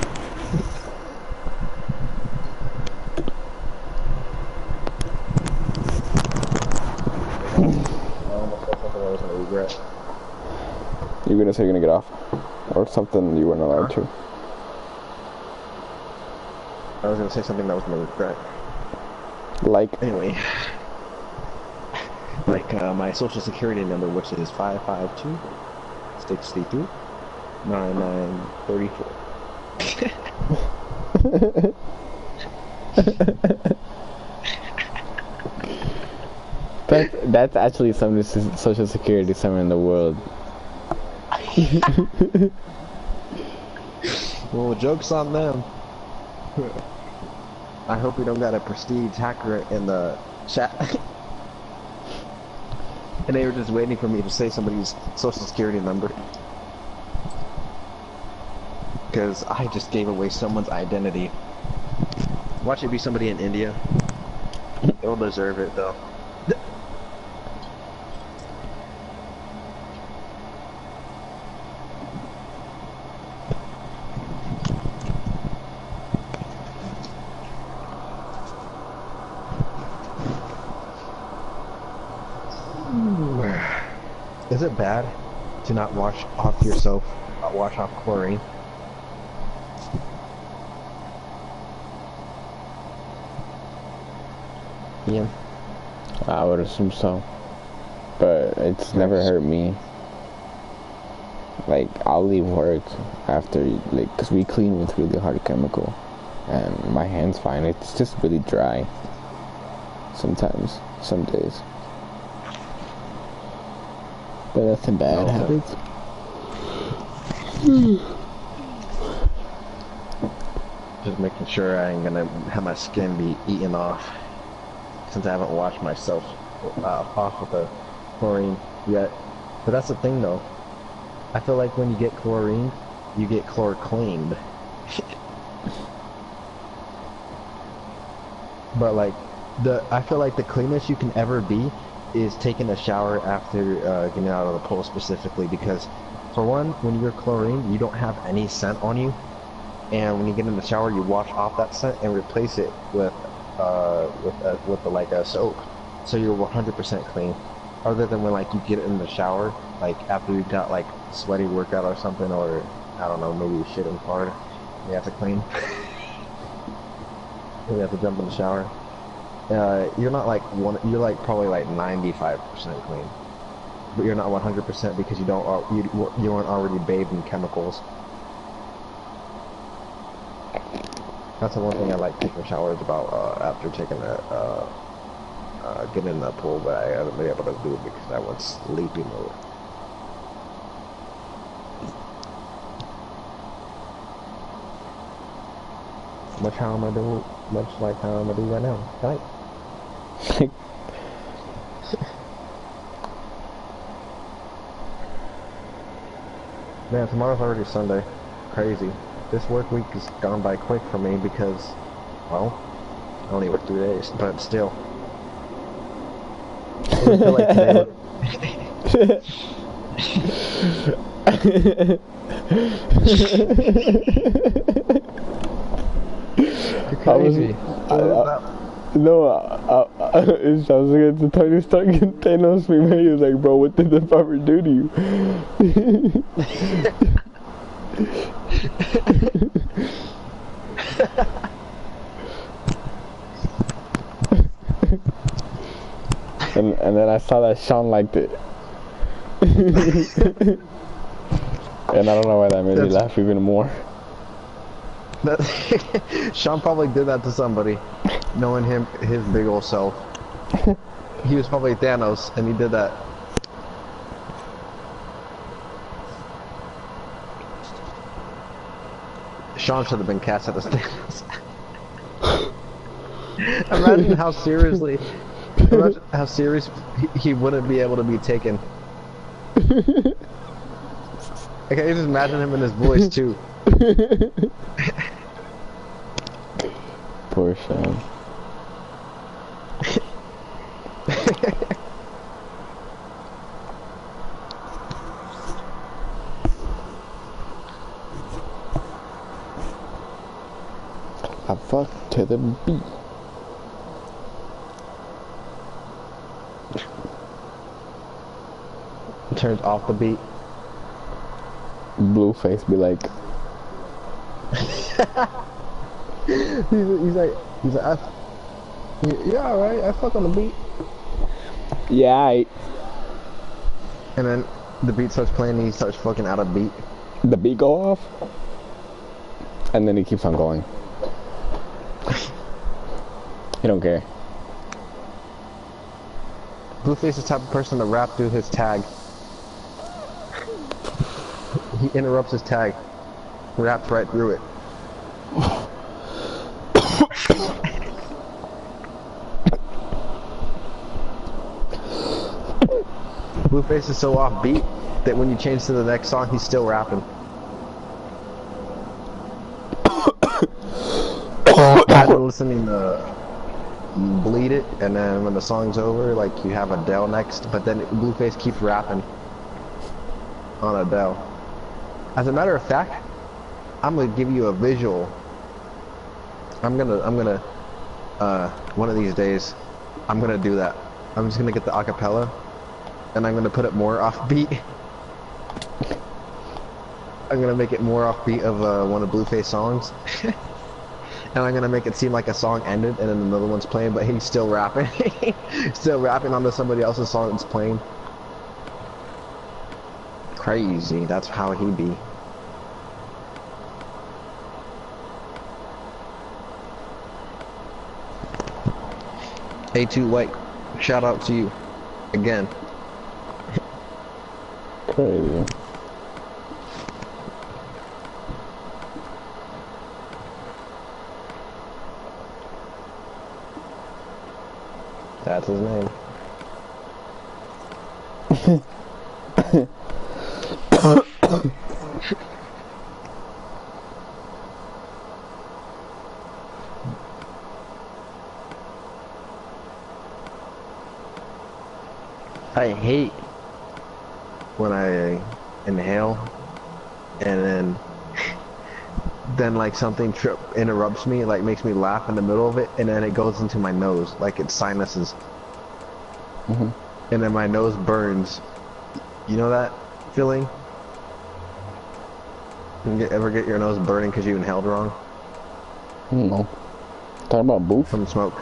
I almost said something I was gonna regret. You're gonna say you're gonna get off, or something you weren't allowed to. I was gonna say something that I was gonna regret. Like. Anyway. Like my social security number, which is 552 63 9934. That's actually some social security somewhere in the world. Well, joke's on them. I hope we don't got a prestige hacker in the chat. And they were just waiting for me to say somebody's social security number. Because I just gave away someone's identity. Watch it be somebody in India. They'll deserve it though. Is it bad to not wash off yourself, wash off chlorine? Ian? I would assume so, but it's never hurt me. Like, I'll leave work after, like, cause we clean with really hard chemical, and my hand's fine. It's just really dry. Sometimes, some days. But nothing bad happens. Just making sure I ain't gonna have my skin be eaten off, since I haven't washed myself off with the chlorine yet. But that's the thing though. I feel like when you get chlorine, you get chlor-cleaned. But like, I feel like the cleanest you can ever be is taking a shower after getting out of the pool specifically, because for one, when you're chlorine, you don't have any scent on you, and when you get in the shower, you wash off that scent and replace it with like a soap, so you're 100% clean. Other than when like you get in the shower, like after you got like sweaty workout or something, or I don't know, maybe you shitting hard, you have to clean. You have to jump in the shower. You're not like you're like probably like 95% clean, but you're not 100% because you weren't already bathed in chemicals. That's the one thing I like taking showers about after taking getting in the pool, but I haven't been able to do it because I went sleepy mode. Much like how I'm gonna do right now. Tonight. Man, tomorrow's already Sunday. Crazy. This work week has gone by quick for me because, well, I only work 3 days, but still. I feel like crazy. I was going to Tony Stark and Thanos me, man. He was like, bro, what did the farmer do to you? and then I saw that Sean liked it. And I don't know why that made me laugh even more. Sean probably did that to somebody, knowing him, his big old self. He was probably Thanos, and he did that. Sean should have been cast as Thanos. Imagine how seriously, he wouldn't be able to be taken. I can just imagine him in his voice too. Poor Sham. I fuck to the beat. Turns off the beat. Blueface be like, he's like, yeah, alright, I fuck on the beat. yeah, And then the beat starts playing and he starts fucking out of beat. the beat go off, and then he keeps on going. He don't care. Blueface is the type of person to rap through his tag. He interrupts his tag, raps right through it. Blueface is so off beat that when you change to the next song, he's still rapping. I've been listening to Bleed It, and then when the song's over, like you have Adele next, but then Blueface keeps rapping on Adele. As a matter of fact, I'm gonna give you a visual. I'm gonna one of these days, I'm gonna do that. I'm just gonna get the acapella, and I'm gonna put it more off beat. I'm gonna make it more off beat of one of Blueface songs. And I'm gonna make it seem like a song ended and then another one's playing, but he's still rapping. Still rapping onto somebody else's song that's playing. Crazy, that's how he be. A2 White, shout out to you again. Crazy. That's his name. I hate when I inhale and then like something interrupts me, like makes me laugh in the middle of it, and then it goes into my nose, like it's sinuses. Mm-hmm. And then my nose burns. You know that feeling? Ever get your nose burning because you inhaled wrong? I don't know. Talking about booth? From smoke.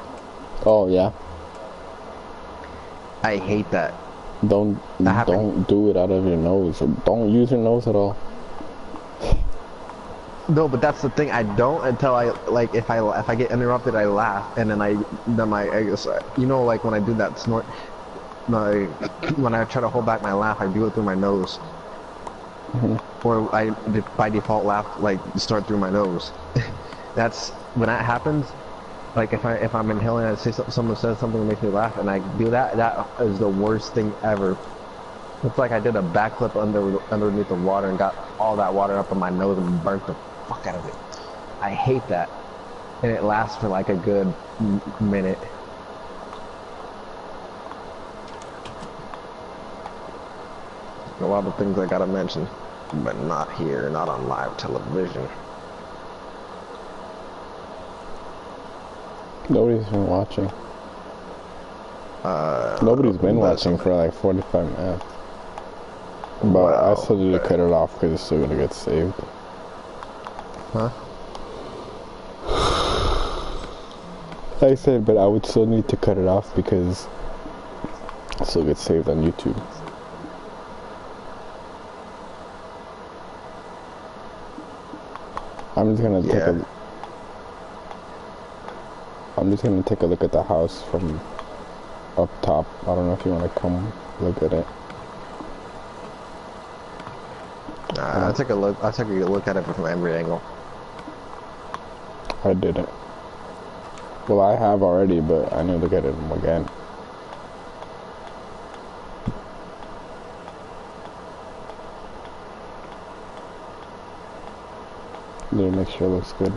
Oh yeah. I hate that. Don't do it out of your nose. Don't use your nose at all. No, but that's the thing. I don't until I like if I get interrupted, I laugh, and then I guess, you know, like when I do that snort, when I try to hold back my laugh, I do it through my nose. Mm-hmm. Or I by default laugh like start through my nose. That's when that happens. Like if I'm inhaling, I say someone says something that makes me laugh, and I do that. That is the worst thing ever. It's like I did a backflip underneath the water and got all that water up in my nose and burnt the fuck out of it. I hate that, and it lasts for like a good minute. A lot of things I gotta mention, but not here, not on live television. Nobody's been watching. Nobody's been watching for like 45 minutes. But I still need to cut it off because it's still gonna get saved. Huh? I said, but I would still need to cut it off because it still gets saved on YouTube. I'm just gonna take a look at the house from up top. I don't know if you want to come look at it. I took a look at it from every angle. I didn't. Well, I have already, but I need to look at it again. Need to make sure it looks good.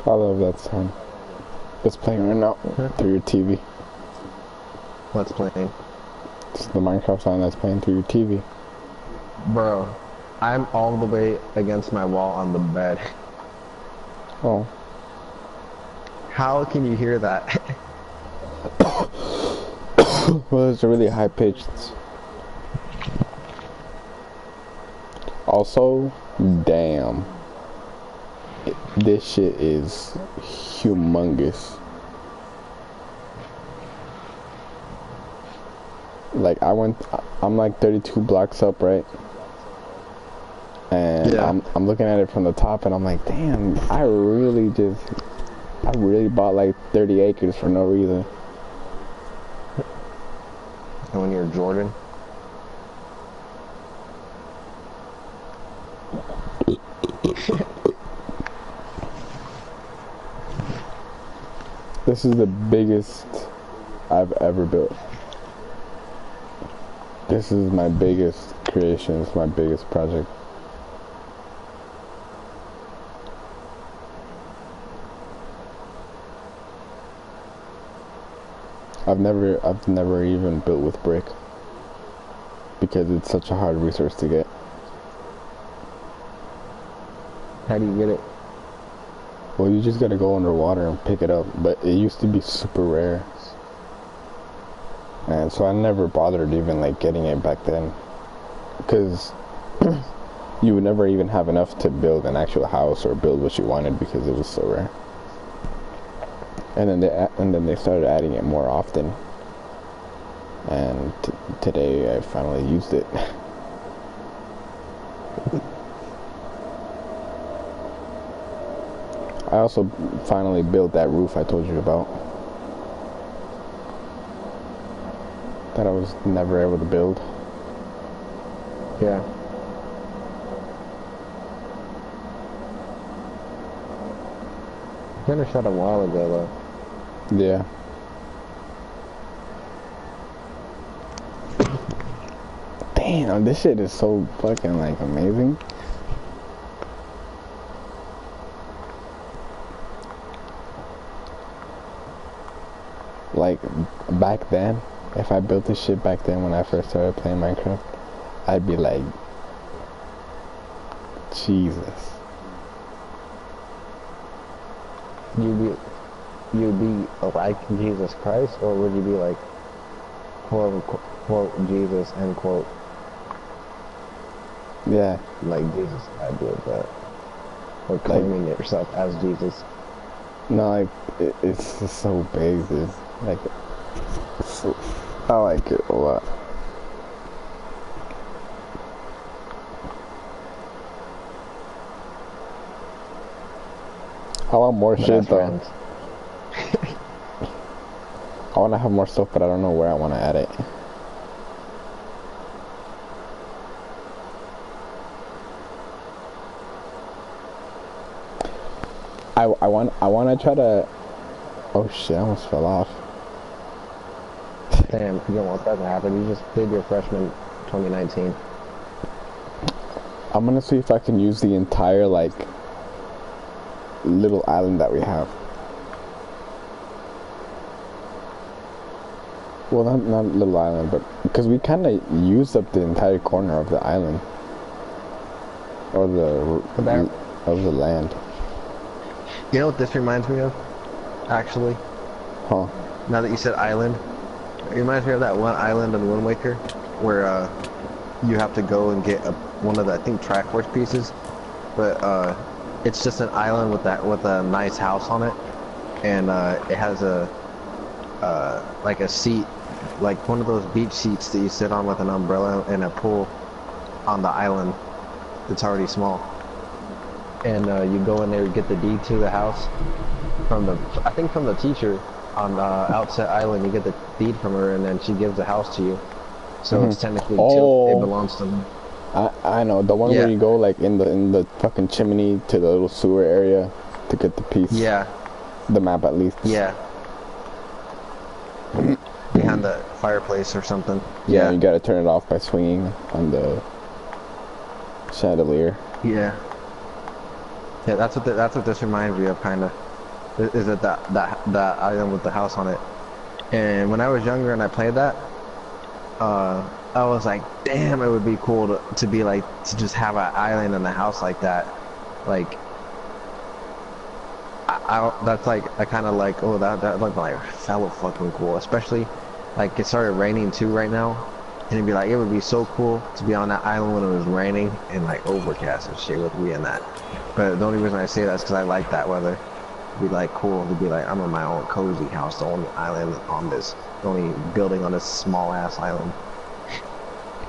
I love that song. It's playing right now through your TV. What's playing? It's the Minecraft song that's playing through your TV. Bro, I'm all the way against my wall on the bed. Oh. How can you hear that? Well, it's really high pitched. Also, damn. This shit is humongous. Like, I'm like 32 blocks up, right? And yeah. I'm looking at it from the top and I'm like, damn, I really bought like 30 acres for no reason. And when you're Jordan? This is the biggest I've ever built. This is my biggest creation. It's my biggest project. I've never even built with brick because it's such a hard resource to get. How do you get it? Well, you just gotta go underwater and pick it up, but it used to be super rare. And so I never bothered even like getting it back then, because you would never even have enough to build an actual house or build what you wanted because it was so rare. And then they started adding it more often, and today I finally used it. I also finally built that roof I told you about, that I was never able to build. Yeah. Finished that a while ago, though. Yeah. Damn, this shit is so fucking like amazing. Like back then, if I built this shit back then when I first started playing Minecraft, I'd be like, Jesus. You'd be like Jesus Christ, or would you be like, quote unquote, quote Jesus, end quote? Yeah. Like Jesus, I did that. Or claiming yourself as Jesus. No, like, it's just so big, dude. Like, so, I like it a lot. I want more shit, though. I want to have more stuff, but I don't know where I want to add it. I want to try to... Oh shit, I almost fell off. Damn, you don't want that to happen. You just did your freshman 2019. I'm gonna see if I can use the entire, like, little island that we have. Well, not little island, but because we kind of used up the entire corner of the island, or of the land. You know what this reminds me of? Actually, Huh? now that you said island, it reminds me of that one island in Wind Waker, where you have to go and get one of the, I think, Triforce pieces, but it's just an island with a nice house on it, and it has like a seat, like one of those beach seats that you sit on with an umbrella and a pool on the island. It's already small, and you go in there and get the deed to the house from the teacher on Outset Island. You get the deed from her, and then she gives the house to you. So it's technically it belongs to them. I know the one where you go like in the fucking chimney to the little sewer area to get the piece. Yeah. The map at least. Yeah. Behind the fireplace or something. Yeah, you gotta turn it off by swinging on the chandelier. Yeah. Yeah, that's what this reminds me of, kind of. Is it that island with the house on it? And when I was younger and I played that, I was like, damn, it would be cool to be like to just have an island and a house like that. Like, that's like I kind of like, oh, that looked like hella fucking cool. Especially like it started raining too right now, and it'd be like it would be so cool to be on that island when it was raining and like overcast and shit with me and that. But the only reason I say that is because I like that weather. It'd be like cool to be like I'm in my own cozy house, the only island on this, the only building on this small ass island.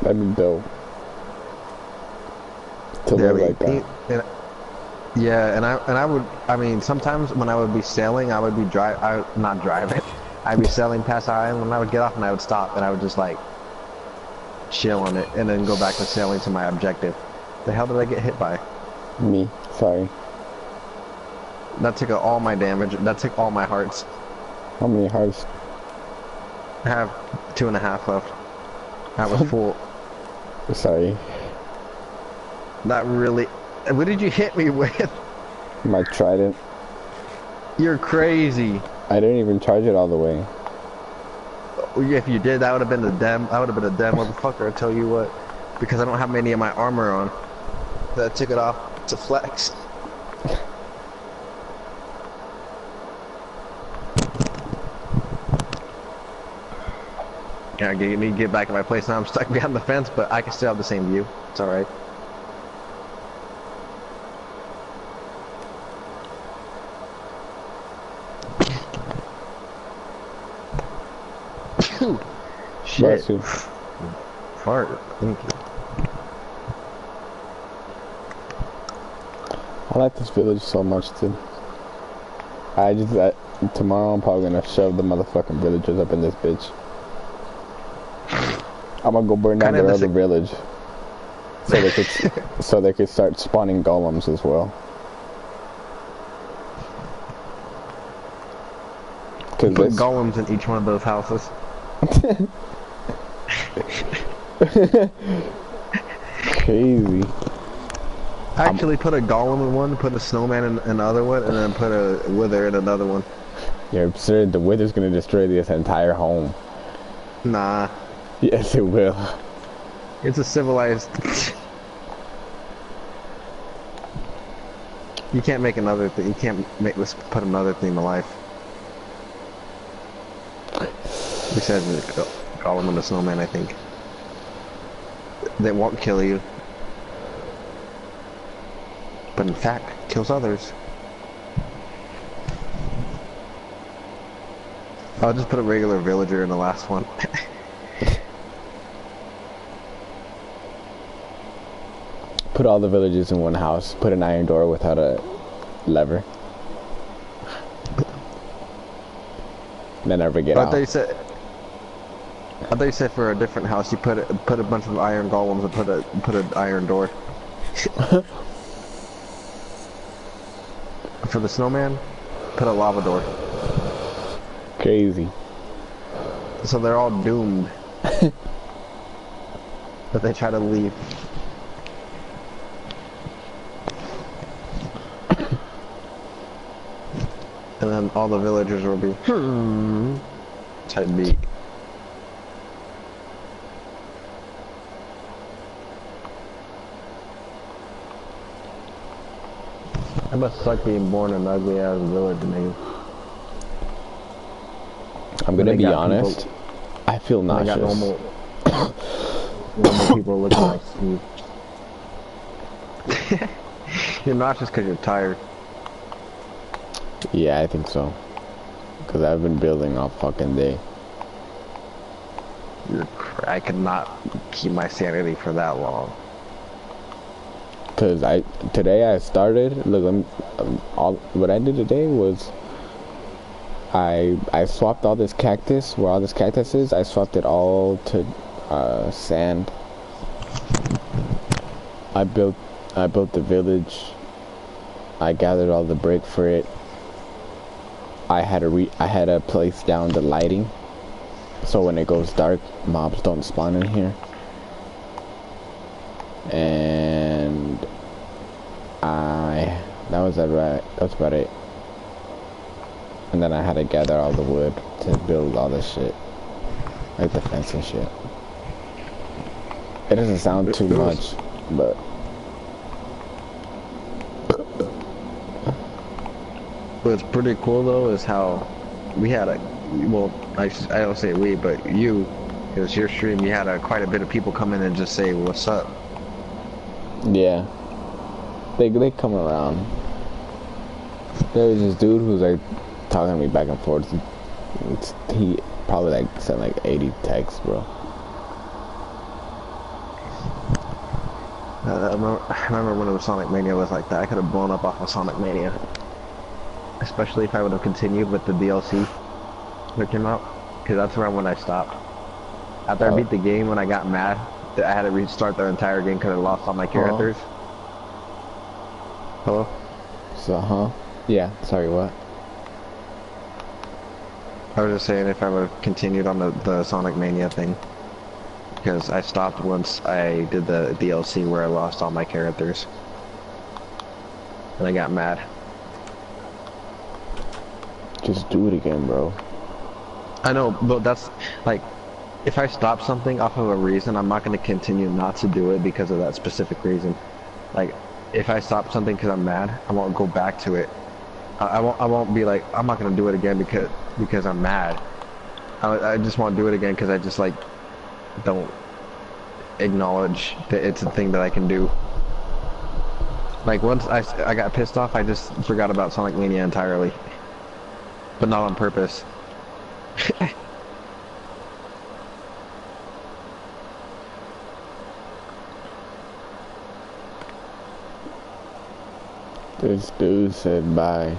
That'd be dope. To live like that. Yeah, and I would, I mean, sometimes when I would be sailing, I would be not driving. I'd be sailing past the island, and I would get off and I would stop and I would just like chill on it and then go back to sailing to my objective. The hell did I get hit by? Me, sorry. That took all my damage. That took all my hearts. How many hearts? I have 2.5 left. That was full. Sorry. That really. What did you hit me with? My trident. You're crazy. I didn't even charge it all the way. If you did, that would have been a damn. I would have been a damn motherfucker. I tell you what, because I don't have any of my armor on. That took it off to flex. Yeah, I need to get back in my place now. I'm stuck behind the fence, but I can still have the same view. It's alright. Shit. Fart. Thank you. I like this village so much, dude. Tomorrow I'm probably gonna shove the motherfucking villagers up in this bitch. I'm gonna go burn down their other village, so they could start spawning golems as well. Put golems in each one of those houses. Crazy. Actually, put a golem in one, put a snowman in another one, and then put a wither in another one. You're absurd. The wither's gonna destroy this entire home. Nah. Yes, it will. It's a civilized. You can't make another thing. You can't put another thing to life. Besides the golem and the snowman, I think. They won't kill you. But in fact, kills others. I'll just put a regular villager in the last one. Put all the villages in one house. Put an iron door without a lever. Then never get out. I thought you said for a different house you put a bunch of iron golems and put an iron door. For the snowman, put a lava door. Crazy. So they're all doomed. But they try to leave. And then all the villagers will be type beat. I must suck being born in an ugly ass village, nigga. I'm gonna be honest. I feel nauseous. Got normal people looking like Steve. You're nauseous because you're tired. Yeah, I think so. Because I've been building all fucking day. I could not keep my sanity for that long. Because today I started, look, what I did today was I swapped all this cactus, where all this cactus is, I swapped it all to sand. I built the village. I gathered all the brick for it. I had to place down the lighting, so when it goes dark, mobs don't spawn in here. And that's about it. And then I had to gather all the wood to build all this shit. Like the fence and shit. It doesn't sound too much, but... What's pretty cool though is how we had a, well, I don't say we, but you, it was your stream, you had quite a bit of people come in and just say, what's up? Yeah. They come around. There was this dude who was like talking to me back and forth. He probably like sent like 80 texts, bro. I remember when it was Sonic Mania was like that. I could have blown up off of Sonic Mania. Especially if I would have continued with the DLC that came out. Because that's around when I stopped. After I beat the game, when I got mad, I had to restart the entire game because I lost all my characters. Hello? So, yeah, sorry, what? I was just saying if I would have continued on the Sonic Mania thing. Because I stopped once I did the DLC where I lost all my characters. And I got mad. Just do it again, bro. I know, but that's, like, if I stop something off of a reason, I'm not going to continue not to do it because of that specific reason. Like, if I stop something because I'm mad, I won't go back to it. I won't be like, I'm not going to do it again because I'm mad. I just want to do it again because I just, like, don't acknowledge that it's a thing that I can do. Like, once I got pissed off, I just forgot about Sonic Mania entirely. But not on purpose. This dude said bye.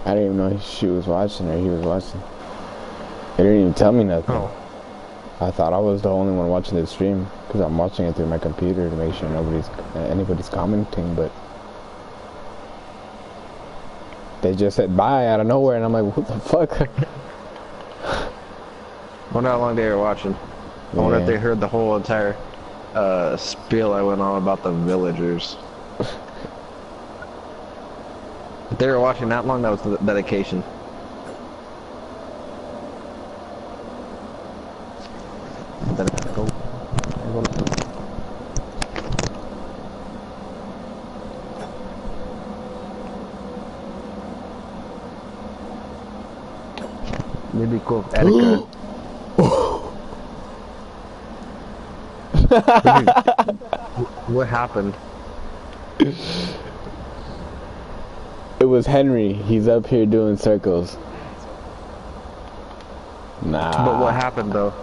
I didn't even know she was watching or he was watching. He didn't even tell me nothing. Oh. I thought I was the only one watching the stream because I'm watching it through my computer to make sure anybody's commenting, but they just said bye out of nowhere and I'm like, what the fuck? I wonder how long they were watching. I wonder if they heard the whole entire spiel I went on about the villagers. If they were watching that long, that was the dedication. Then I go. It'd be cool if Attica. What happened? It was Henry. He's up here doing circles. Nah. But what happened though?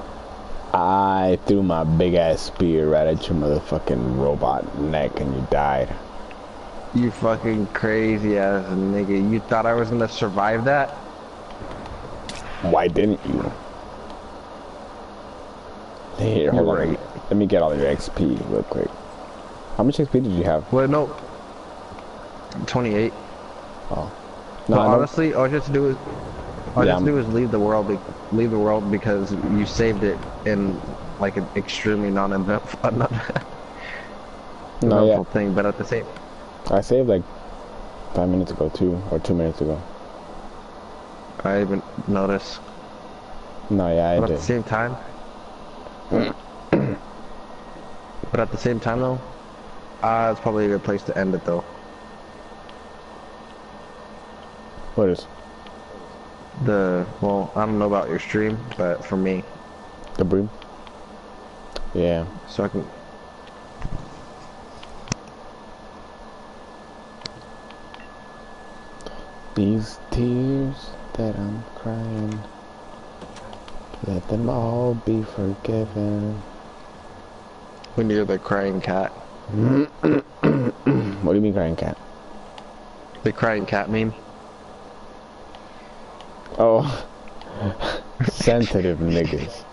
I threw my big ass spear right at your motherfucking robot neck and you died. You fucking crazy ass nigga. You thought I was gonna survive that? Why didn't you? Here, hold on. Let me get all your XP real quick. How much XP did you have? Well, no. 28. Oh. No, honestly, all you have to do is leave the world. Leave the world because you saved it in like an extremely non-eventful thing. But at the same, I saved like 5 minutes ago too, or 2 minutes ago. I didn't notice. No, yeah, I did. But at the same time. But at the same time though, it's probably a good place to end it though. What is? Well, I don't know about your stream, but for me. The bream? Yeah. So I can... These tears that I'm crying, let them all be forgiven. When you're the crying cat. What do you mean crying cat? The crying cat meme. Oh, sensitive niggas.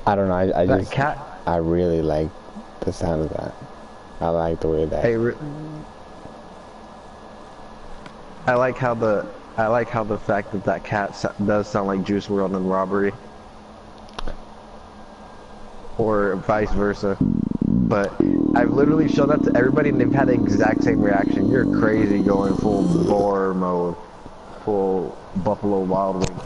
I don't know, I that just, cat. I really like the sound of that. I like the way that. I like how the fact that cat does sound like Juice WRLD in Robbery. Or vice versa. But I've literally shown that to everybody and they've had the exact same reaction. You're crazy going full boar mode. Full Buffalo Wild Wing.